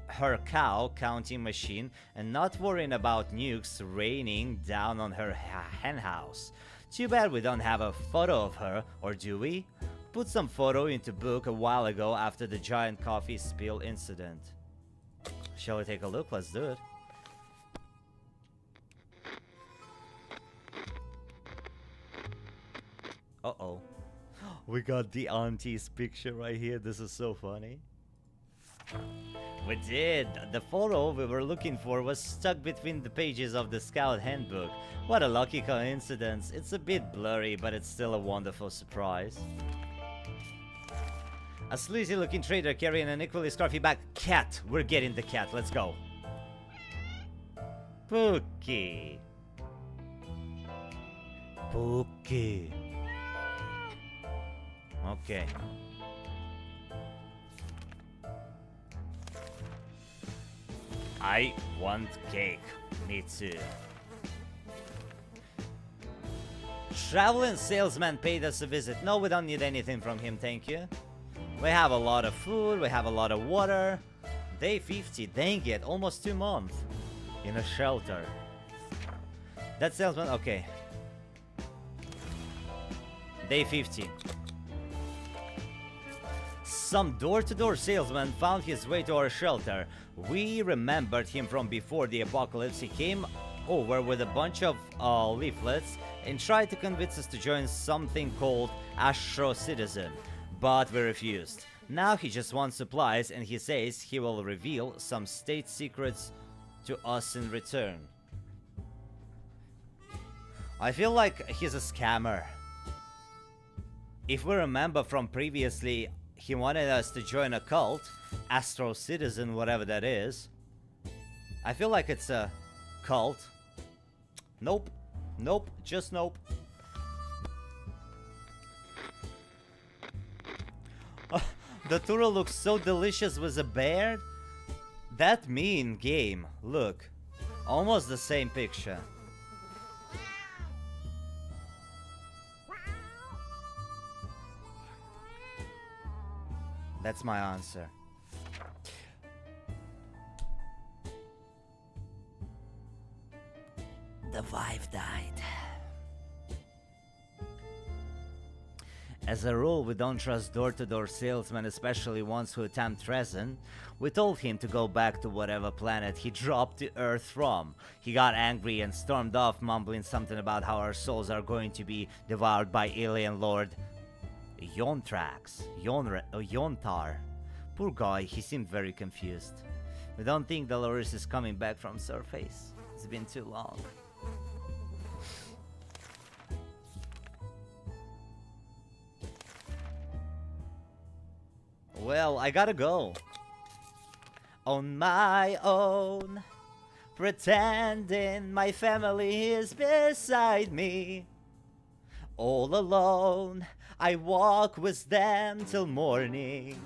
her cow counting machine and not worrying about nukes raining down on her henhouse. Too bad we don't have a photo of her, or do we? Put some photo into book a while ago after the giant coffee spill incident. Shall we take a look? Let's do it. Uh-oh. We got the auntie's picture right here. This is so funny. We did! The photo we were looking for was stuck between the pages of the Scout Handbook. What a lucky coincidence. It's a bit blurry, but it's still a wonderful surprise. A sleazy looking trader carrying an equally scruffy back cat. We're getting the cat. Let's go. Pookie. Pookie. Okay. I want cake. Me too. Traveling salesman paid us a visit. No, we don't need anything from him, thank you. We have a lot of food, we have a lot of water. Day 50, dang it, almost 2 months. In a shelter. That salesman, okay. Day 50. Some door-to-door salesman found his way to our shelter. We remembered him from before the apocalypse. He came over with a bunch of leaflets and tried to convince us to join something called Astro Citizen, but we refused. Now he just wants supplies, and he says he will reveal some state secrets to us in return. I feel like he's a scammer. If we remember from previously, he wanted us to join a cult, Astro Citizen, whatever that is. I feel like it's a cult. Nope. Nope. Just nope. Datura looks so delicious with a beard. That mean game. Look. Almost the same picture. That's my answer. The wife died. As a rule, we don't trust door-to-door salesmen, especially ones who attempt resin. We told him to go back to whatever planet he dropped to Earth from. He got angry and stormed off, mumbling something about how our souls are going to be devoured by alien lord Yontar. Poor guy, he seemed very confused. We don't think Dolores is coming back from surface. It's been too long. Well, I gotta go. On my own, pretending my family is beside me. All alone, I walk with them till morning.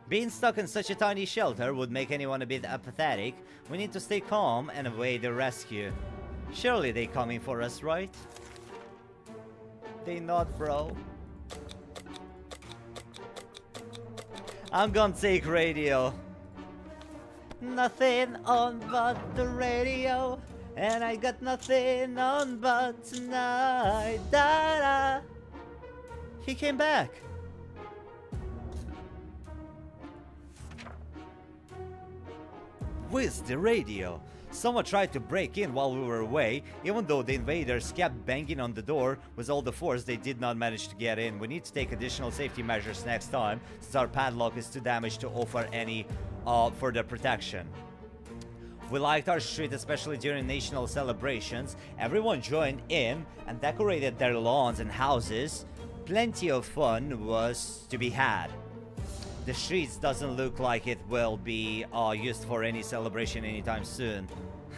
Being stuck in such a tiny shelter would make anyone a bit apathetic. We need to stay calm and await the rescue. Surely they coming for us, right? They not, bro. I'm gonna take radio. Nothing on but the radio, and I got nothing on but tonight. Da-da. He came back. With the radio. Someone tried to break in while we were away. Even though the invaders kept banging on the door with all the force, they did not manage to get in. We need to take additional safety measures next time, since our padlock is too damaged to offer any further protection. We liked our street, especially during national celebrations. Everyone joined in and decorated their lawns and houses. Plenty of fun was to be had. The streets doesn't look like it will be used for any celebration anytime soon.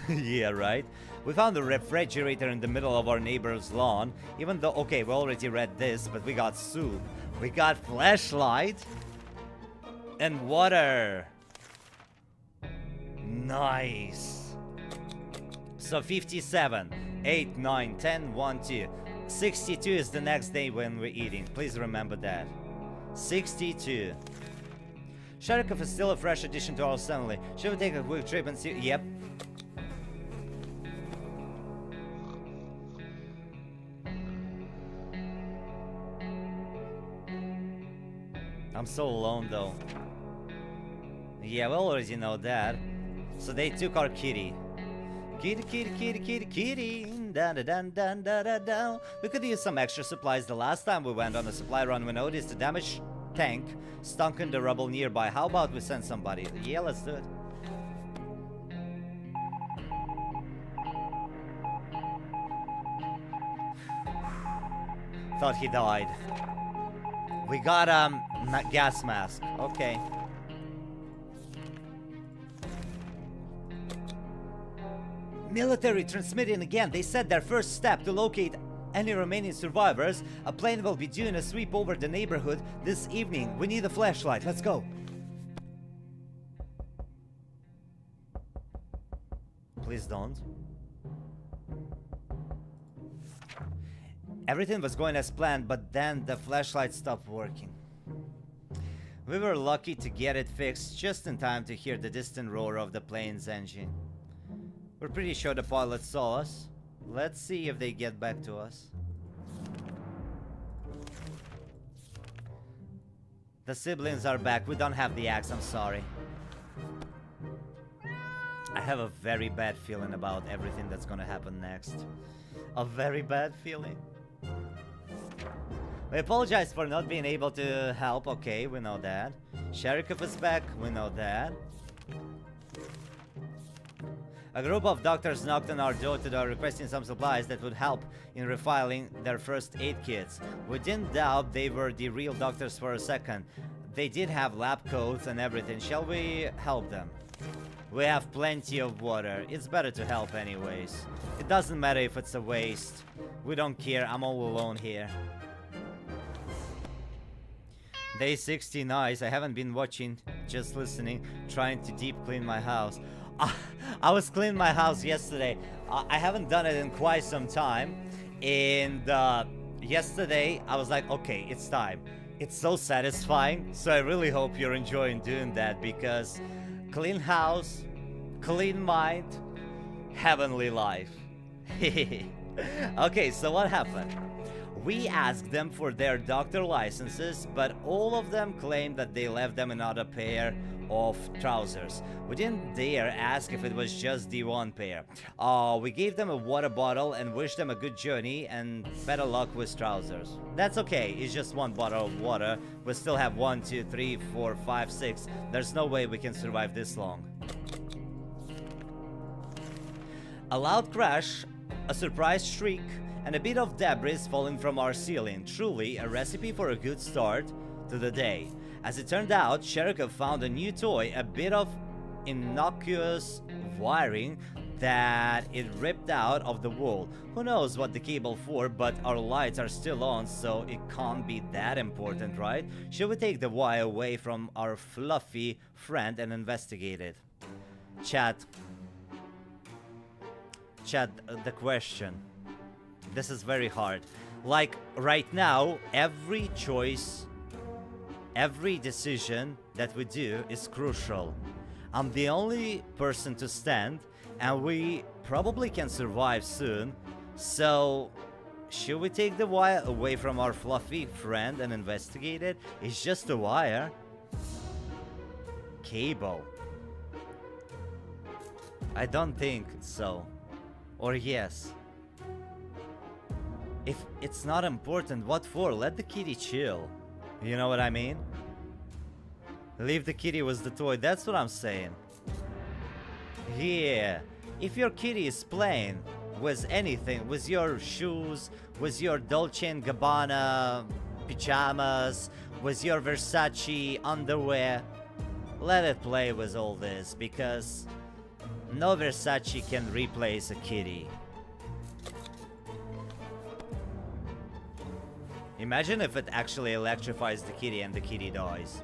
Yeah, right? We found a refrigerator in the middle of our neighbor's lawn. Even though, okay, we already read this, but we got soup. We got flashlight. And water. Nice. So 57, 8, 9, 10, 1, 2. 62 is the next day when we're eating. Please remember that. 62. Sharikov is still a fresh addition to our assembly. Should we take a quick trip and see? Yep. I'm so alone though. Yeah, we already know that. So they took our kitty. Kitty, kitty, kitty, kitty, kitty. Dun, dun, dun, dun, dun, dun. We could use some extra supplies. The last time we went on a supply run, we noticed the damaged tank stunk in the rubble nearby. How about we send somebody? Yeah, let's do it. Thought he died. We got gas mask. Okay. Military transmitting again. They said their first step to locate any remaining survivors. A plane will be doing a sweep over the neighborhood this evening. We need a flashlight. Let's go. Please don't. Everything was going as planned, but then the flashlight stopped working. We were lucky to get it fixed just in time to hear the distant roar of the plane's engine. We're pretty sure the pilot saw us. Let's see if they get back to us. The siblings are back. We don't have the axe, I'm sorry. I have a very bad feeling about everything that's gonna happen next. A very bad feeling. We apologize for not being able to help. Okay, we know that. Sharikov is back. We know that. A group of doctors knocked on our door requesting some supplies that would help in refiling their first aid kits. We didn't doubt they were the real doctors for a second. They did have lab coats and everything. Shall we help them? We have plenty of water. It's better to help anyways. It doesn't matter if it's a waste. We don't care. I'm all alone here. Day 60, nice. I haven't been watching, just listening, trying to deep clean my house. I was cleaning my house yesterday. I haven't done it in quite some time. And yesterday, I was like, okay, it's time. It's so satisfying. So I really hope you're enjoying doing that, because clean house, clean mind, heavenly life. Okay, so what happened? We asked them for their doctor licenses, but all of them claimed that they left them another pair of trousers. We didn't dare ask if it was just the one pair. We gave them a water bottle and wished them a good journey and better luck with trousers. That's okay, it's just one bottle of water. We still have 1, 2, 3, 4, 5, 6. There's no way we can survive this long. A loud crash, a surprise shriek, and a bit of debris falling from our ceiling. Truly a recipe for a good start to the day. As it turned out, Sharikov found a new toy, a bit of innocuous wiring that it ripped out of the wall. Who knows what the cable for, but our lights are still on, so it can't be that important, right? Should we take the wire away from our fluffy friend and investigate it? Chat. chat the question. This is very hard. Like, right now, every choice, every decision that we do is crucial. I'm the only person to stand, and we probably can survive soon. So, should we take the wire away from our fluffy friend and investigate it? It's just a wire. Cable. I don't think so. Or yes. If it's not important, what for? Let the kitty chill. You know what I mean? Leave the kitty with the toy, that's what I'm saying. Yeah. If your kitty is playing with anything, with your shoes, with your Dolce & Gabbana pajamas, with your Versace underwear, let it play with all this, because no Versace can replace a kitty. Imagine if it actually electrifies the kitty and the kitty dies.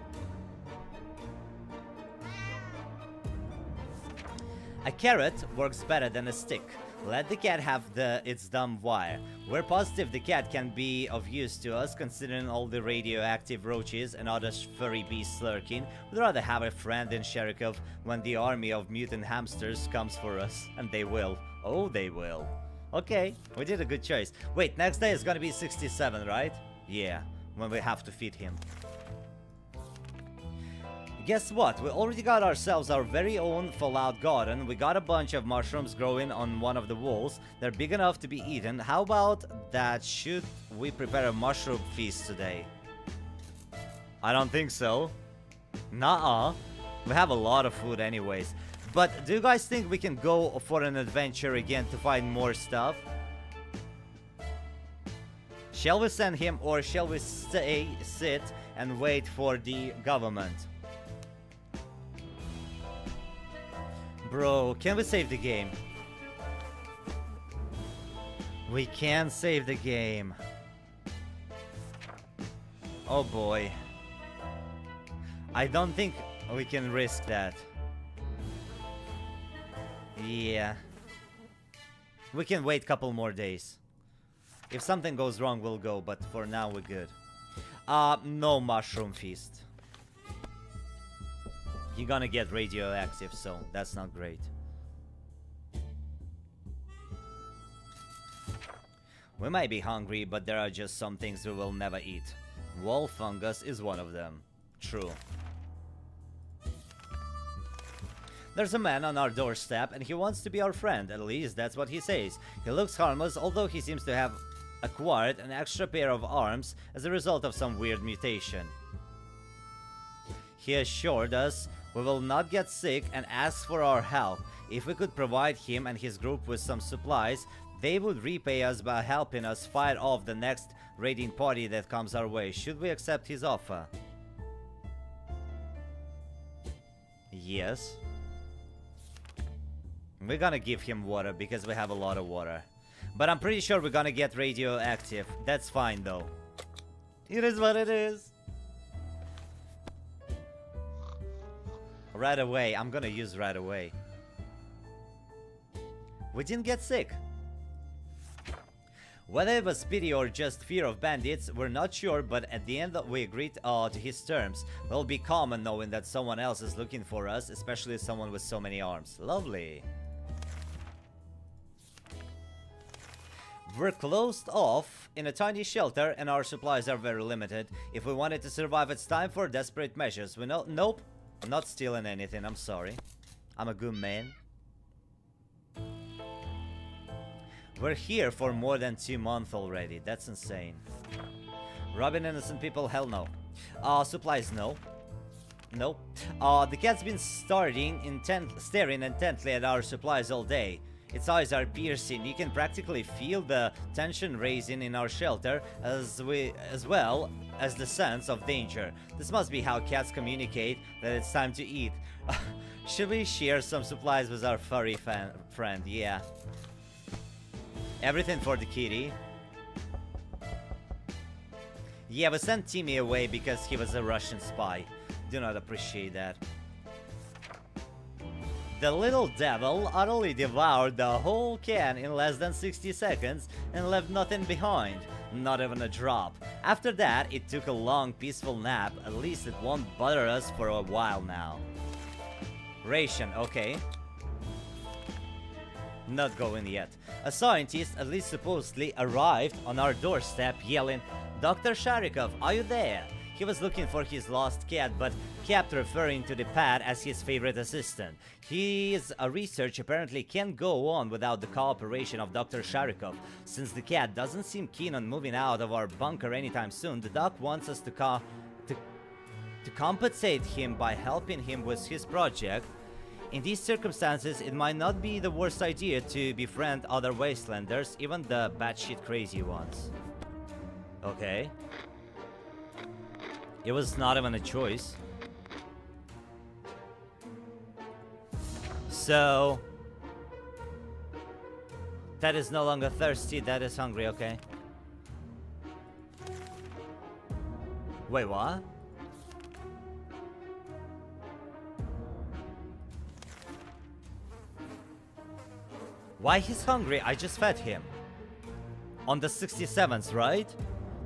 A carrot works better than a stick. Let the cat have its dumb wire. We're positive the cat can be of use to us, considering all the radioactive roaches and other furry beasts lurking. We'd rather have a friend in Sherikov when the army of mutant hamsters comes for us. And they will. Oh, they will. Okay, we did a good choice. Wait, next day is gonna be 67, right? Yeah, when we have to feed him. Guess what? We already got ourselves our very own Fallout garden. We got a bunch of mushrooms growing on one of the walls. They're big enough to be eaten. How about that? Should we prepare a mushroom feast today? I don't think so. Nuh-uh. We have a lot of food anyways. But do you guys think we can go for an adventure again to find more stuff? Shall we send him, or shall we sit and wait for the government? Bro, can we save the game? We can save the game. Oh boy. I don't think we can risk that. Yeah. We can wait a couple more days. If something goes wrong, we'll go, but for now we're good. No mushroom feast. You're gonna get radioactive, so that's not great. We might be hungry, but there are just some things we will never eat. Wall fungus is one of them. True. There's a man on our doorstep, and he wants to be our friend. At least that's what he says. He looks harmless, although he seems to have acquired an extra pair of arms as a result of some weird mutation. He assured us we will not get sick and asked for our help. If we could provide him and his group with some supplies, they would repay us by helping us fight off the next raiding party that comes our way. Should we accept his offer? Yes. We're gonna give him water because we have a lot of water. But I'm pretty sure we're gonna get radioactive. That's fine though. It is what it is. Right away. I'm gonna use right away. We didn't get sick. Whether it was pity or just fear of bandits, we're not sure, but at the end we agreed to his terms. We'll be calm in knowing that someone else is looking for us, especially someone with so many arms. Lovely. We're closed off in a tiny shelter and our supplies are very limited. If we wanted to survive, it's time for desperate measures. We know— Nope. I'm not stealing anything, I'm sorry. I'm a good man. We're here for more than 2 months already. That's insane. Robbing innocent people? Hell no. Supplies? No. Nope. The cat's been staring intently at our supplies all day. Its eyes are piercing. You can practically feel the tension raising in our shelter, as well as the sense of danger. This must be how cats communicate that it's time to eat. Should we share some supplies with our furry friend? Yeah. Everything for the kitty. Yeah, we sent Timmy away because he was a Russian spy. Do not appreciate that. The little devil utterly devoured the whole can in less than 60 seconds and left nothing behind, not even a drop. After that, it took a long, peaceful nap. At least it won't bother us for a while now. Ration, okay. Not going yet. A scientist, at least supposedly, arrived on our doorstep yelling, "Dr. Sharikov, are you there?" He was looking for his lost cat, but kept referring to the pet as his favorite assistant. His research apparently can't go on without the cooperation of Dr. Sharikov. Since the cat doesn't seem keen on moving out of our bunker anytime soon, the doc wants us to compensate him by helping him with his project. In these circumstances, it might not be the worst idea to befriend other wastelanders, even the batshit crazy ones. Okay. It was not even a choice. So... that is no longer thirsty, that is hungry, okay. Wait, what? Why he's hungry? I just fed him. On the 67th, right?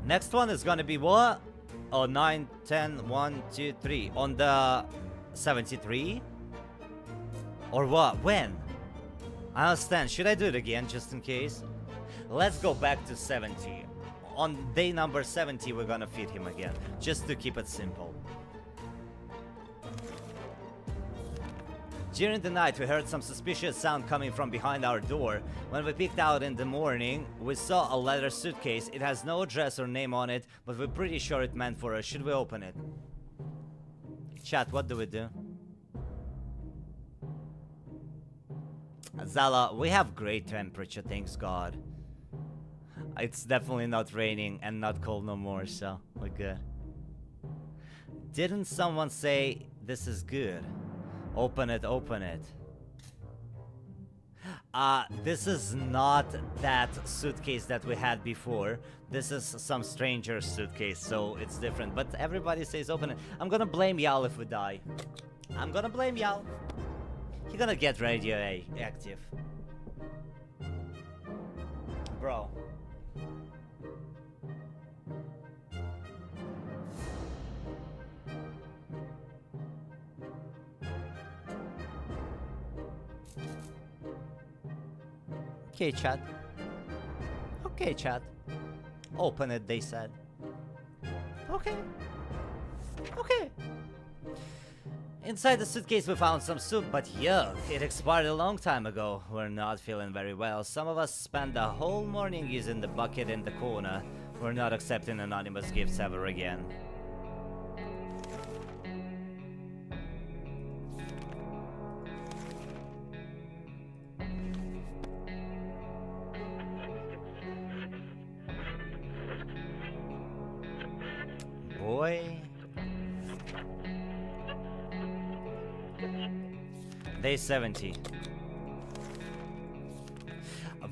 Next one is gonna be what? Oh, 9, 10, 1, 2, 3. On the 73? Or what? When? I understand. Should I do it again just in case? Let's go back to 70. On day number 70, we're gonna feed him again. Just to keep it simple. During the night, we heard some suspicious sound coming from behind our door. When we peeked out in the morning, we saw a leather suitcase. It has no address or name on it, but we're pretty sure it meant for us. Should we open it? Chat, what do we do? Zala, we have great temperature, thanks God. It's definitely not raining and not cold no more, so we're good. Didn't someone say this is good? Open it, open it. This is not that suitcase that we had before. This is some stranger suitcase, so it's different. But everybody says open it. I'm gonna blame y'all if we die. I'm gonna blame y'all. You're gonna get radioactive. Bro. Okay, chat. Okay, chat. Open it, they said. Okay. Okay. Inside the suitcase we found some soup, but yuck, it expired a long time ago. We're not feeling very well. Some of us spent the whole morning using the bucket in the corner. We're not accepting anonymous gifts ever again. Boy. Day 70.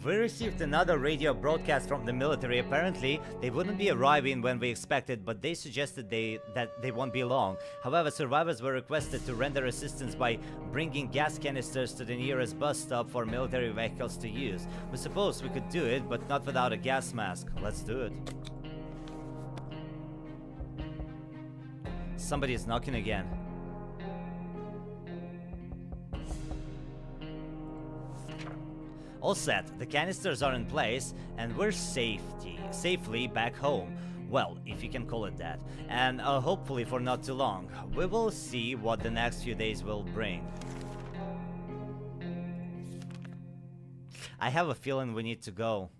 We received another radio broadcast from the military. Apparently, they wouldn't be arriving when we expected, but they suggested that they won't be long. However, survivors were requested to render assistance by bringing gas canisters to the nearest bus stop for military vehicles to use. We suppose we could do it, but not without a gas mask. Let's do it. Somebody is knocking again. All set, the canisters are in place, and we're safely back home. Well, if you can call it that. And hopefully for not too long. We will see what the next few days will bring. I have a feeling we need to go.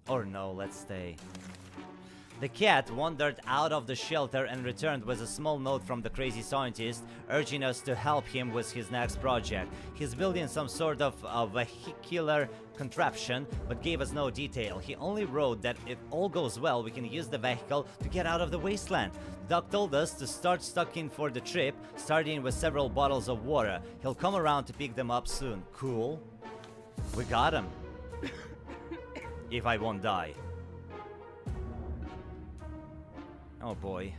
Or no, let's stay. The cat wandered out of the shelter and returned with a small note from the crazy scientist, urging us to help him with his next project. He's building some sort of vehicular contraption, but gave us no detail. He only wrote that if all goes well, we can use the vehicle to get out of the wasteland. Doc told us to start stocking for the trip, starting with several bottles of water. He'll come around to pick them up soon. Cool. We got him. If I won't die. Oh boy.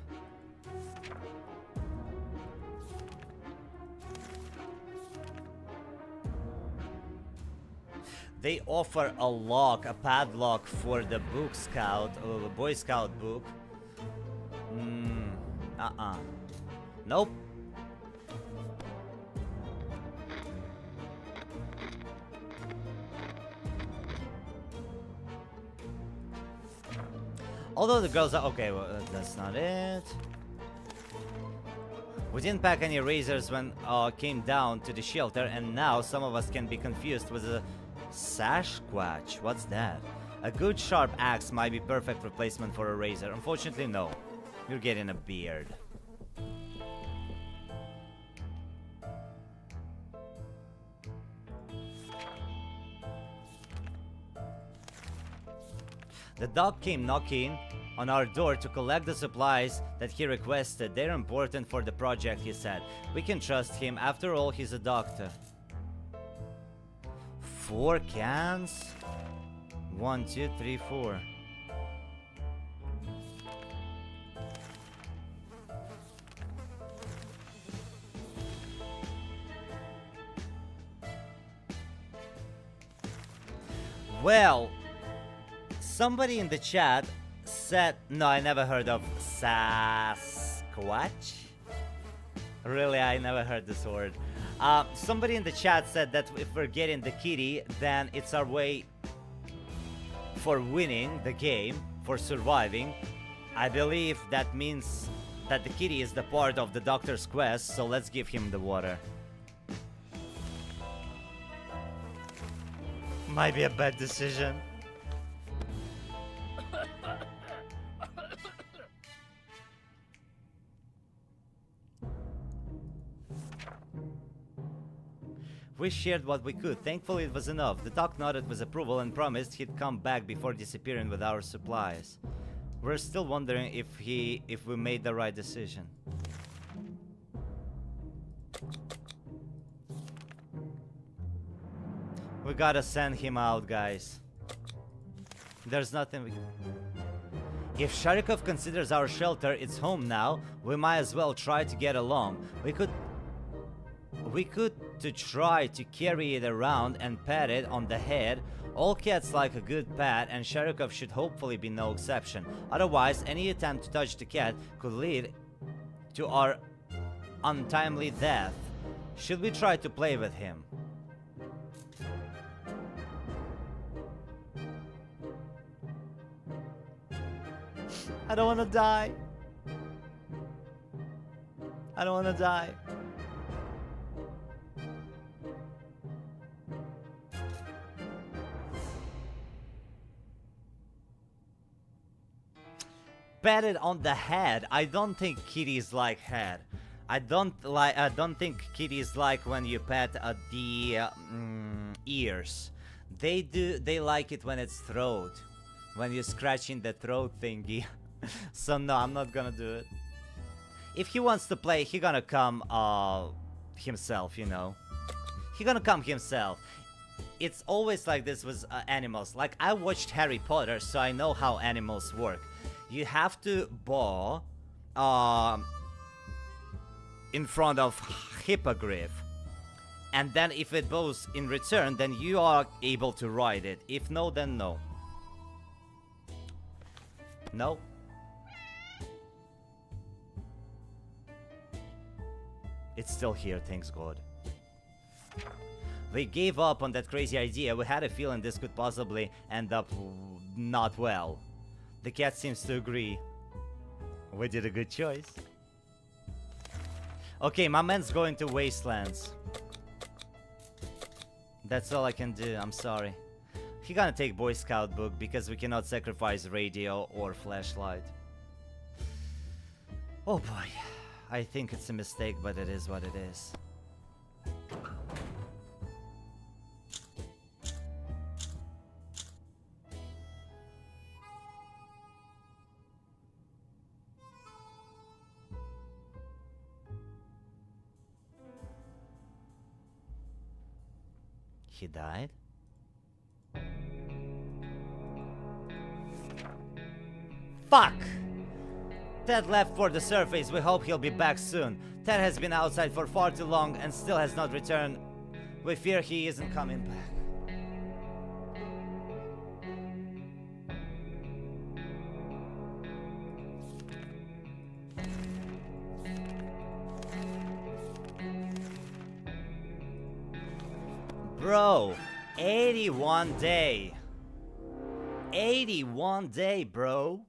they offer a lock, a padlock for the book scout, the Boy Scout book. Nope. Although the girls are okay, well, that's not it. We didn't pack any razors when came down to the shelter, and now some of us can be confused with a Sasquatch. What's that? A good sharp axe might be perfect replacement for a razor. Unfortunately, no. You're getting a beard. The dog came knocking on our door to collect the supplies that he requested. They're important for the project, he said. We can trust him. After all, he's a doctor. 4 cans? 1, 2, 3, 4. Well, somebody in the chat said, no, I never heard of Sasquatch. Really, I never heard this word. Somebody in the chat said that if we're getting the kitty, then it's our way for winning the game, for surviving. I believe that means that the kitty is the part of the doctor's quest, so let's give him the water. Might be a bad decision. We shared what we could. Thankfully, it was enough. The doc nodded with approval and promised he'd come back before disappearing with our supplies. We're still wondering if we made the right decision. We gotta send him out, guys. There's nothing we can... If Sharikov considers our shelter its home now, we might as well try to get along. We could to try to carry it around and pat it on the head. All cats like a good pat, and Sharikov should hopefully be no exception. Otherwise, any attempt to touch the cat could lead to our untimely death. Should we try to play with him? I don't want to die. I don't want to die. Pat it on the head. I don't think kitties like head. I don't think kitties like when you pat the ears. They like it when it's throat. When you're scratching the throat thingy. So no, I'm not gonna do it. If he wants to play, he gonna come himself, you know. He gonna come himself. It's always like this with animals. Like, I watched Harry Potter, so I know how animals work. You have to bow in front of hippogriff. And then if it bows in return, then you are able to ride it. If no, then no. No. It's still here, thanks God. We gave up on that crazy idea. We had a feeling this could possibly end up not well. The cat seems to agree. We did a good choice. Okay, my man's going to wastelands. That's all I can do, I'm sorry. He gonna take Boy Scout book because we cannot sacrifice radio or flashlight. Oh boy. I think it's a mistake, but it is what it is. He died? Fuck! Ted left for the surface. We hope he'll be back soon. Ted has been outside for far too long and still has not returned. We fear he isn't coming back. Bro, 81 day. 81 day, bro.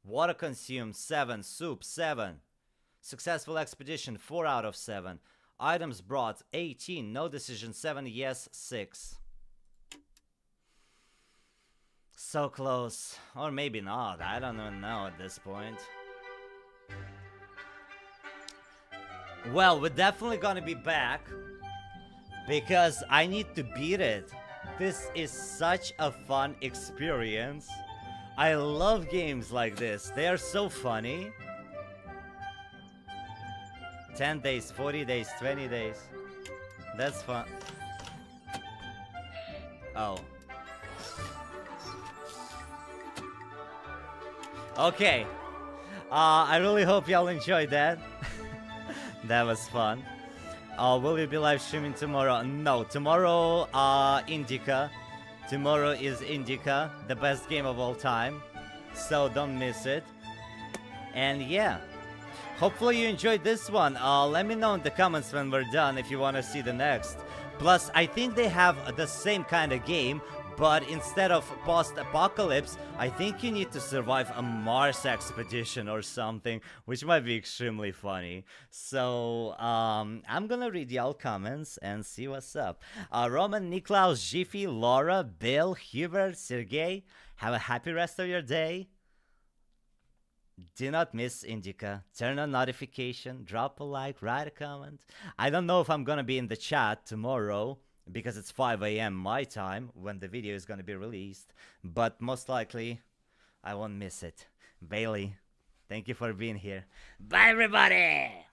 Water consumed 7, soup 7. Successful expedition 4 out of 7. Items brought 18, no decision 7, yes 6. So close, or maybe not, I don't even know at this point. Well, we're definitely gonna be back because I need to beat it. This is such a fun experience. I love games like this, they are so funny. 10 days, 40 days, 20 days. That's fun. Oh. Okay. I really hope y'all enjoyed that. That was fun. Will you be live streaming tomorrow? No, tomorrow, Indica. Tomorrow is Indica, the best game of all time. So don't miss it. And yeah. Hopefully you enjoyed this one. Let me know in the comments when we're done if you want to see the next. Plus, I think they have the same kind of game, but instead of post-apocalypse, I think you need to survive a Mars expedition or something, which might be extremely funny. So, I'm gonna read y'all comments and see what's up. Roman, Niklaus, Jiffy, Laura, Bill, Hubert, Sergey, have a happy rest of your day. Do not miss Indica. Turn on notification, drop a like, write a comment. I don't know if I'm gonna be in the chat tomorrow because it's 5 AM my time when the video is gonna be released, but most likely I won't miss it. Bailey, thank you for being here. Bye everybody!